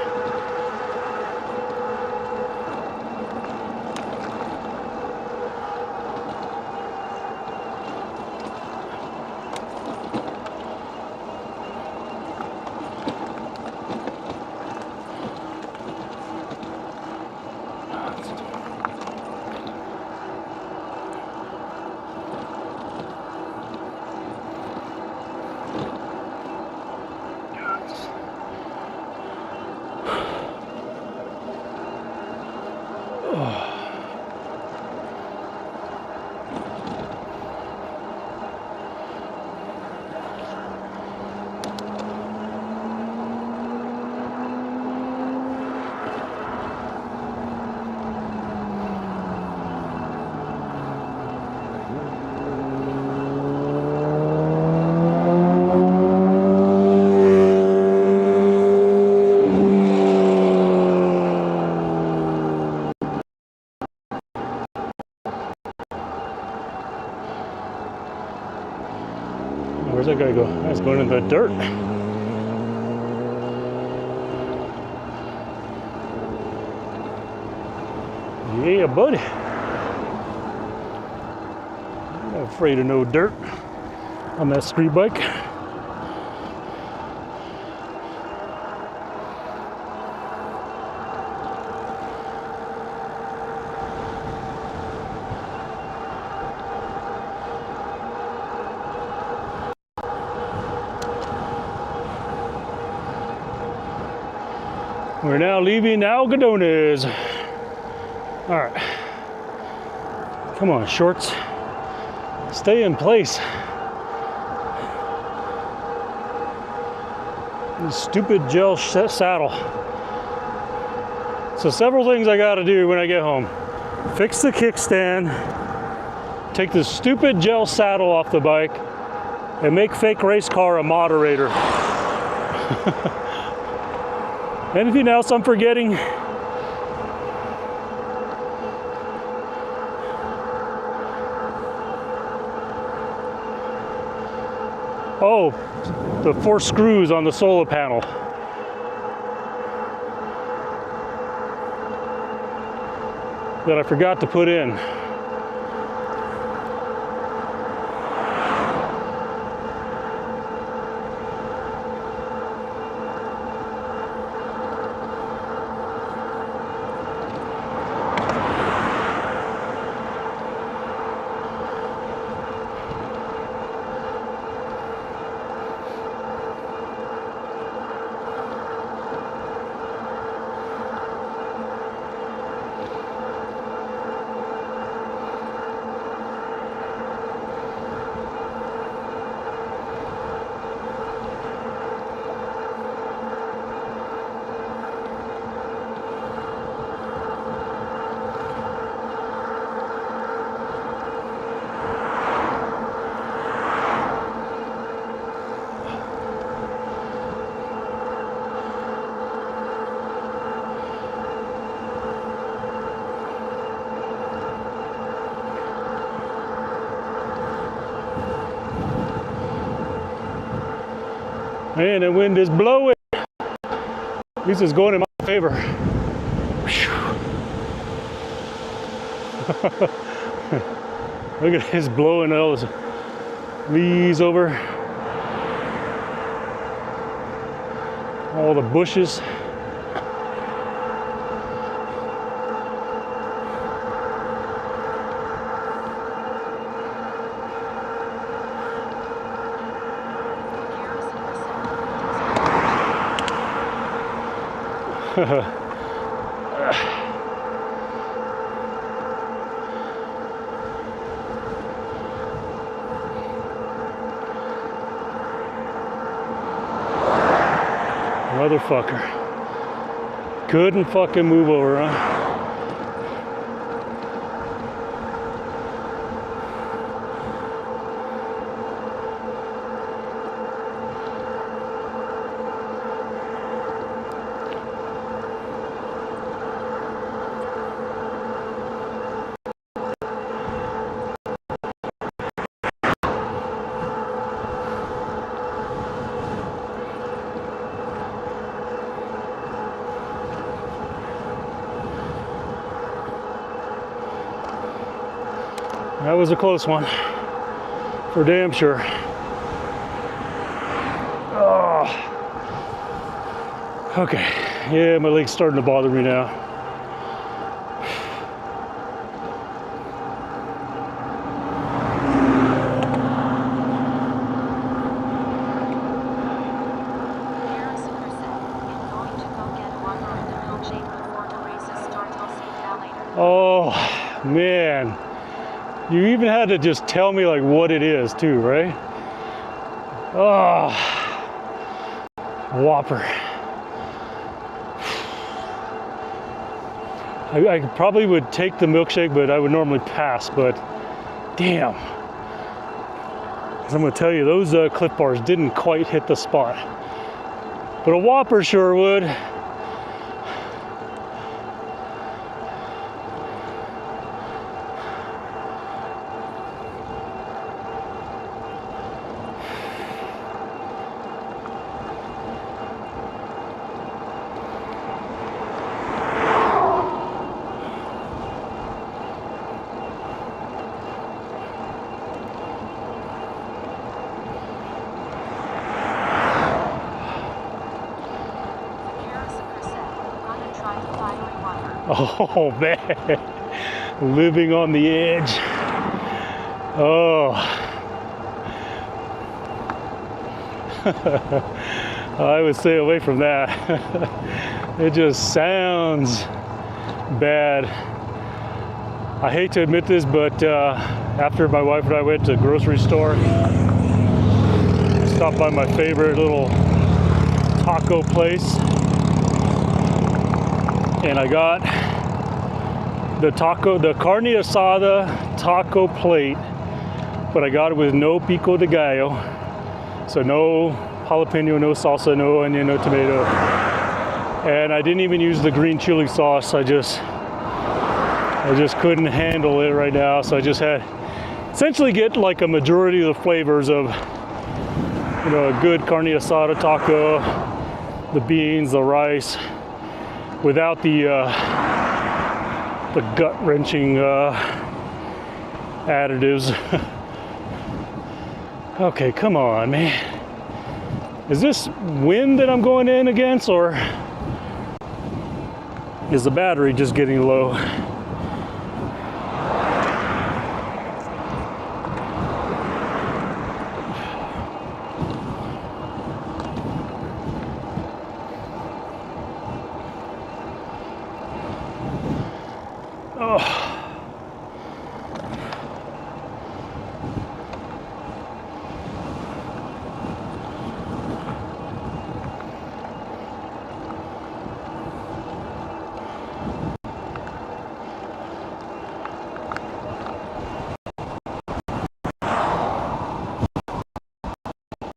Where's that guy go? That's going in the dirt. Yeah, buddy. I'm not afraid of no dirt on that street bike. We're now leaving Algodones. All right. Come on, shorts. Stay in place. This stupid gel saddle. So several things I gotta do when I get home. Fix the kickstand, take the stupid gel saddle off the bike, and make fake race car a moderator. Anything else I'm forgetting? Oh, the 4 screws on the solar panel. That I forgot to put in. Man, the wind is blowing. At least it's going in my favor. Look at this blowing all those leaves over. All the bushes. Motherfucker. Couldn't fucking move over, huh? That was a close one, for damn sure. Oh. Okay, yeah, my leg's starting to bother me now. Oh, man. You even had to just tell me like what it is too, right? Oh, Whopper. I probably would take the milkshake, but I would normally pass, but damn. 'Cause I'm gonna tell you, those Cliff Bars didn't quite hit the spot. But a Whopper sure would. Oh man, living on the edge. Oh, I would stay away from that. It just sounds bad. I hate to admit this, but after my wife and I went to the grocery store, stopped by my favorite little taco place, and I got the carne asada taco plate, but I got it with no pico de gallo, so no jalapeno, no salsa, no onion, no tomato, and I didn't even use the green chili sauce. I just couldn't handle it right now, so I just had essentially get like a majority of the flavors of, you know, a good carne asada taco, the beans, the rice, without the gut-wrenching additives. Okay, come on, man. Is this wind that I'm going in against, or is the battery just getting low?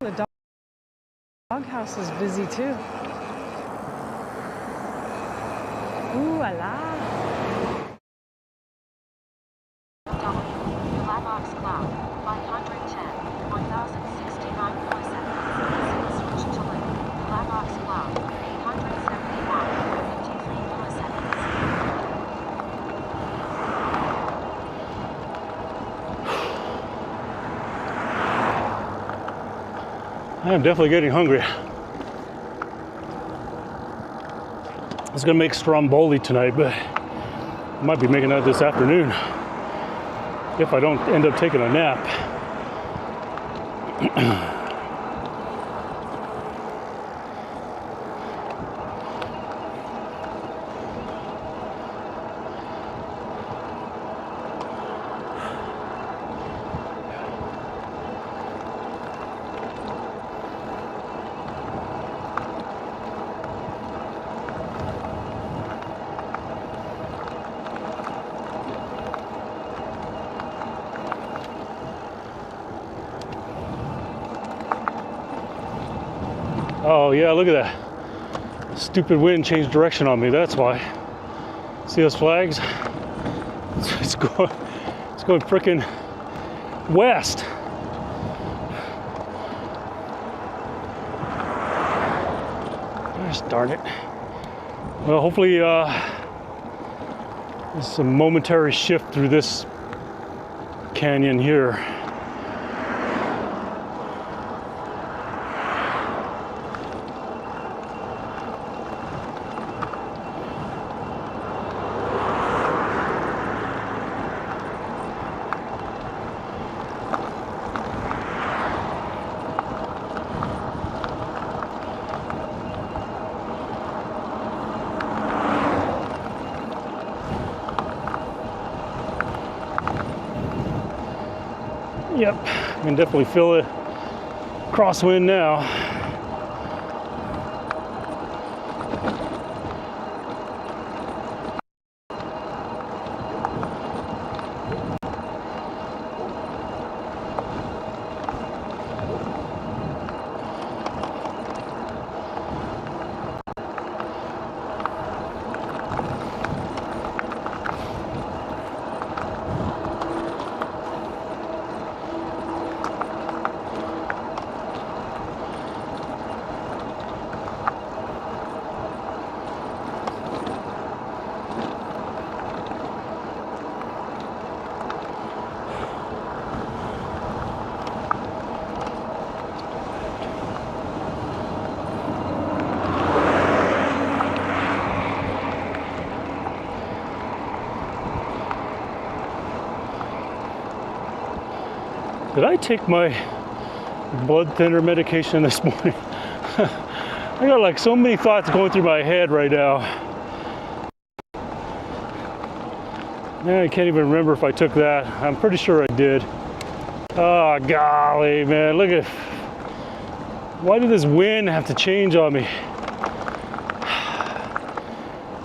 The doghouse is busy too. Ooh la la. Black Ox Cloud, 510, 1069 milliseconds. Switch to link. Black Ox Cloud, 871, 53 milliseconds. I am definitely getting hungry. I was gonna make stromboli tonight, but I might be making that this afternoon if I don't end up taking a nap. Oh yeah, look at that. Stupid wind changed direction on me, that's why. See those flags? It's going frickin' west. Gosh darn it. Well, hopefully there's some momentary shift through this canyon here. Yep, I can definitely feel it crosswind now. Did I take my blood thinner medication this morning? I got like so many thoughts going through my head right now. Man, I can't even remember if I took that. I'm pretty sure I did. Oh, golly, man, look at, why did this wind have to change on me?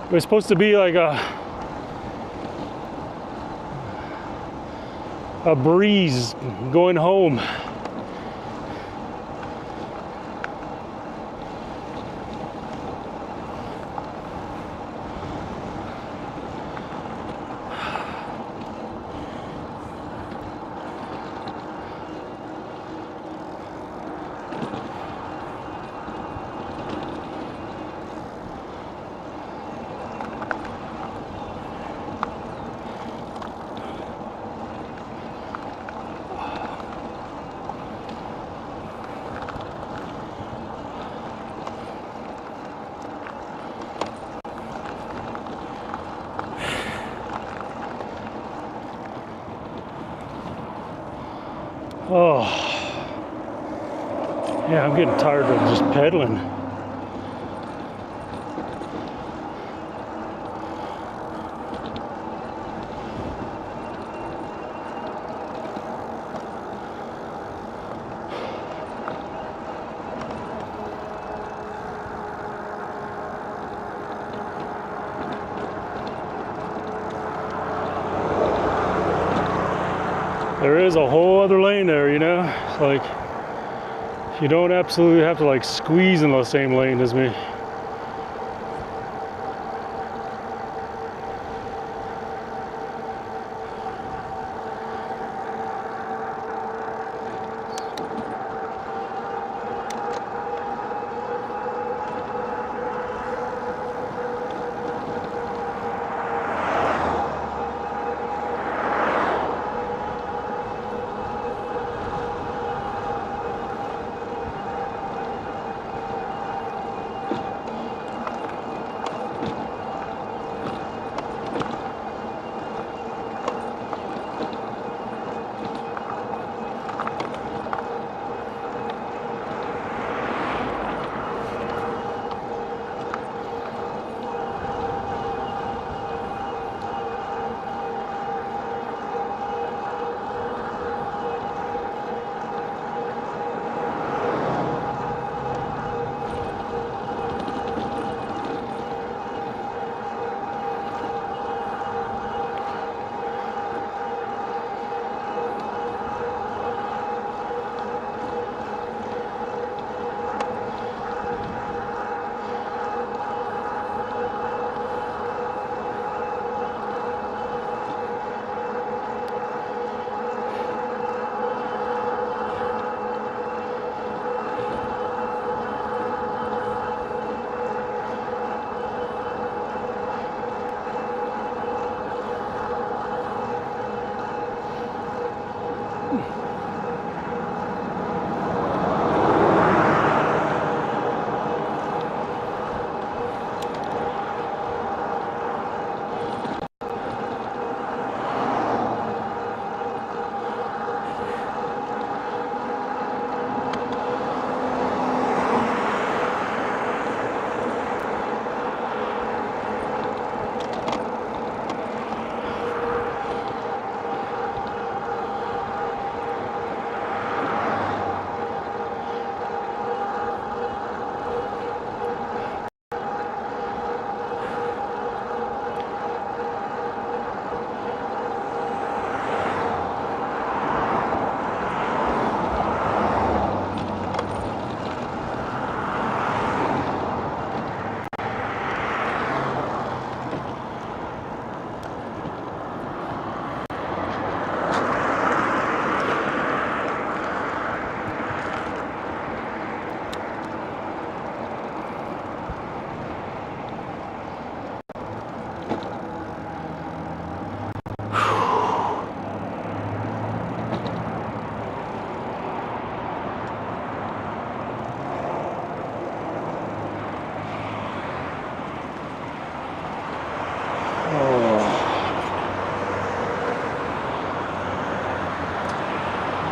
It was supposed to be like a breeze going home. Oh, yeah, I'm getting tired of just pedaling. There is a whole other lane there, you know? It's like, you don't absolutely have to like squeeze in the same lane as me.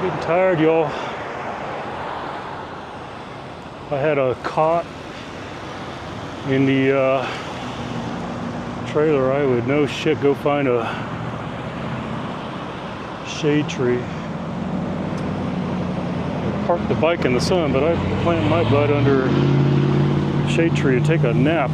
Getting tired, y'all. If I had a cot in the trailer, I would no shit go find a shade tree. I parked the bike in the sun, but I plant my butt under a shade tree and take a nap.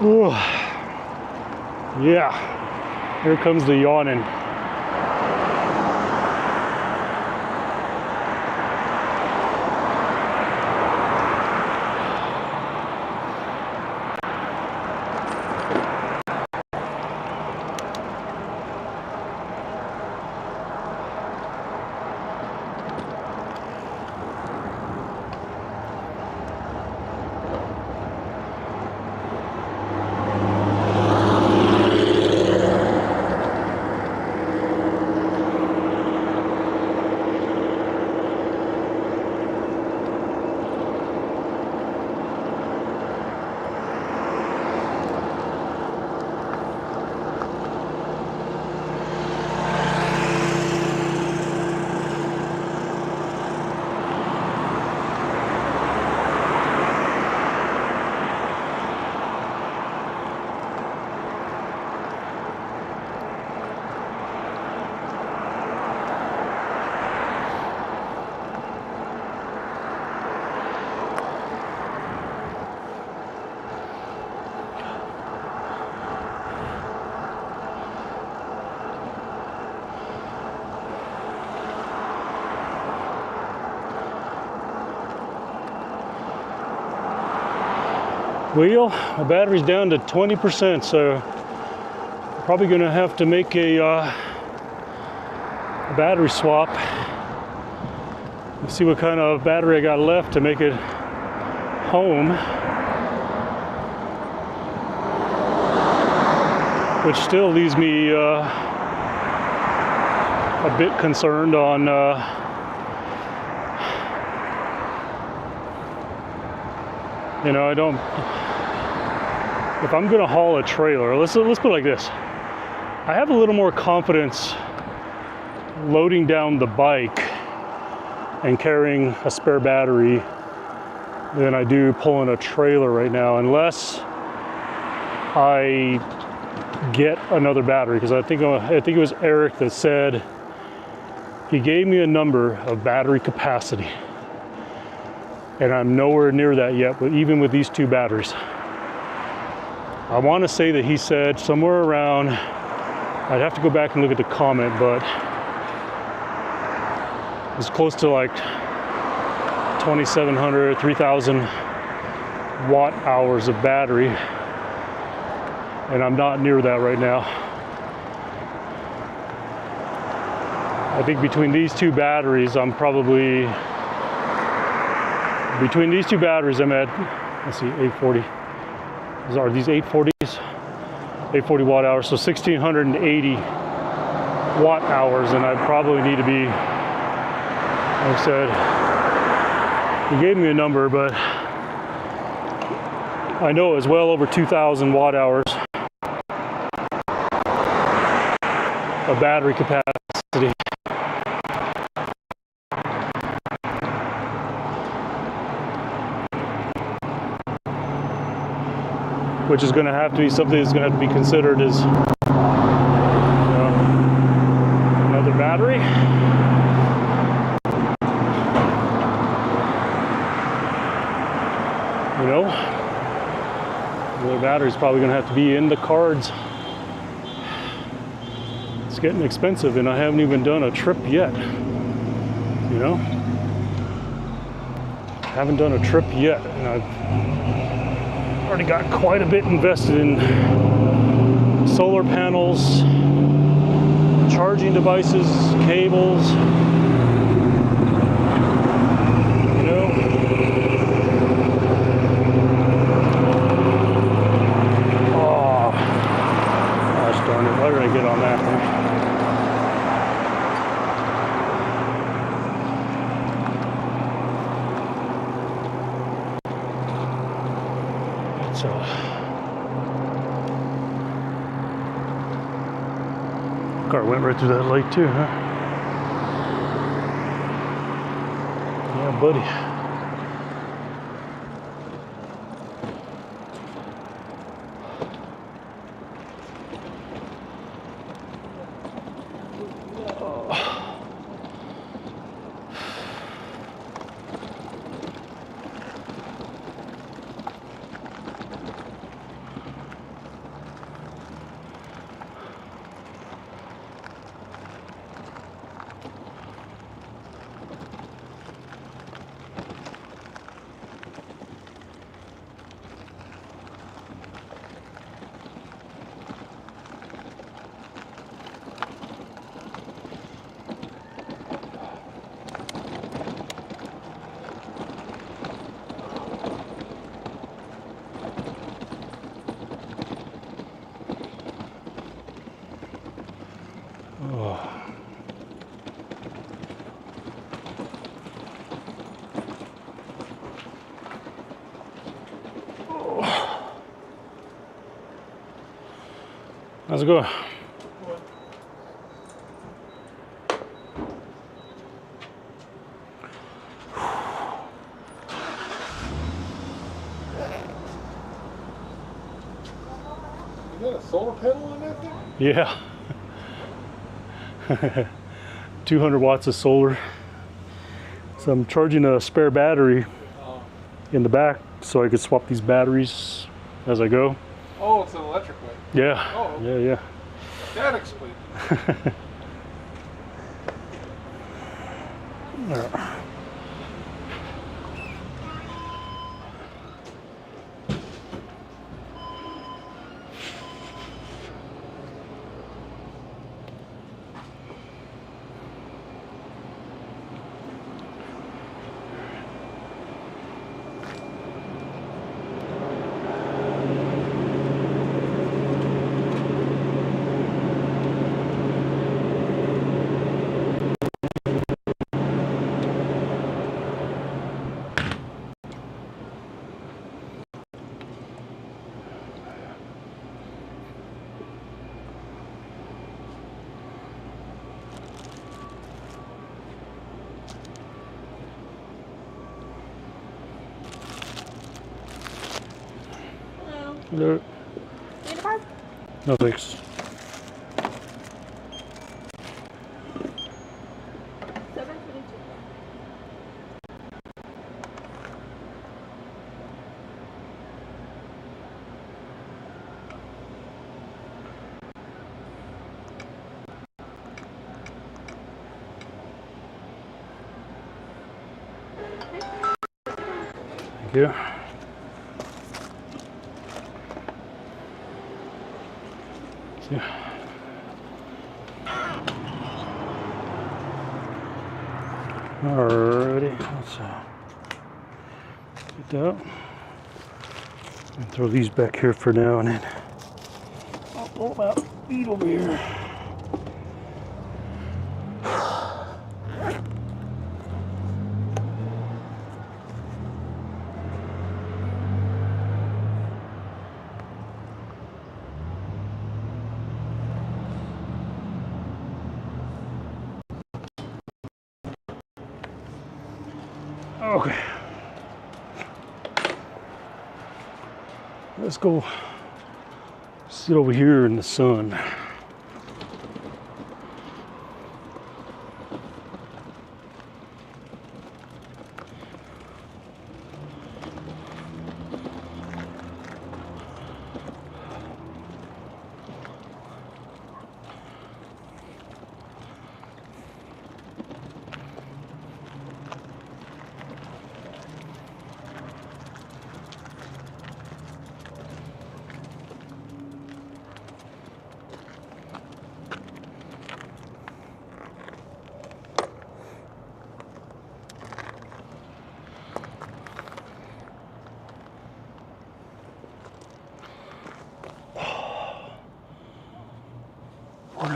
Ooh. Yeah, here comes the yawning. Well, my battery's down to 20%, so I'm probably gonna have to make a battery swap. Let's see what kind of battery I got left to make it home. Which still leaves me a bit concerned on you know, I don't. If I'm gonna haul a trailer, let's put it like this. I have a little more confidence loading down the bike and carrying a spare battery than I do pulling a trailer right now, unless I get another battery. Because I think it was Eric that said he gave me a number of battery capacity, and I'm nowhere near that yet, but even with these two batteries. I want to say that he said somewhere around, I'd have to go back and look at the comment, but it's close to like 2,700, 3,000 watt hours of battery, and I'm not near that right now. I think between these two batteries, I'm probably, between these two batteries, I'm at, let's see, 840. Are these 840s? 840 watt hours, so 1,680 watt hours, and I probably need to be, like I said, he gave me a number, but I know it's well over 2,000 watt hours of battery capacity. Which is going to have to be something that's going to have to be considered as another battery. You know, another battery is probably going to have to be in the cards. It's getting expensive, and I haven't even done a trip yet. You know, haven't done a trip yet, and I've already got quite a bit invested in solar panels, charging charging devices, cables, you know. Oh, gosh darn it, why did I get on that thing? Car went right through that light too, huh? Yeah, buddy. How's it going? You got a solar panel on that thing? Yeah. 200 watts of solar. So I'm charging a spare battery in the back so I could swap these batteries as I go. Oh, it's an electric one. Yeah. Oh, Yeah. that explains it. No, Need a card? no thanks. 722. Thank you. Yeah. Alrighty, let's get that. And throw these back here for now, and then I'll pull them out. Feet over here. Okay. Let's go sit over here in the sun.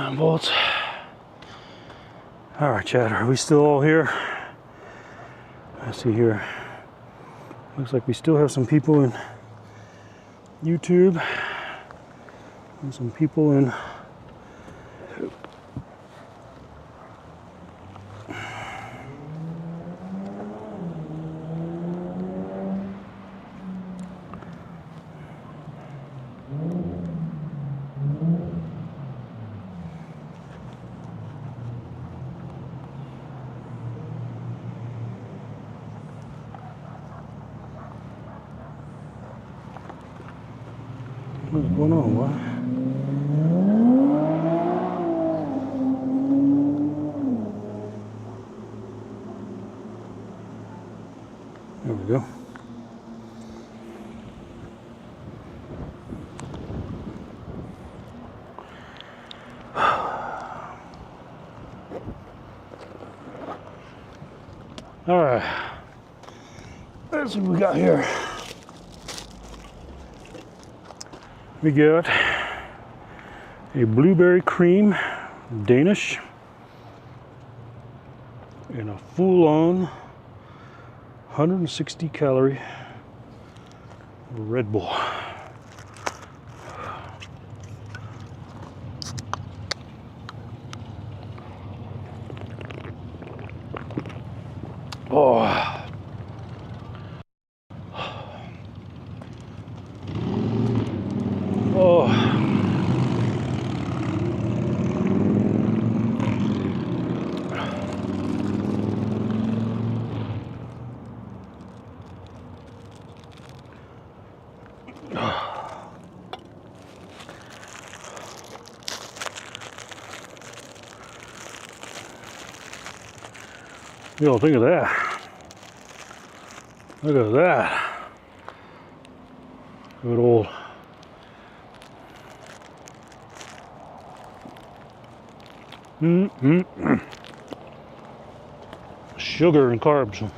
49 volts. All right, Chad, are we still all here? Let's see here. Looks like we still have some people in YouTube and some people in what's going on? What? There we go. All right. Let's see what we got here. We got a blueberry cream Danish and a full-on 160 calorie Red Bull. Oh. Oh. You don't think of that. Look at that. Good old sugar and carbs.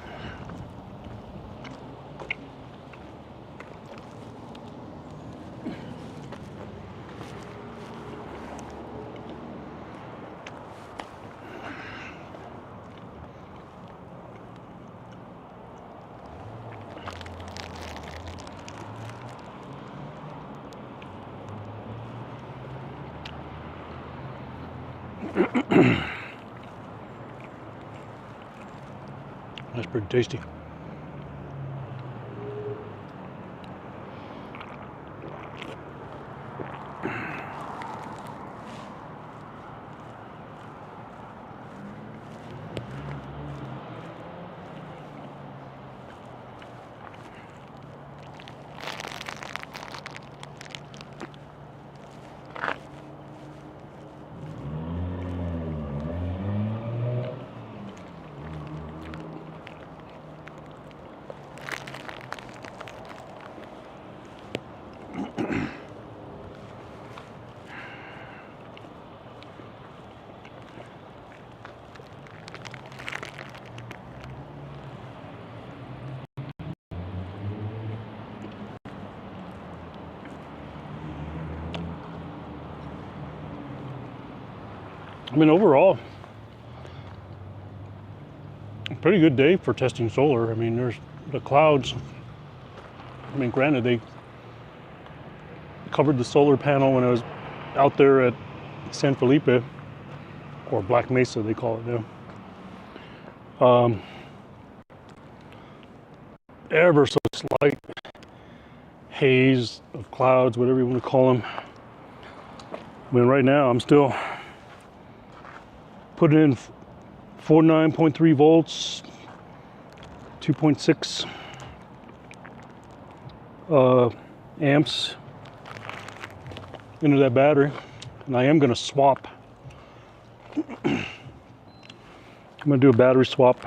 That's pretty tasty. I mean, overall, a pretty good day for testing solar. I mean, there's the clouds. I mean, granted, they covered the solar panel when I was out there at San Felipe, or Black Mesa, they call it now. Ever so slight haze of clouds, whatever you want to call them. I mean, right now I'm still putting in 49.3 volts, 2.6 amps into that battery, and I am going to swap. I'm going to do a battery swap.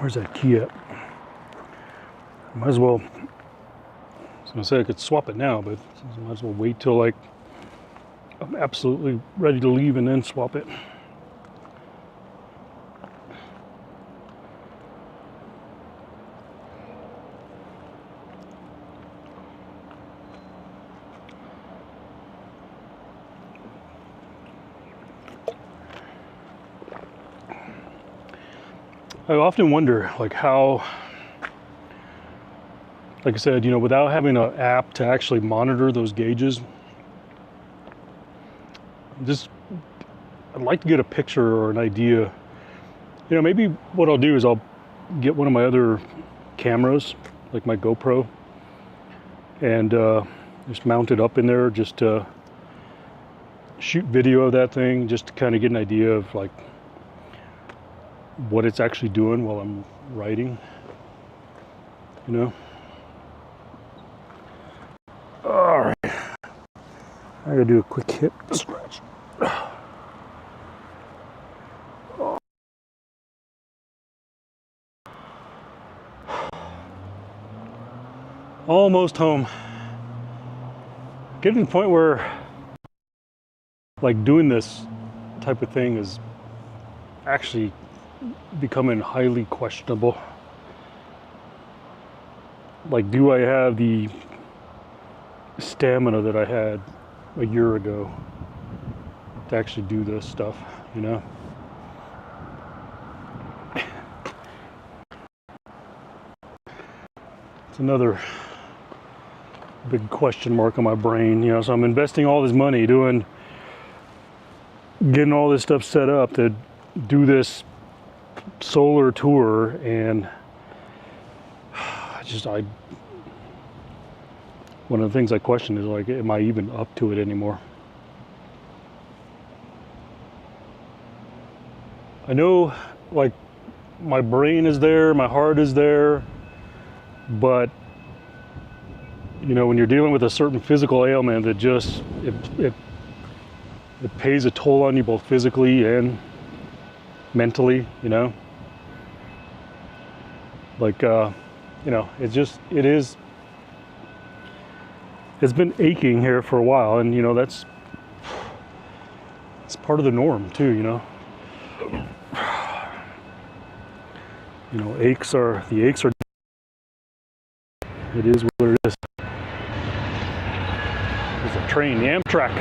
Where's that key at? Might as well, I was gonna say I could swap it now, but might as well wait till like I'm absolutely ready to leave and then swap it. I often wonder, like how, like I said, you know, without having an app to actually monitor those gauges, I'd like to get a picture or an idea. You know, maybe what I'll do is I'll get one of my other cameras, like my GoPro, and just mount it up in there just to shoot video of that thing, just to kind of get an idea of like what it's actually doing while I'm riding, you know. All right, I gotta do a quick hip stretch. Almost home. Getting to the point where like doing this type of thing is actually becoming highly questionable. Like, do I have the stamina that I had a year ago to actually do this stuff, you know? It's another big question mark on my brain, you know. So I'm investing all this money getting all this stuff set up to do this solar tour, and one of the things I question is like, am I even up to it anymore? I know, like, my brain is there, my heart is there, but you know, when you're dealing with a certain physical ailment that just it pays a toll on you both physically and mentally, you know, like you know, it's been aching here for a while, and you know, it's part of the norm too, you know. You know, the aches are, it is what it is. There's a train, the Amtrak.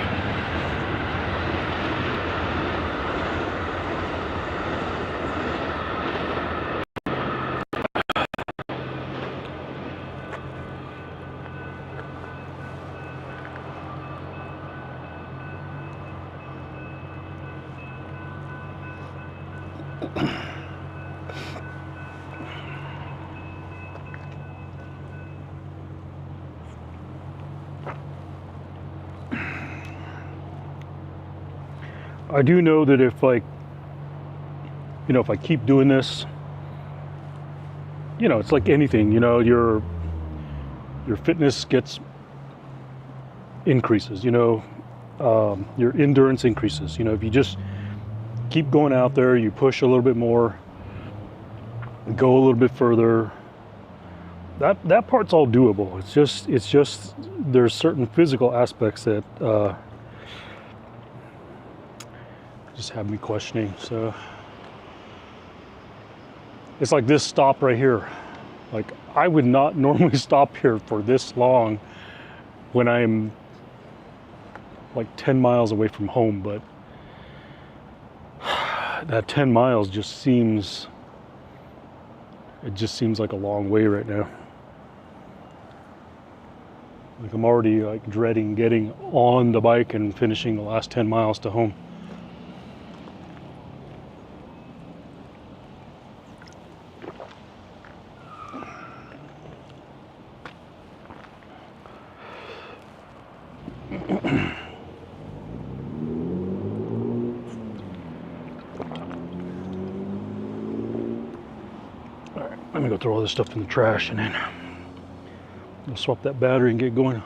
I do know that if, like, you know, if I keep doing this, you know, it's like anything, you know, your fitness increases, you know, your endurance increases. You know, if you just keep going out there, you push a little bit more, go a little bit further, that part's all doable. It's just there's certain physical aspects that just have me questioning. So it's like this stop right here. Like, I would not normally stop here for this long when I'm like 10 miles away from home, but that 10 miles just seems like a long way right now. Like, I'm already like dreading getting on the bike and finishing the last 10 miles to home. Let me go throw all this stuff in the trash and then I'll swap that battery and get going.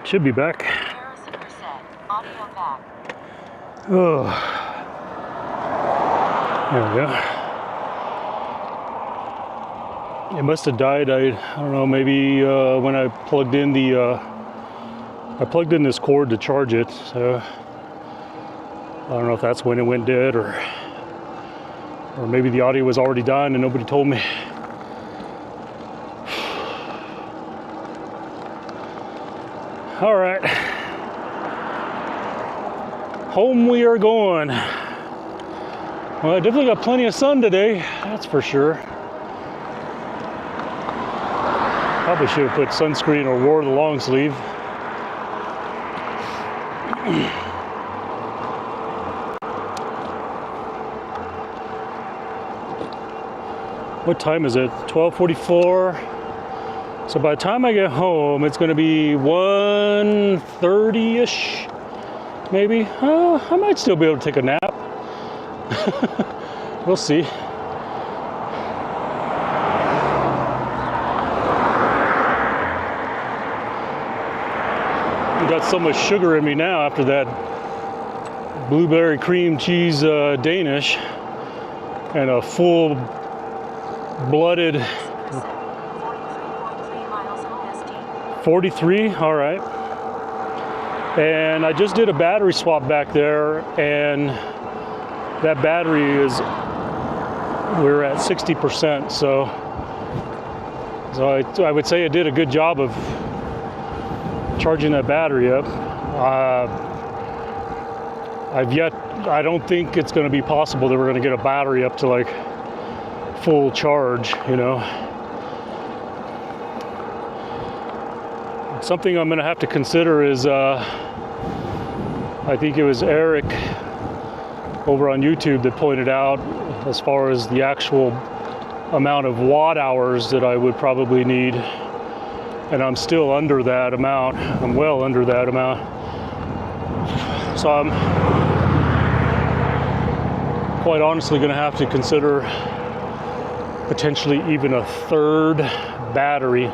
Should be back. Comparison reset. Audio back. Oh. There we go. It must have died. I don't know, maybe when I plugged in this cord to charge it. So I don't know if that's when it went dead, or maybe the audio was already done and nobody told me. All right, home we are going. Well, I definitely got plenty of sun today, that's for sure. Probably should have put sunscreen or wore the long sleeve. What time is it? 12:44. So by the time I get home, it's going to be 1:30-ish, maybe. I might still be able to take a nap. We'll see. I got so much sugar in me now after that blueberry cream cheese Danish and a full-blooded 43, all right. And I just did a battery swap back there, and that battery is, we're at 60%, so I would say I did a good job of charging that battery up. I don't think it's going to be possible that we're going to get a battery up to like full charge, you know. Something I'm going to have to consider is, I think it was Eric over on YouTube that pointed out, as far as the actual amount of watt hours that I would probably need, and I'm still under that amount. I'm well under that amount. So I'm quite honestly going to have to consider potentially even a third battery.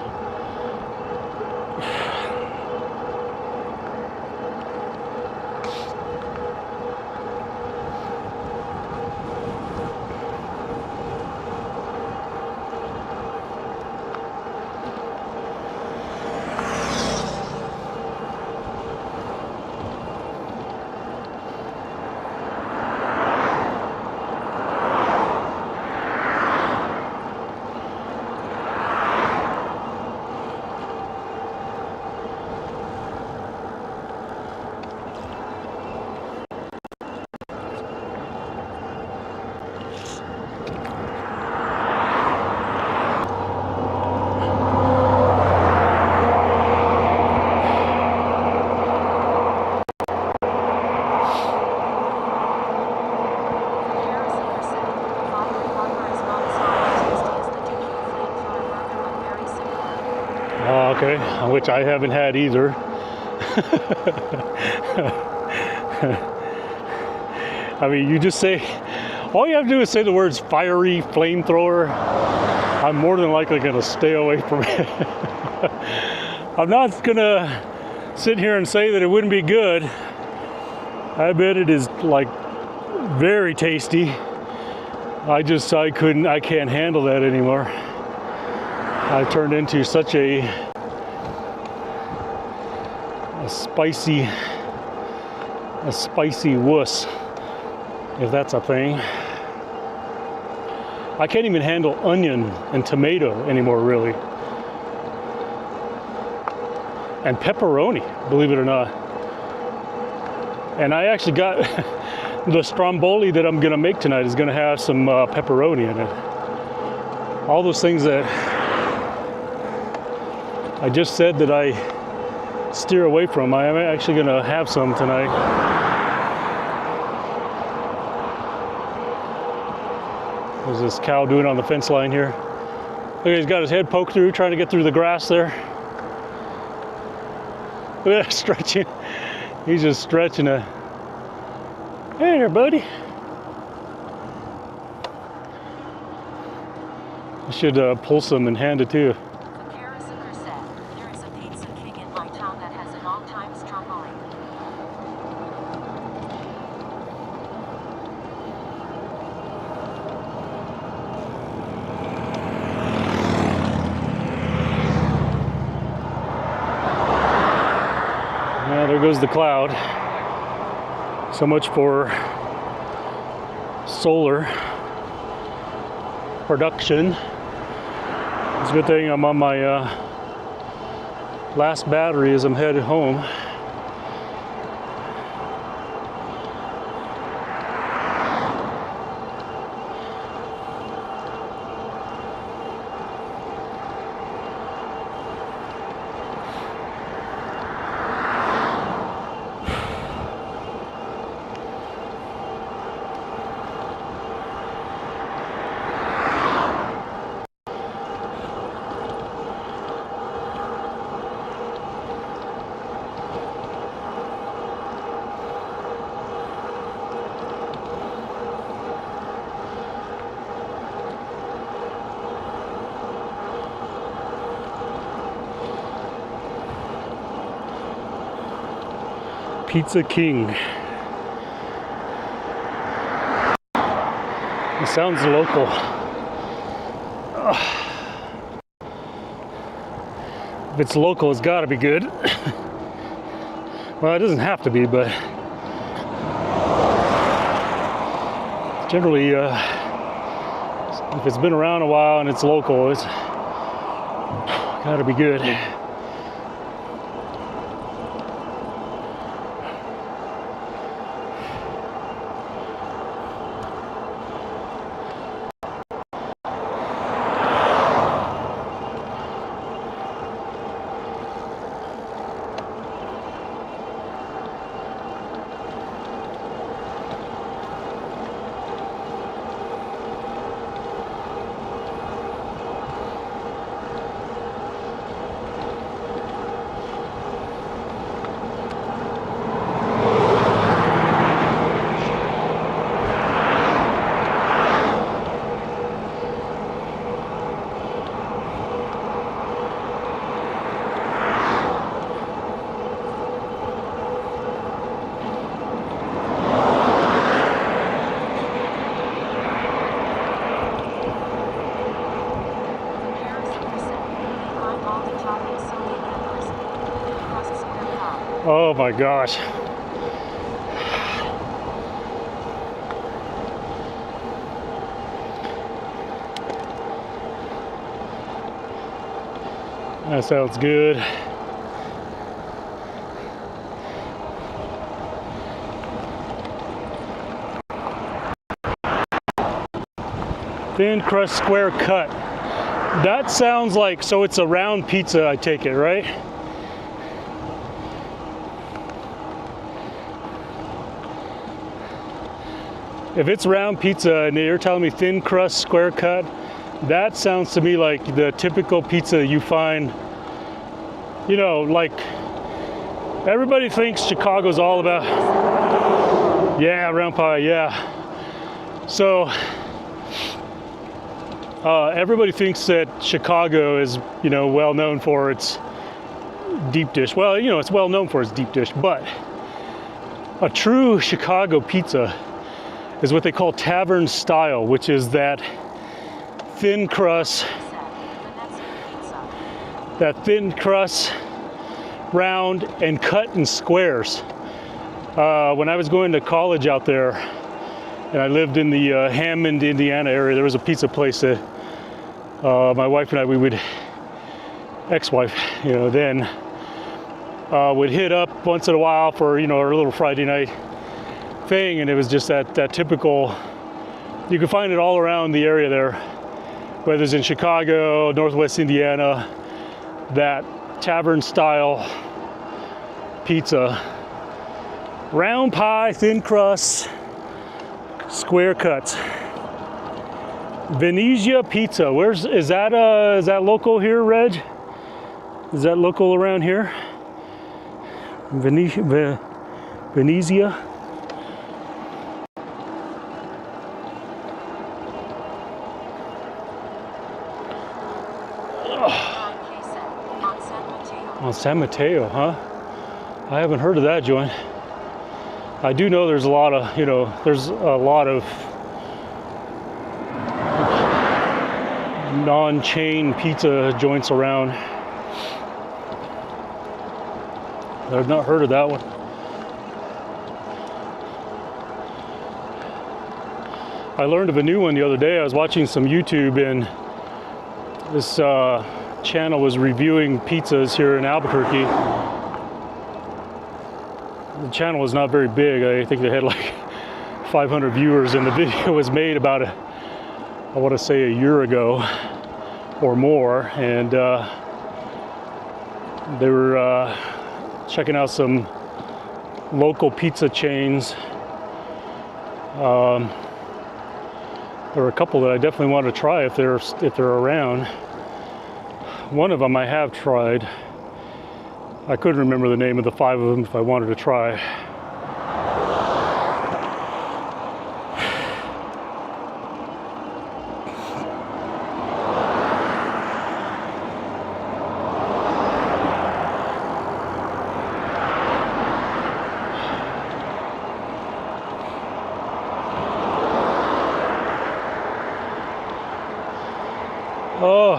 Okay, which I haven't had either. I mean, you just say, all you have to do is say the words fiery flamethrower. I'm more than likely going to stay away from it. I'm not going to sit here and say that it wouldn't be good. I bet it is like very tasty. I can't handle that anymore. I turned into such a spicy wuss, if that's a thing. I can't even handle onion and tomato anymore, really. And pepperoni, believe it or not. And I actually got the stromboli that I'm gonna make tonight is gonna have some pepperoni in it. All those things that I just said that I steer away from, I am actually gonna have some tonight. There's this cow doing on the fence line here. Look, he's got his head poked through, trying to get through the grass there. Look at that stretching. He's just stretching it. Hey there, buddy. I should pull some and hand it to you. Comparison reset. There is a Pizza King in my town that has an all goes the cloud. So much for solar production. It's a good thing I'm on my last battery as I'm headed home. Pizza King. It sounds local. Ugh. If it's local, it's gotta be good. Well, it doesn't have to be, but generally, if it's been around a while and it's local, it's gotta be good. Oh my gosh. That sounds good. Thin crust square cut. That sounds like, so it's a round pizza, I take it, right? If it's round pizza and you're telling me thin crust, square cut, that sounds to me like the typical pizza you find, you know, like everybody thinks Chicago's all about, yeah, round pie, yeah. So everybody thinks that Chicago is, you know, well known for its deep dish. Well, you know, it's well known for its deep dish, but a true Chicago pizza is what they call tavern style, which is that thin crust, round and cut in squares. When I was going to college out there, and I lived in the Hammond, Indiana area, there was a pizza place that my wife and I, ex-wife, you know, then would hit up once in a while for, you know, our little Friday night thing, and it was just that typical, you can find it all around the area there, whether it's in Chicago, Northwest Indiana, that tavern style pizza. Round pie, thin crust, square cuts. Venezia Pizza. Is that local here, Reg? Is that local around here? Venezia. On San Mateo, huh? I haven't heard of that joint. I do know there's a lot of, you know, there's a lot of non-chain pizza joints around. I've not heard of that one. I learned of a new one the other day. I was watching some YouTube and this channel was reviewing pizzas here in Albuquerque. The channel was not very big. I think they had like 500 viewers, and the video was made about I want to say a year ago or more, and they were checking out some local pizza chains. There were a couple that I definitely want to try if they're around. One of them I have tried. I couldn't remember the name of the 5 of them if I wanted to try. Oh,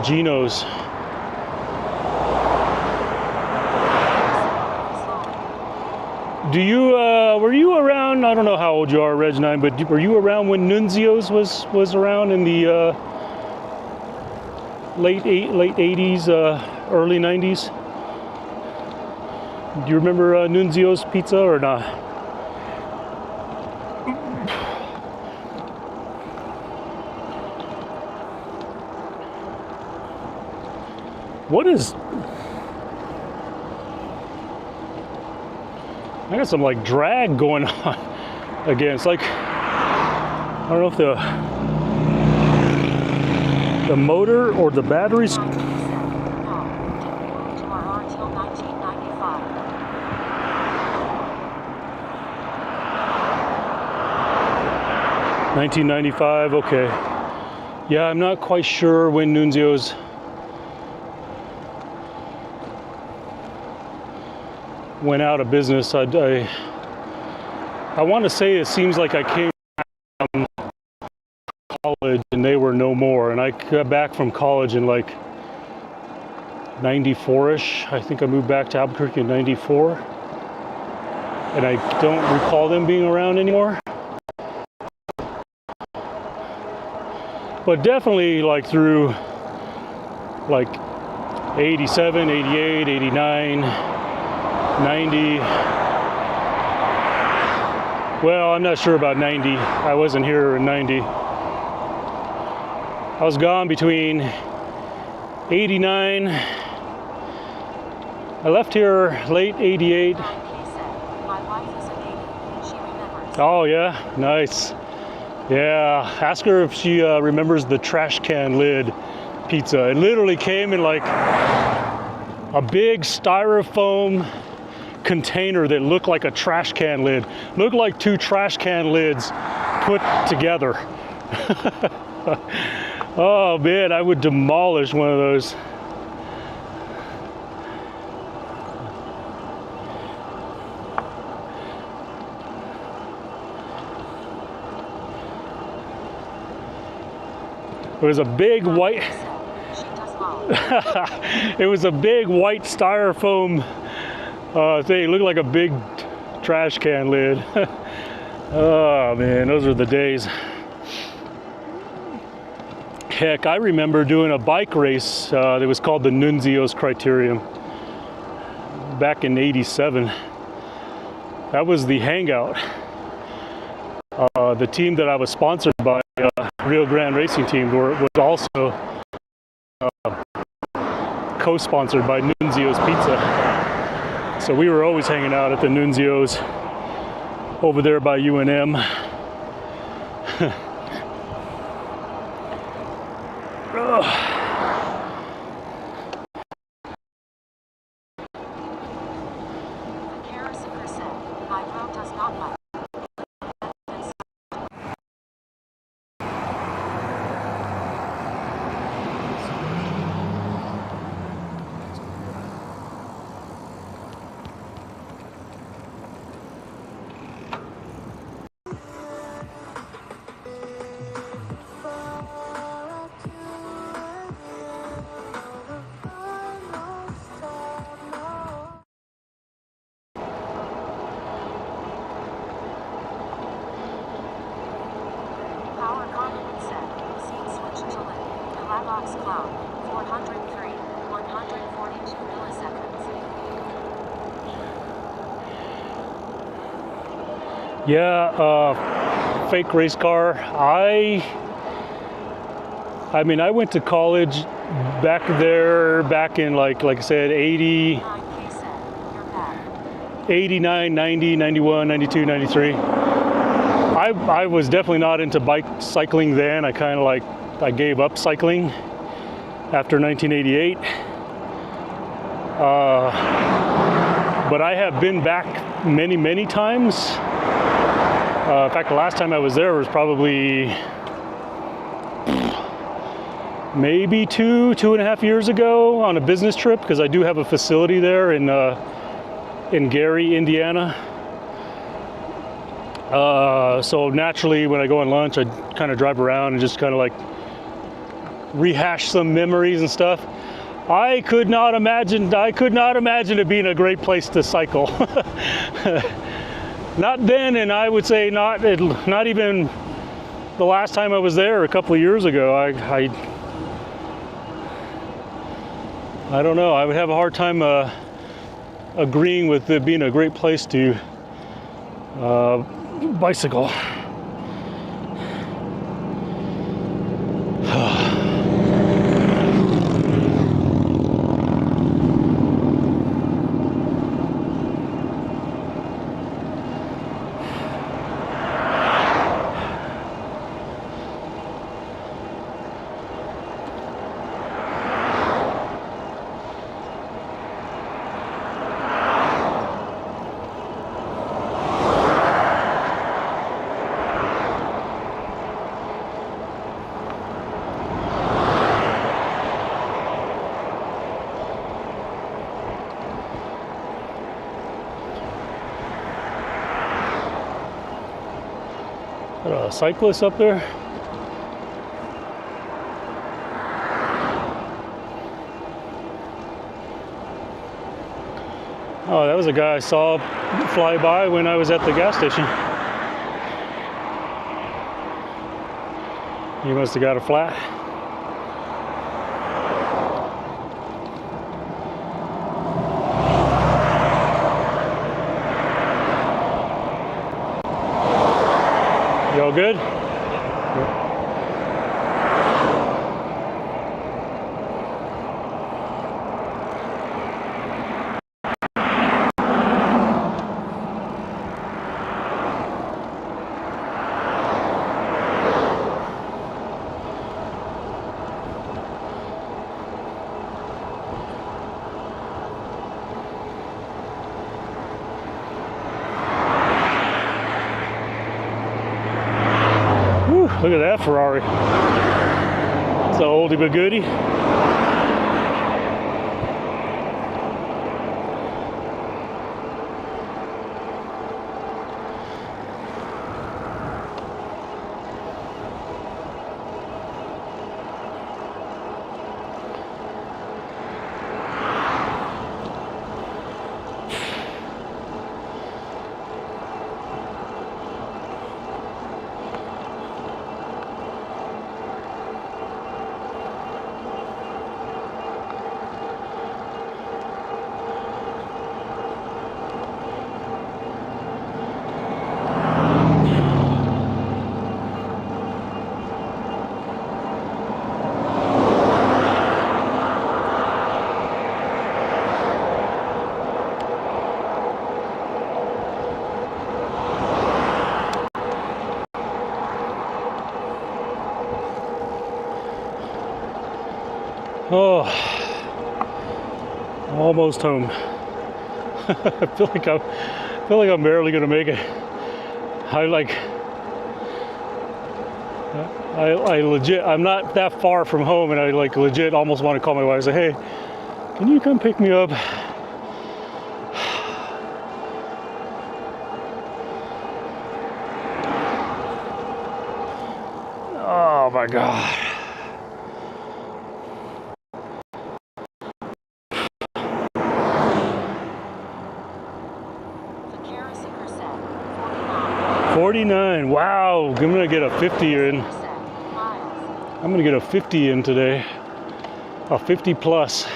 Gino's. Do you were you around? I don't know how old you are, Reg9, but were you around when Nunzio's was around in the late 80s, early 90s? Do you remember Nunzio's Pizza or not? What is... I got some like drag going on again. It's like, I don't know if the motor or the batteries. 1995, okay. Yeah, I'm not quite sure when Nunzio's went out of business. I want to say it seems like I came from college and they were no more, and I got back from college in like 94-ish. I think I moved back to Albuquerque in 94, and I don't recall them being around anymore. But definitely like through like 87, 88, 89, 90. Well, I'm not sure about 90. I wasn't here in 90. I was gone between 89. I left here late 88. Oh yeah, nice. Yeah, ask her if she remembers the trash can lid pizza. It literally came in like a big styrofoam container that looked like a trash can lid. Looked like 2 trash can lids put together. Oh man, I would demolish one of those. It was a big white, it was a big white styrofoam thing. It looked like a big trash can lid. Oh man, those were the days. Heck, I remember doing a bike race that was called the Nunzio's Criterium back in '87. That was the hangout. The team that I was sponsored by, Rio Grande Racing Team, was also co-sponsored by Nunzio's Pizza. So we were always hanging out at the Nunzio's over there by UNM. Gearbox clock, 403, 142 milliseconds. Yeah, fake race car. I mean, I went to college back in like I said, 80, 9K set, you're back. 89, 90, 91, 92, 93. I was definitely not into bike cycling then. I kind of I gave up cycling after 1988. But I have been back many times. In fact, the last time I was there was probably maybe two and a half years ago on a business trip, because I do have a facility there in Gary, Indiana. So naturally, when I go on lunch, I kind of drive around and just kind of rehash some memories and stuff. I could not imagine it being a great place to cycle. Not then, and I would say not even the last time I was there a couple of years ago. I don't know. I would have a hard time agreeing with it being a great place to bicycle. Cyclists up there. Oh, that was a guy I saw fly by when I was at the gas station. He must have got a flat. Y'all good? Look at that Ferrari. It's an oldie but goodie. Oh, almost home. I feel like I'm barely gonna make it. I legit, I'm not that far from home, and I legit almost want to call my wife and say, hey, can you come pick me up? Oh my God. The kerosene set, 49. Wow, I'm gonna get a 50 in. miles. I'm gonna get a 50 in today. a 50 plus.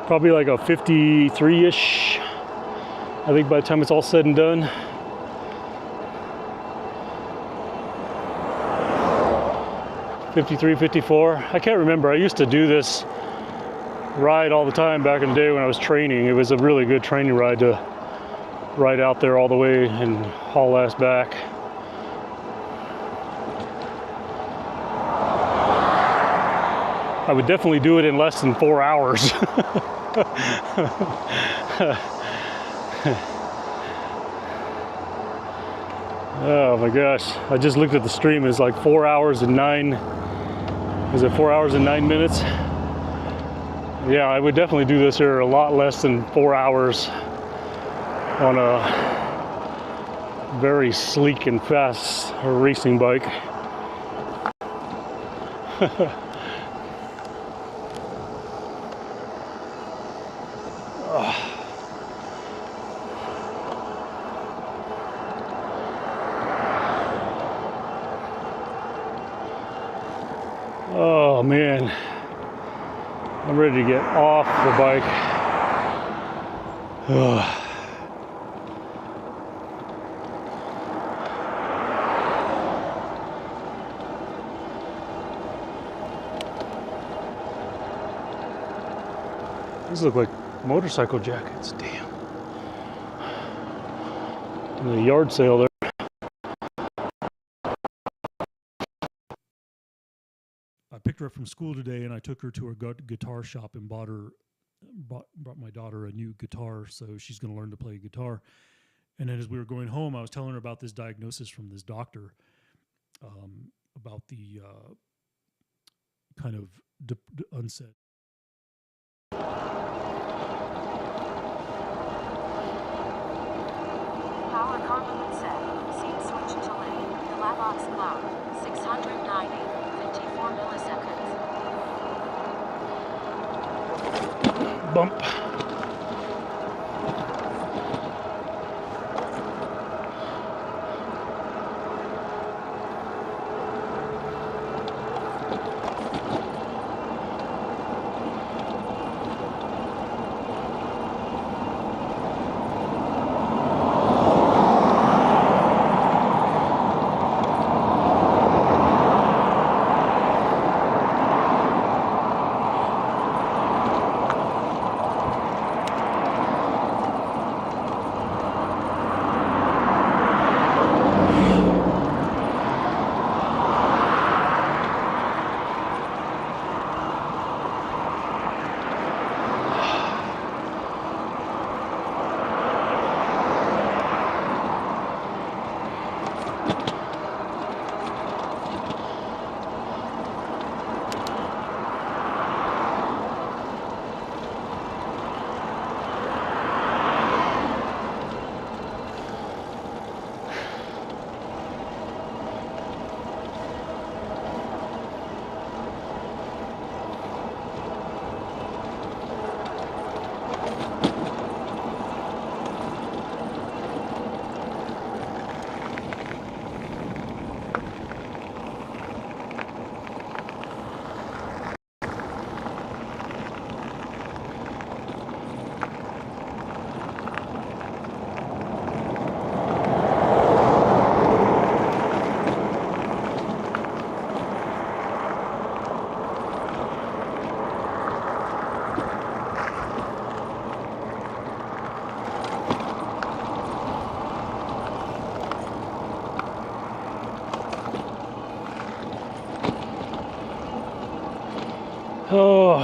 Probably like a 53-ish, I think, by the time it's all said and done. '53, '54. I can't remember. I used to do this ride all the time back in the day when I was training. It was a really good training ride to ride out there all the way and haul ass back. I would definitely do it in less than 4 hours. Oh my gosh, I just looked at the stream. It's like 4 hours and 9, is it 4 hours and 9 minutes? Yeah, I would definitely do this here a lot less than 4 hours on a very sleek and fast racing bike. Oh man, I'm ready to get off the bike. These look like motorcycle jackets, damn. In the yard sale there. I picked her up from school today and I took her to her guitar shop and brought my daughter a new guitar, so she's going to learn to play guitar. And then as we were going home, I was telling her about this diagnosis from this doctor, about the kind of unset. Power car limit set. Seat switch to lane. Glavox cloud. 690. 54 milliseconds. Bump. Oh.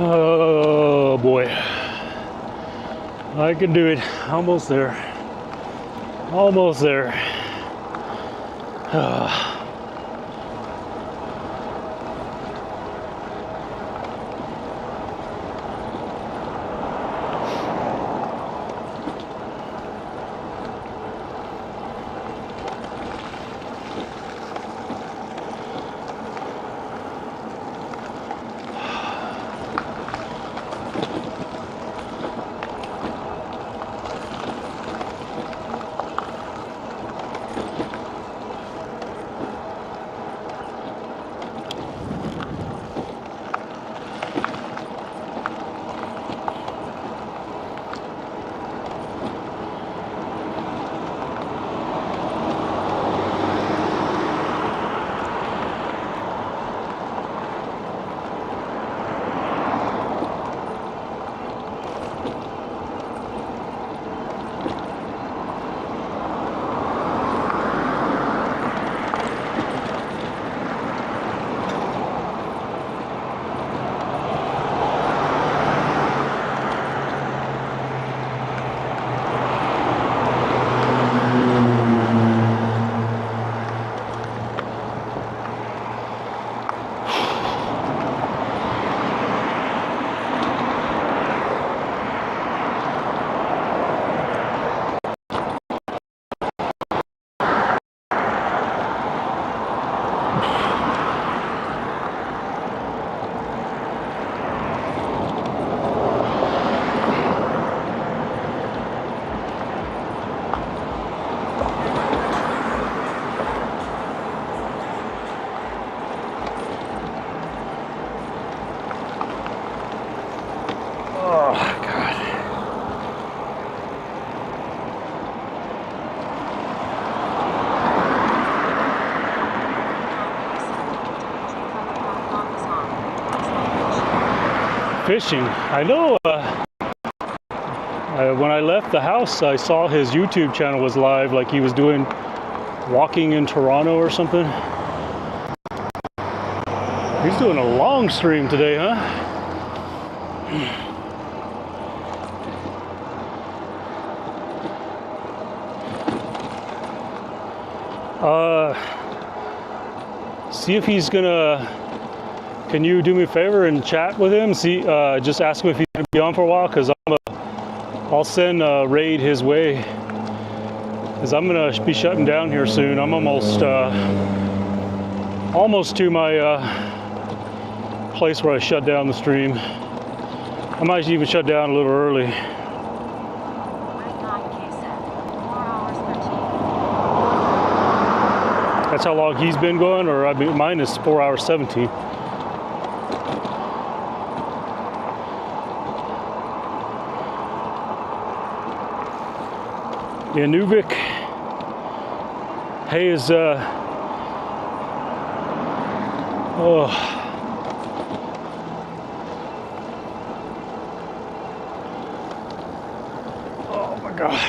Oh boy, I can do it. Almost there. Almost there. fishing. I know when I left the house, I saw his YouTube channel was live, like he was doing walking in Toronto or something. He's doing a long stream today, huh? See if he's gonna. Can you do me a favor and chat with him? See, just ask him if he's gonna be on for a while, because I'll send a raid his way, because I'm gonna be shutting down here soon. I'm almost to my place where I shut down the stream. I might even shut down a little early. That's how long he's been going, or I mean, mine is 4 hours 17. Yeah, Nuvik. Hey, is oh. Oh my God.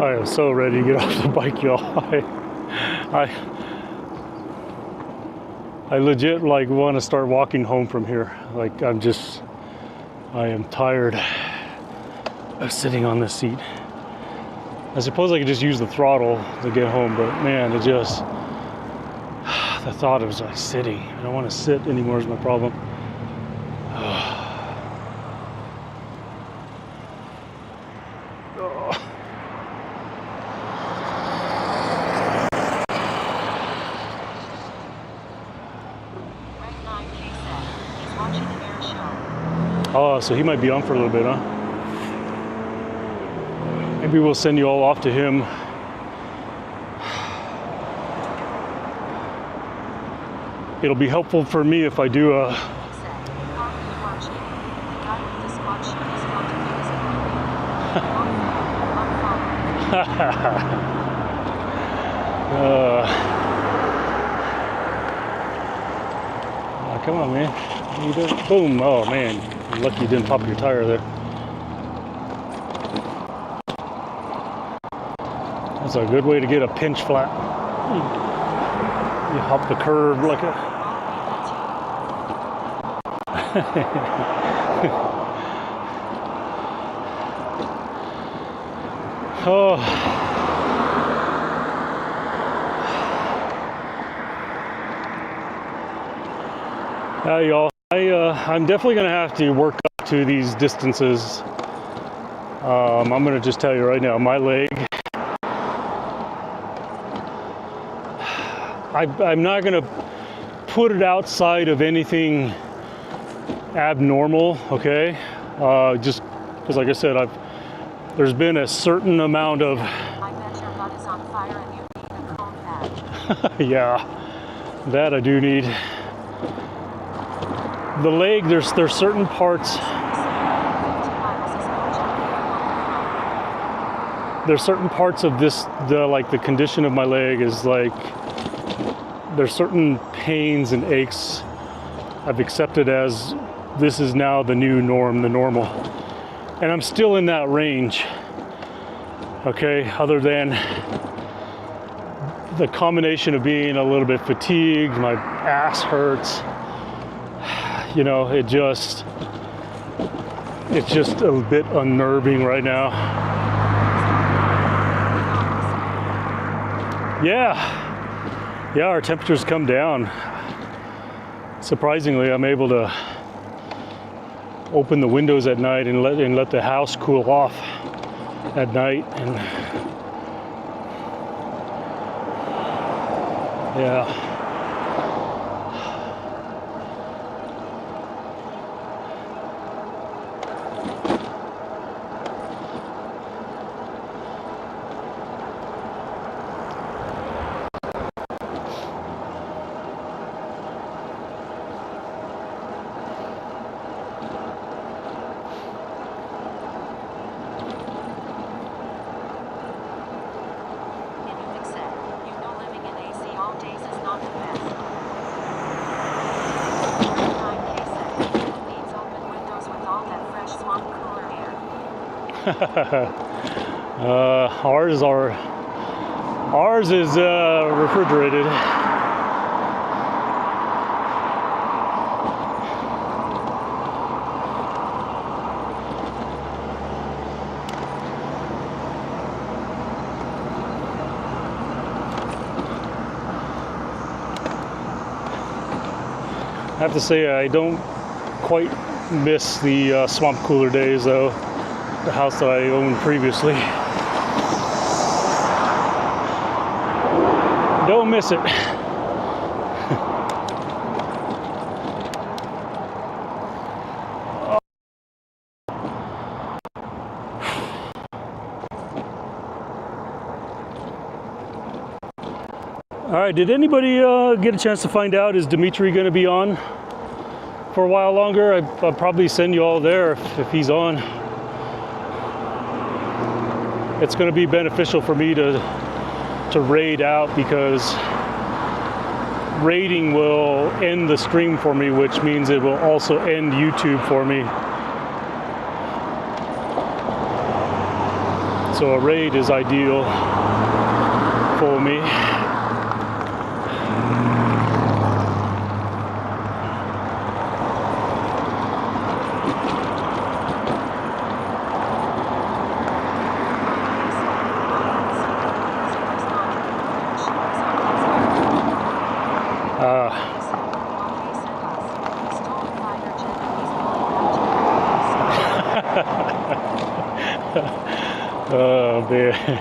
I am so ready to get off the bike, y'all. I legit like want to start walking home from here. Like I am tired of sitting on this seat. I suppose I could just use the throttle to get home, but man, it just, the thought of like sitting. I don't want to sit anymore is my problem. Oh, so he might be on for a little bit, huh? Maybe we'll send you all off to him. It'll be helpful for me if I do a... come on, man. You doing? Boom. Oh, man. You're lucky you didn't pop your tire there. That's a good way to get a pinch flat. You hop the curb like a... Oh. Y'all, I'm definitely going to have to work up to these distances. I'm going to just tell you right now, my leg, I'm not going to put it outside of anything abnormal, okay? Just because, like I said, there's been a certain amount of... I bet your butt is on fire and you need a cold pack. Yeah, that I do need. The leg, there's certain parts. There's certain parts of this, the condition of my leg is like, there's certain pains and aches I've accepted as this is now the new norm, the normal. And I'm still in that range, okay? Other than the combination of being a little bit fatigued, my ass hurts. You know, it's just a bit unnerving right now. Yeah, our temperatures come down. Surprisingly, I'm able to open the windows at night and let the house cool off at night, and yeah. Needs open windows with all that fresh swamp cooler air. Ours is refrigerated. I have to say I don't quite miss the swamp cooler days though, the house that I owned previously. Don't miss it. All right, did anybody get a chance to find out, is Dimitri going to be on for a while longer? I'll probably send you all there if he's on. It's going to be beneficial for me to raid out, because raiding will end the stream for me, which means it will also end YouTube for me. So a raid is ideal for me. Oh man.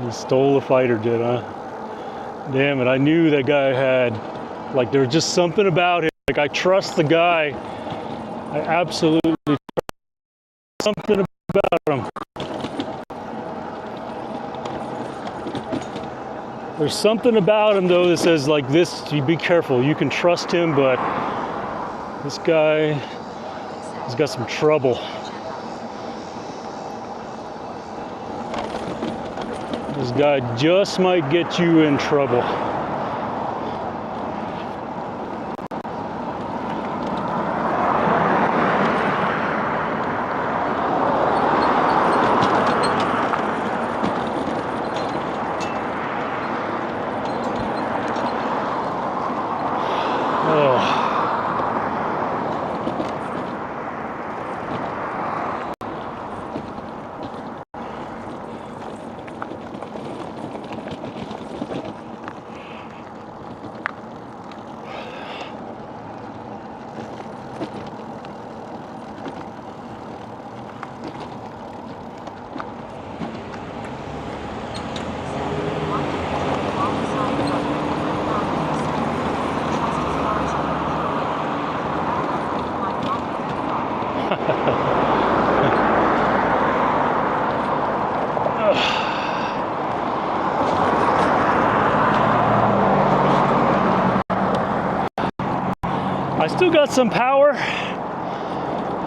He stole a fighter jet, huh? Damn it, I knew that guy had, like, there was just something about him. Like, I trust the guy. I absolutely trust something about him. There's something about him though that says, like, this, you be careful, you can trust him, but this guy has got some trouble. This guy just might get you in trouble.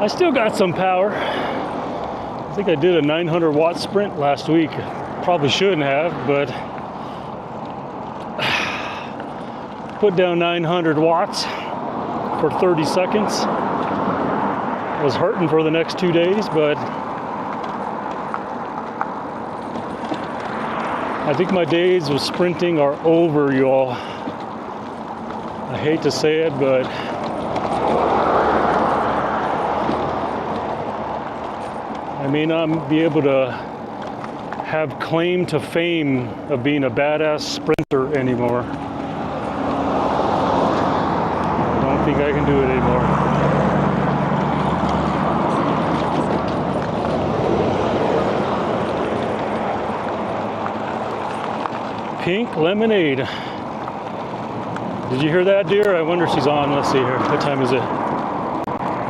I still got some power. I think I did a 900 watt sprint last week. Probably shouldn't have, but put down 900 watts for 30 seconds. I was hurting for the next 2 days, but I think my days of sprinting are over, y'all. I hate to say it, but I may not be able to have claim to fame of being a badass sprinter anymore. I don't think I can do it anymore. Pink lemonade. Did you hear that, dear? I wonder if she's on. Let's see here. What time is it?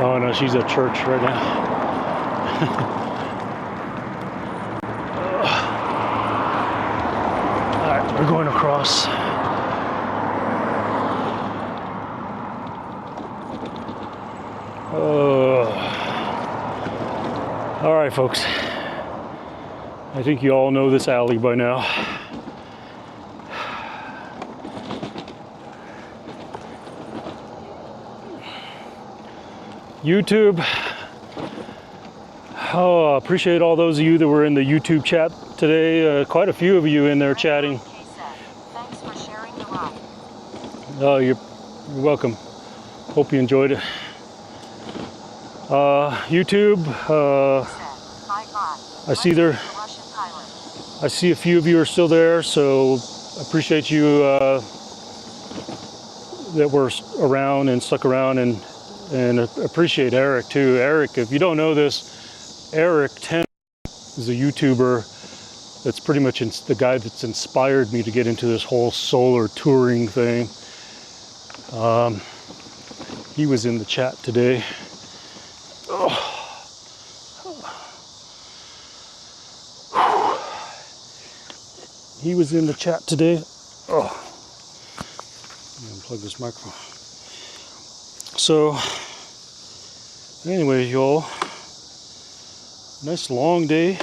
Oh no, she's at church right now. Alright, we're going across. Alright, folks. I think you all know this alley by now. YouTube. Oh, I appreciate all those of you that were in the YouTube chat today. Quite a few of you in there chatting. Thanks for sharing the ride. Oh, you're welcome. Hope you enjoyed it. YouTube, I see I see a few of you are still there, so I appreciate you that were around and stuck around, and appreciate Eric too. Eric, if you don't know this, Eric 10 is a YouTuber that's pretty much the guy that's inspired me to get into this whole solar touring thing. He was in the chat today. Oh. He was in the chat today. Oh. I'm gonna unplug this microphone. So, anyway, y'all, nice long day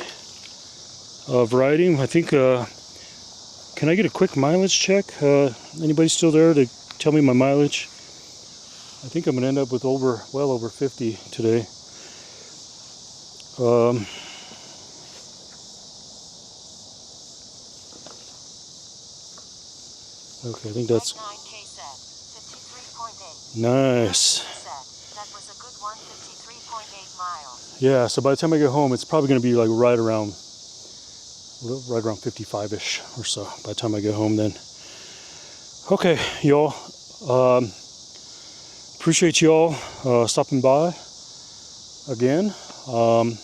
of riding. I think, can I get a quick mileage check? Anybody still there to tell me my mileage? I think I'm gonna end up with well over 50 today. Okay, I think that's nice. That was a good one, 53.8 miles. Yeah, so by the time I get home, it's probably going to be like right around 55-ish or so by the time I get home then. Okay, y'all. Appreciate y'all stopping by again. I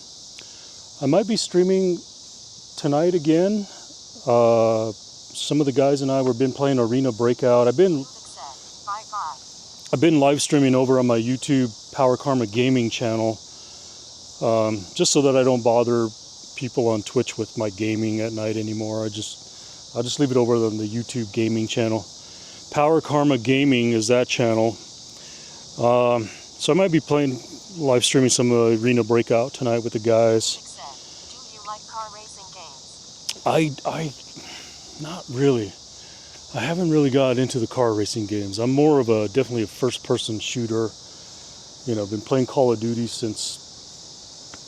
might be streaming tonight again. Some of the guys and I have been playing Arena Breakout. I've been live streaming over on my YouTube Power Karma Gaming channel, just so that I don't bother people on Twitch with my gaming at night anymore. I'll just leave it over on the YouTube gaming channel. Power Karma Gaming is that channel. So I might be live streaming some Arena Breakout tonight with the guys. Do you like car racing games? Not really. I haven't really got into the car racing games. I'm more of definitely a first-person shooter. You know, I've been playing Call of Duty since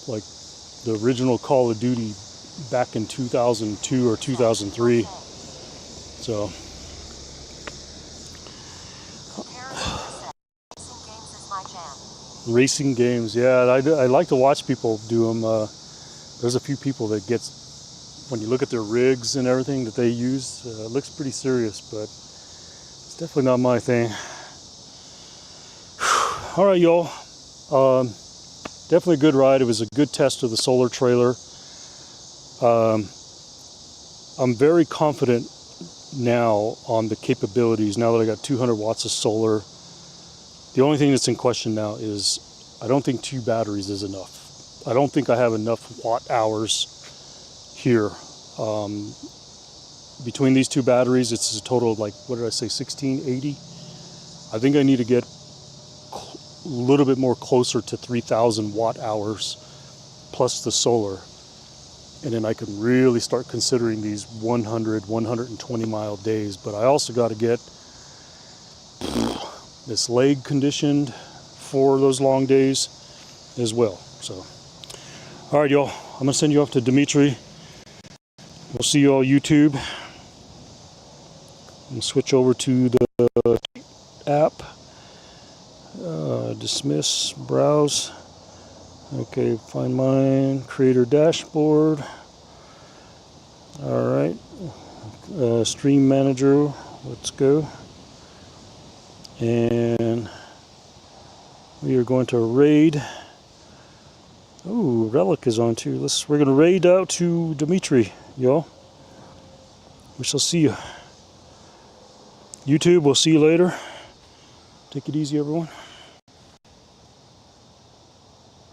like the original Call of Duty back in 2002 or 2003. So. Racing games, yeah. I like to watch people do them. There's a few people that when you look at their rigs and everything that they use, it looks pretty serious, but it's definitely not my thing. All right, y'all. Definitely a good ride. It was a good test of the solar trailer. I'm very confident now on the capabilities, now that I got 200 watts of solar. The only thing that's in question now is I don't think 2 batteries is enough. I don't think I have enough watt hours here. Between these 2 batteries, it's a total of like, what did I say, 1680? I think I need to get a little bit more closer to 3,000 watt hours plus the solar. And then I can really start considering these 100, 120 mile days. But I also got to get this leg conditioned for those long days as well. So, all right, y'all, I'm gonna send you off to Dimitri. We'll see you all YouTube. I'm gonna switch over to the app. Dismiss, browse. Okay, find mine, creator dashboard. All right, stream manager, let's go. And we are going to raid. Ooh, Relic is on too. We're going to raid out to Dimitri, y'all. We shall see you. YouTube, we'll see you later. Take it easy, everyone.